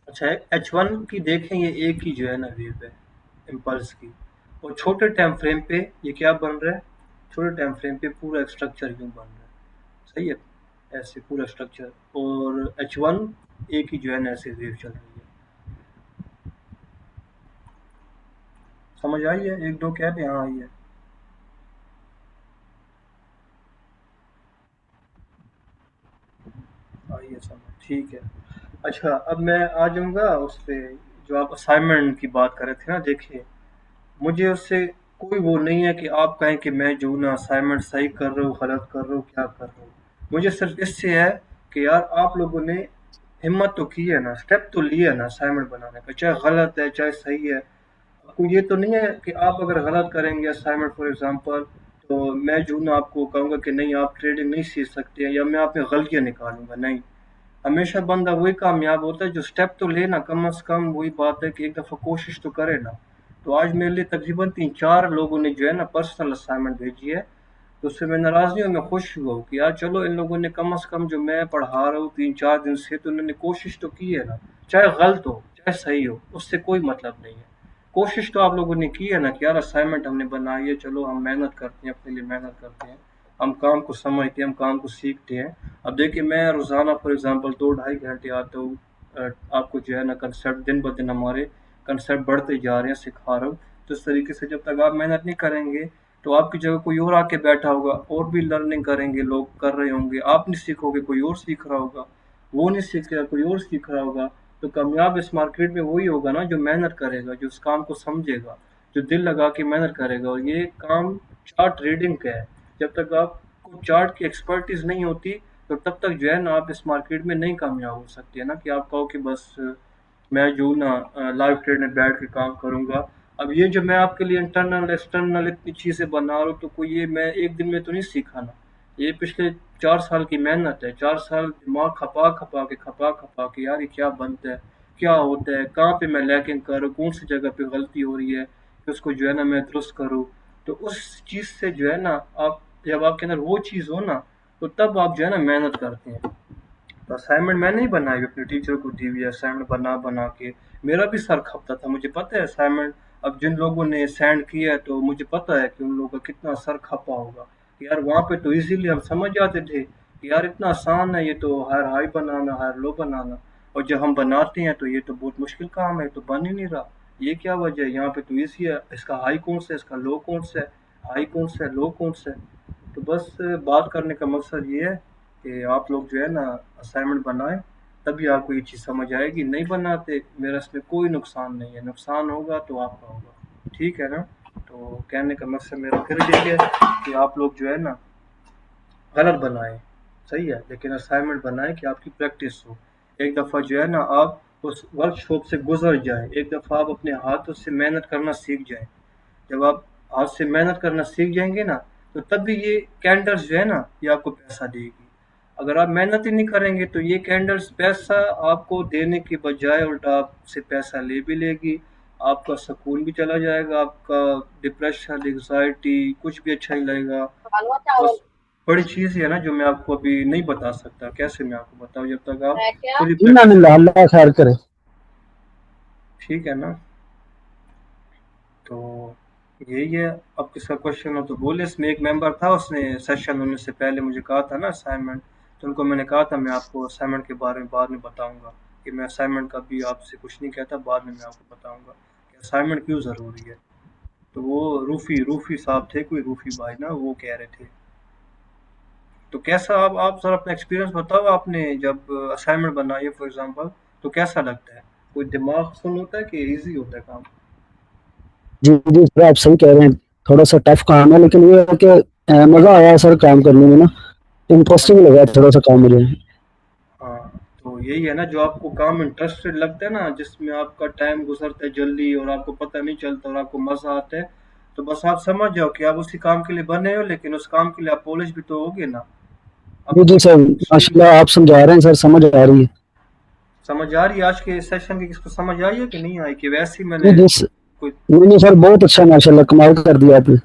अच्छा, H1 की देखें, ये एक ही जो है ना वेव है इम्पल्स की, और छोटे टाइम फ्रेम पे ये क्या बन रहा है, छोटे टाइम फ्रेम पे पूरा स्ट्रक्चर यूं बन रहा है, सही है, ऐसे पूरा स्ट्रक्चर, और H1 एक ही जो है ना ऐसे वेव चल रही है। समझ आई है, एक दो कह दे हाँ आई है। आई है समझ, ठीक है। अच्छा, अब मैं आ जाऊंगा उस पे, जो आप असाइनमेंट की बात कर रहे थे ना, देखिए, मुझे उससे कोई वो नहीं है कि आप कहें कि मैं जो ना असाइनमेंट सही कर रहा हूँ, गलत कर रहा हूँ, क्या कर रहा हूँ। मुझे सिर्फ इससे है कि यार आप लोगों ने हिम्मत तो की है ना, स्टेप तो लिए है ना असाइनमेंट बनाने का, चाहे गलत है चाहे सही है। आपको ये तो नहीं है कि आप अगर गलत करेंगे असाइनमेंट फॉर एग्जांपल, तो मैं जो ना आपको कहूँगा कि नहीं आप ट्रेडिंग नहीं सीख सकते हैं, या मैं आप में गलतियाँ निकालूंगा, नहीं। हमेशा बंदा वही कामयाब होता है जो स्टेप तो ले ना, कम से कम वही बात है कि एक दफ़ा कोशिश तो करे ना। तो आज मेरे लिए तकरीबन 3-4 लोगों ने जो है ना पर्सनल असाइनमेंट भेजी है, तो उससे मैं नाराज़ नहीं हूँ, मैं खुश हुआ हूँ कि यार चलो इन लोगों ने कम से कम जो मैं पढ़ा रहा हूँ 3-4 दिन से, तो उन्होंने कोशिश तो की है ना, चाहे गलत हो चाहे सही हो, उससे कोई मतलब नहीं है। कोशिश तो आप लोगों ने की है ना कि यार असाइनमेंट हमने बनाई है, चलो हम मेहनत करते हैं, अपने लिए मेहनत करते हैं, हम काम को समझते हैं, हम काम को सीखते हैं। अब देखिए, मैं रोज़ाना फॉर एग्जांपल 2-2.5 घंटे आता हूँ, आपको जो है ना कंसेप्ट दिन ब दिन हमारे कंसेप्ट बढ़ते जा रहे हैं, सिखा रहा हूँ। तो इस तरीके से जब तक आप मेहनत नहीं करेंगे, तो आपकी जगह कोई और आके बैठा होगा, और भी लर्निंग करेंगे, लोग कर रहे होंगे, आप नहीं सीखोगे, कोई और सीख रहा होगा, वो नहीं सीखेगा, कोई और सीख रहा होगा। तो कामयाब इस मार्केट में वही होगा ना जो मेहनत करेगा, जो उस काम को समझेगा, जो दिल लगा के मेहनत करेगा। और ये काम चार्ट रीडिंग का है, जब तक आपको चार्ट की एक्सपर्टीज नहीं होती, तो तब तक जो है ना आप इस मार्केट में नहीं कामयाब हो सकते है ना, कि आप कहो कि बस मैं जो ना लाइव ट्रेड में बैठ के काम करूंगा। अब ये जो मैं आपके लिए इंटरनल एक्सटर्नल इतनी चीज़ें बना रहा हूँ, तो कोई ये मैं एक दिन में तो नहीं सीखा ना, ये पिछले 4 साल की मेहनत है, 4 साल दिमाग खपा खपा के यार ये क्या बनता है, क्या होता है, कहाँ पे मैं लैकिंग कर रहा हूँ, कौन सी जगह पे गलती हो रही है, कि उसको जो है ना मैं दुरुस्त करूँ। तो उस चीज़ से जो है ना, आप जब आपके अंदर वो चीज़ हो ना, तो तब आप जो है ना मेहनत करते हैं। तो असाइनमेंट मैंने ही बनाई, अपने टीचर को दी हुई असाइनमेंट बना बना के, मेरा भी सर खपता था, मुझे पता है असाइनमेंट। अब जिन लोगों ने सेंड किया है, तो मुझे पता है कि उन लोगों का कितना सर खपा होगा, कि यार वहाँ पे तो इजीली हम समझ जाते थे कि यार इतना आसान है ये तो, हायर हाई बनाना, हायर लो बनाना, और जब हम बनाते हैं तो ये तो बहुत मुश्किल काम है, तो बन ही नहीं रहा, ये क्या वजह है, यहाँ पे तो इसी है, इसका हाई कौन सा है, इसका लो कौन सा है, हाई कौन सा है, लो कौन सा है। तो बस बात करने का मकसद ये है कि आप लोग जो है ना असाइनमेंट बनाएं, तभी आपको ये चीज़ समझ आएगी। नहीं बनाते मेरा इसमें कोई नुकसान नहीं है, नुकसान होगा तो आपका होगा, ठीक है ना। तो कहने का मकसद मेरा फिर ये है कि आप लोग जो है ना गलत बनाएं, सही है, लेकिन असाइनमेंट बनाएं कि आपकी प्रैक्टिस हो। एक दफ़ा जो है ना आप उस वर्कशॉप से गुजर जाए, एक दफ़ा आप अपने हाथों से मेहनत करना सीख जाएं। जब आप हाथ से मेहनत करना सीख जाएंगे ना, तो तभी ये कैंडल्स जो है ना ये आपको पैसा देगी। अगर आप मेहनत ही नहीं करेंगे तो ये कैंडल्स पैसा आपको देने की बजाय उल्टा आपसे पैसा ले भी लेगी, आपका सुकून भी चला जाएगा, आपका डिप्रेशन, एंग्जाइटी कुछ भी अच्छा नहीं लगेगा। बस बड़ी चीज़ है ना जो मैं आपको अभी नहीं बता सकता, कैसे मैं आपको बताऊं जब तक आप पूरी इन्ना प्रैक्टिस, नहीं, अल्लाह खैर करे। ठीक है ना। तो यही है। अब किसका क्वेश्चन हो तो बोले। इसमें एक मेंबर था, उसने सेशन होने से पहले मुझे कहा था ना असाइनमेंट, तो उनको मैंने कहा था मैं आपको असाइनमेंट के बारे में बाद में बताऊंगा, कि मैं असाइनमेंट का भी आपसे कुछ नहीं कहता, बाद में मैं आपको बताऊंगा कि असाइनमेंट क्यों ज़रूरी है। तो वो रूफ़ी रूफ़ी साहब थे, कोई रूफ़ी भाई ना, वो कह रहे थे। तो कैसा आप ज़रा अपना एक्सपीरियंस बताओ, आपने जब असाइनमेंट बनाई है फॉर एग्जांपल, तो कैसा लगता है, कोई दिमाग सुन होता है कि इजी होता है काम। जी जी सर, आप सही कह रहे हैं, थोड़ा सा टफ काम है, लेकिन ये है कि मजा आया सर काम करने में ना, हाँ इंटरेस्टिंग जी, लगा थोड़ा सा काम मुझे। हाँ। तो यही है ना, जो आपको काम इंटरेस्टेड लगता है ना, जिसमें आपका टाइम गुजरता है जल्दी और आपको पता नहीं चलता और आपको मजा आता है, तो बस आप समझ जाओ कि आप उसी काम के लिए बने हो, लेकिन उस काम के लिए आप पॉलिश भी तो होगे ना। जी अब जी कोई सर, दूसरी माशाल्लाह आप समझा रहे हैं सर, समझ आ रही है। समझ आ रही है, आज के सेशन की किसको समझ आई है कि नहीं आई, कि वैसे ही जी मैंने जी कोई। नहीं नहीं सर, बहुत अच्छा, माशाल्लाह कमाल कर दिया आपने।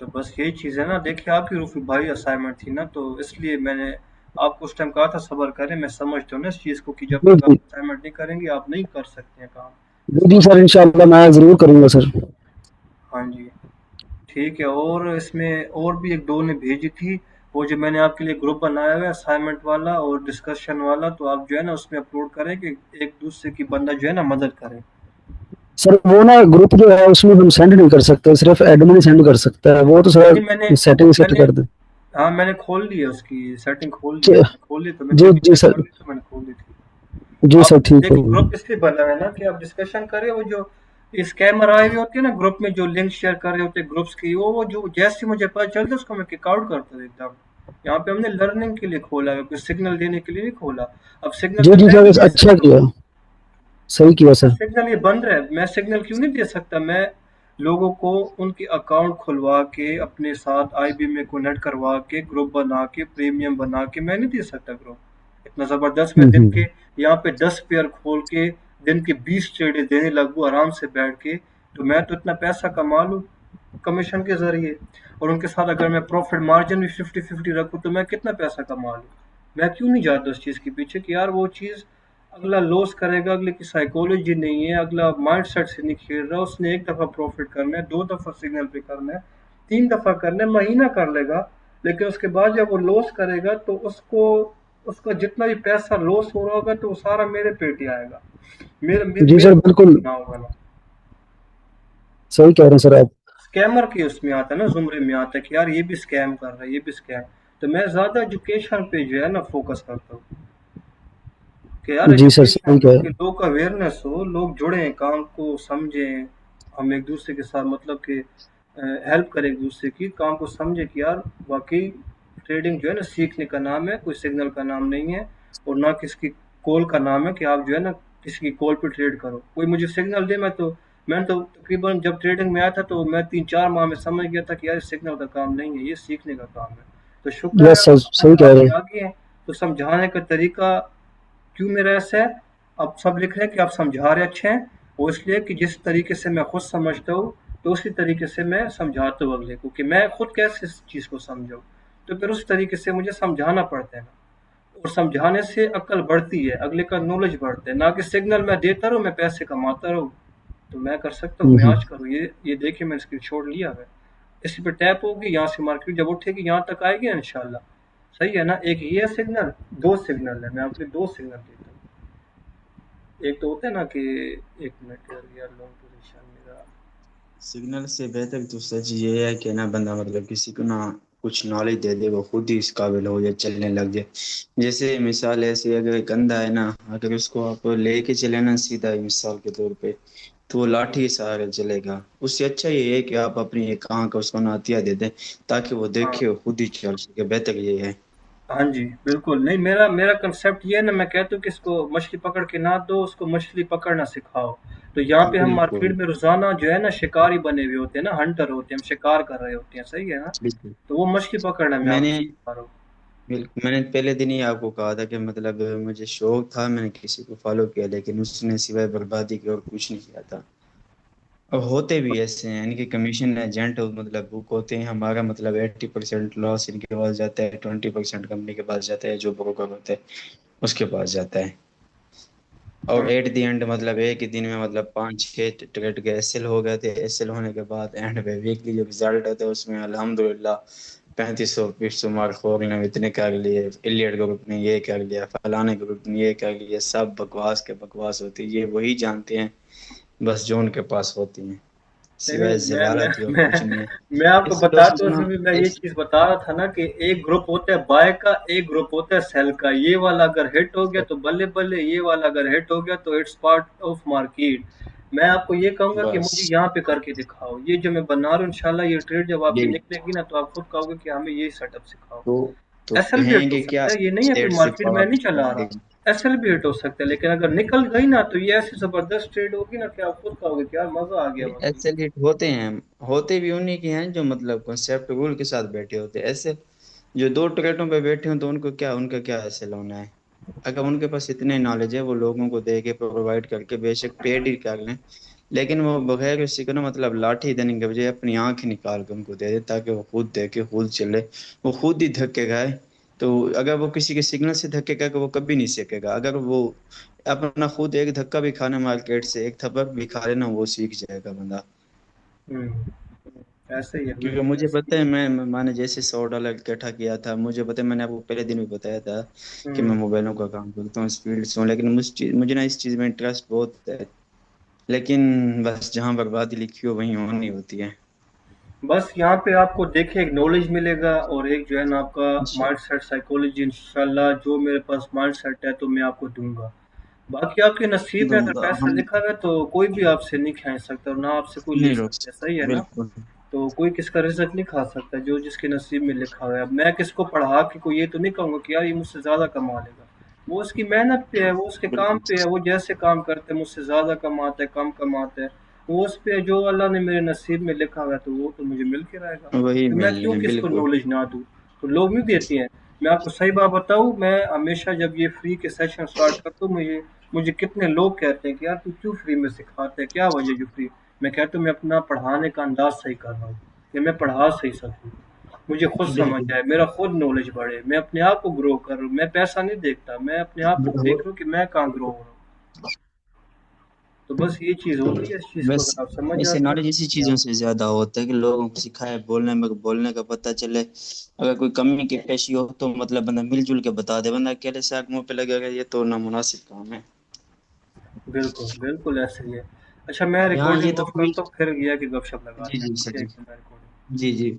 तो बस यही चीज़ है ना। देखिए आपकी रूफी भाई असाइनमेंट थी ना, तो इसलिए मैंने आपको उस टाइम कहा था सब्र करें। मैं समझता हूँ ना इस चीज़ को कि जब जी तक आप जी असाइनमेंट नहीं करेंगे आप नहीं कर सकते हैं काम, जी इस जी बात सर, का। इंशाल्लाह मैं जरूर करूंगा सर। हाँ जी, ठीक है। और इसमें और भी एक दो ने भेजी थी, वो जो मैंने आपके लिए ग्रुप बनाया हुआ है असाइनमेंट वाला और डिस्कशन वाला, तो आप जो है ना उसमें अपलोड करें कि एक दूसरे की बंदा जो है ना मदद करे। सर वो ना ग्रुप जो है उसमें हम सेंड नहीं कर सकते, सिर्फ एडमिन सेंड कर सकता है, वो तो नहीं सर नहीं, मैंने सेटिंग सेट मैंने कर दे। हाँ मैंने खोल ली है, उसकी सेटिंग खोल ली है, जी मैंने खोल ली, तो मैंने जी अभी जी चेक कर सर, ली तो मैंने खोल ली थी। जी आप सर ठीक है। देखिए ग्रुप इसलिए बना हुआ है ना कि आप डिस्कशन करें, वो जो स्कैमर आए हुए होते हैं ना ग्रुप में, जो लिंक शेयर कर रहे होते हैं ग्रुप्स की, वो जो जैसे मुझे पता चलता है उसको मैं किक आउट करता हूँ एकदम। यहाँ पे हमने लर्निंग के लिए खोला है, कोई सिग्नल देने के लिए नहीं खोला। अब सिग्नल जी में जी मैं भी सर, दे अच्छा सकता हूँ। किया, सही किया मेरा सर। सिग्नल ये बंद रहा है, मैं सिग्नल क्यों नहीं दे सकता। मैं लोगों को उनके अकाउंट खुलवा के अपने साथ आईबी में कनेक्ट करवा के ग्रुप बना के प्रीमियम बना के मैं नहीं दे सकता ग्रुप इतना जबरदस्त। मैं दिन हम्म। के यहाँ पे 10 पेयर खोल के दिन के 20 ट्रेड देने लगूँ आराम से बैठ के, तो मैं तो इतना पैसा कमा लूँ कमीशन के जरिए। और उनके साथ अगर मैं प्रॉफिट मार्जिन भी 50-50 रखूँ तो मैं कितना पैसा कमा लूँ। मैं क्यों नहीं जाता उस चीज़ के पीछे कि यार वो चीज़ अगला लॉस करेगा, अगले की साइकोलॉजी नहीं है, अगला माइंड सेट से नहीं खेल रहा, उसने एक दफ़ा प्रॉफिट करना है, 2 दफ़ा सिग्नल पे करना है, 3 दफ़ा करना है, महीना कर लेगा, लेकिन उसके बाद जब वो लॉस करेगा तो उसको उसका जितना भी पैसा लॉस हो रहा होगा तो वो सारा मेरे पेट ही आएगा, मेरे मेरे जी मेरे सर, को बिल्कुल ना होगा ना। सही कह रहे हैं सर आप। स्कैमर के उसमें आता है ना, जुमरे में आता है कि यार ये भी स्कैम कर रहा है, ये भी स्कैम। तो मैं ज़्यादा एजुकेशन पे जो है ना फोकस करता हूँ कि यार जी सर, सही एजुकेशन कह हो, रहे कि हैं। लोग अवेयरनेस हो, लोग जुड़ें, काम को समझें, हम एक दूसरे के साथ मतलब कि हेल्प करें एक दूसरे की, काम को समझें कि यार वाकई ट्रेडिंग जो है ना सीखने का नाम है, कोई सिग्नल का नाम नहीं है, और ना किसकी कॉल का नाम है कि आप जो है ना किसी की कॉल पे ट्रेड करो। कोई मुझे सिग्नल दे, मैं तो तकरीबन जब ट्रेडिंग में आया था तो मैं 3-4 माह में समझ गया था कि यार सिग्नल का काम नहीं है, ये सीखने का काम है। तो शुक्र है यस सर, सही आप कह रहे आगे हैं। आगे हैं, तो समझाने का तरीका क्यों मेरा ऐसा है, अब सब लिख रहे हैं कि आप समझा रहे अच्छे हैं, वो इसलिए कि जिस तरीके से मैं खुद समझता हूँ तो उसी तरीके से मैं समझाता हूँ अगले को, कि मैं खुद कैसे इस चीज़ को समझाऊँ, तो फिर उस तरीके से मुझे समझाना पड़ता है ना। और समझाने से अक्ल बढ़ती है, अगले का नॉलेज बढ़ता है, ना कि सिग्नल मैं देता रहूँ मैं पैसे कमाता रहूँ। तो मैं कर सकता हूँ, मैं हम्म। आज करूँ, ये देखिए मैंने स्क्रीनशॉट लिया है। इसी पे टैप होगी, यहाँ से मार्केट जब उठेगी यहाँ तक आएगी इंशाल्लाह। सही है ना। एक ये सिग्नल, दो सिग्नल है, मैं आपके दो सिग्नल देता हूँ। एक तो होता है ना कि 1 मिनट यार, लॉन्ग पोजीशन मेरा। सिग्नल से बेहतर तो सच ये है कि ना बंदा मतलब किसी को ना कुछ नॉलेज दे दे, वो खुद ही इस काबिल हो जाए, चलने लग जाए। जैसे मिसाल ऐसे, अगर एक अंधा है ना, अगर उसको आप लेके चले ना सीधा ही मिसाल के तौर पे, तो वो लाठी के सहारे चलेगा। उससे अच्छा ये है कि आप अपनी एक आंख उसको नातिया दे दें, ताकि वो हाँ देखे, वो खुद ही चल सके। बेहतर ये है। हाँ जी, बिल्कुल। नहीं, मेरा मेरा कंसेप्ट ये है ना, मैं कहता हूँ कि इसको मछली पकड़ के ना दो, उसको मछली पकड़ना सिखाओ। तो यहाँ पे हम मार्केट बिल्कुल में रोजाना जो है ना शिकारी बने हुए होते हैं ना, हंटर होते हैं, हम शिकार कर रहे होते हैं, सही है ना? बिल्कुल। तो वो मछली पकड़ना मैं आपको मैंने सिखा रहा हूँ। बिल्कुल मैंने पहले दिन ही आपको कहा था कि मतलब मुझे शौक था, मैंने किसी को फॉलो किया, लेकिन उसने सिवाय बर्बादी की और कुछ नहीं किया था। और होते भी ऐसे हैं, इनके कमीशन एजेंट मतलब बुक होते हैं। हमारा मतलब 80% लॉस इनके पास जाता है, 20% कंपनी के पास जाता है, जो ब्रोकर होता है उसके पास जाता है। और हाँ, एट द एंड मतलब एक ही दिन में मतलब 5-6 ट्रेड के एसएल हो गए थे। एसएल होने के बाद एंड पे वीकली जो रिजल्ट होता है उसमें अल्हम्दुलिल्लाह 3500 ने इतने कर लिए, इलियट ग्रुप ने ये कर लिया, फलाने ग्रुप ने ये कर लिया। सब बकवास के बकवास होती है, ये वही जानते हैं बस जो उनके पास होती हैं, नहीं नहीं, सिवाय जलालत और कुछ नहीं है। मैं आपको इस बताता प्रोसेस हूँ, ना उसमें भी मैं ये इस चीज बता रहा था ना कि एक ग्रुप होता है बाय का, एक ग्रुप होता है सेल का। ये वाला अगर हिट हो गया तो बल्ले बल्ले, ये वाला अगर हिट हो गया तो इट्स पार्ट ऑफ मार्केट। मैं आपको ये कहूंगा कि मुझे बस यहाँ पे करके दिखाओ, ये जो मैं बना रहा हूँ इंशाल्लाह, ये ट्रेड जब आपकी ये निकलेगी ना तो आप खुद कहोगे कि हमें ये सेटअप सिखाओ। तो एसएल भी हिट हो कहेंगे क्या सकता है, ये नहीं है कोई स्टेट से मार्केट में पावर नहीं चला स्टार्ट। रहा। एसएल भी हिट हो सकता है, लेकिन अगर निकल गई ना तो ये ऐसी जबरदस्त ट्रेड होगी ना कि आप खुद कहोगे कि यार मजा आ गया वाकई। एसएल होते हैं, होते भी उन्हीं के हैं जो मतलब कॉन्सेप्ट रूल के साथ बैठे होते हैं। ऐसे जो दो ट्रेडों पे बैठे हो तो उनको क्या, उनका क्या एसएल होना है? अगर उनके पास इतने नॉलेज है, वो लोगों को दे के प्रोवाइड करके बेशक पेड ही कर लें, लेकिन वो बगैर किसी को ना मतलब लाठी देने के बजाय अपनी आंख निकाल के उनको दे दे, ताकि वो खुद देखे, खुद चले, वो खुद ही धक्के खाए। तो अगर वो किसी के सिग्नल से धक्के खाएगा, वो कभी नहीं सीखेगा। अगर वो अपना खुद एक धक्का भी खाना, मार्केट से एक थप्पड़ भी खा लेना, वो सीख जाएगा बंदा। ऐसे ही है, क्योंकि बिल्कुल मुझे ऐसे ही पता है। है, मैंने जैसे $100 इकट्ठा किया था, मुझे पता है, मैंने आपको पहले दिन भी बताया था कि मैं हम्म। मोबाइलों का काम करता हूँ, इस फील्ड से हूँ। लेकिन मुझे ना इस चीज़ में इंटरेस्ट बहुत है, लेकिन बस जहाँ बर्बादी लिखी हो वहीं होनी होती है। बस यहाँ पे आपको देखिए एक नॉलेज मिलेगा, और एक जो है ना आपका अच्छा, माइंड सेट साइकोलॉजी, इंशाल्लाह जो मेरे पास माइंड सेट है तो मैं आपको दूंगा। बाकी आपके नसीब में अगर दूंगा पैसा हम, लिखा हुआ है तो कोई भी आपसे नहीं खींच सकता और ना आपसे कोई ले नहीं रोक सकता है, सही है सकते, ना? बिल्कुल। तो कोई किसका रिजल्ट नहीं खा सकता, जो जिसके नसीब में लिखा हुआ है। अब मैं किसको पढ़ा के कोई ये तो नहीं कहूंगा कि यार ये मुझसे ज्यादा कमा लेगा। वो उसकी मेहनत पे है, वो उसके काम बिल्कुल पे है, वो जैसे काम करते हैं, मुझसे ज्यादा कमाते हैं कम कमाते हैं, वो उस पे है। जो अल्लाह ने मेरे नसीब में लिखा हुआ है तो वो तो मुझे मिल के रहेगा। वही तो मैं मिलने क्यों हैं, किसको बिल्कुल। नॉलेज ना दूं? तो लोग नहीं देते हैं। मैं आपको सही बात बताऊं, मैं हमेशा जब ये फ्री के सेशन स्टार्ट करता हूँ, मुझे मुझे कितने लोग कहते हैं कि यार तू क्यों फ्री में सिखाते है, क्या वजह जो फ्री। मैं कहता हूँ मैं अपना पढ़ाने का अंदाज सही कर रहा हूँ, कि मैं पढ़ा सही सकूँ, मुझे खुद समझ बिल्कुल आए, मेरा खुद नॉलेज बढ़े, मैं अपने आप को ग्रो कर रहा हूँ। मैं पैसा नहीं देखता, मैं अपने आप को देख रहा हूँ कि मैं कहाँ ग्रो हो रहा हूँ। तो बस ये चीज़ होती है, इस चीज़ को बस अगर आप समझ ऐसे जाते हो नॉलेज तो इसी अपने चीजों आप। से ज्यादा होता है कि लोगों को सिखाए, बोलने में, बोलने का पता चले। अगर कोई कमी की पेशी हो तो मतलब बंदा मिलजुल के बता दे, बंदा अकेले से आग मुंह पे लगेगा, ये तो नामुनासिब काम है। बिल्कुल बिल्कुल ऐसे ही है। अच्छा, मैं यहाँ ये रिकॉर्डिंग तो ऑफ फील्ड। करता हूँ, फिर यह कि गपशप जी लगाते हैं, जी ठीक सर है? जी। एक मिनट, मैं रिकॉर्डिंग। जी जी।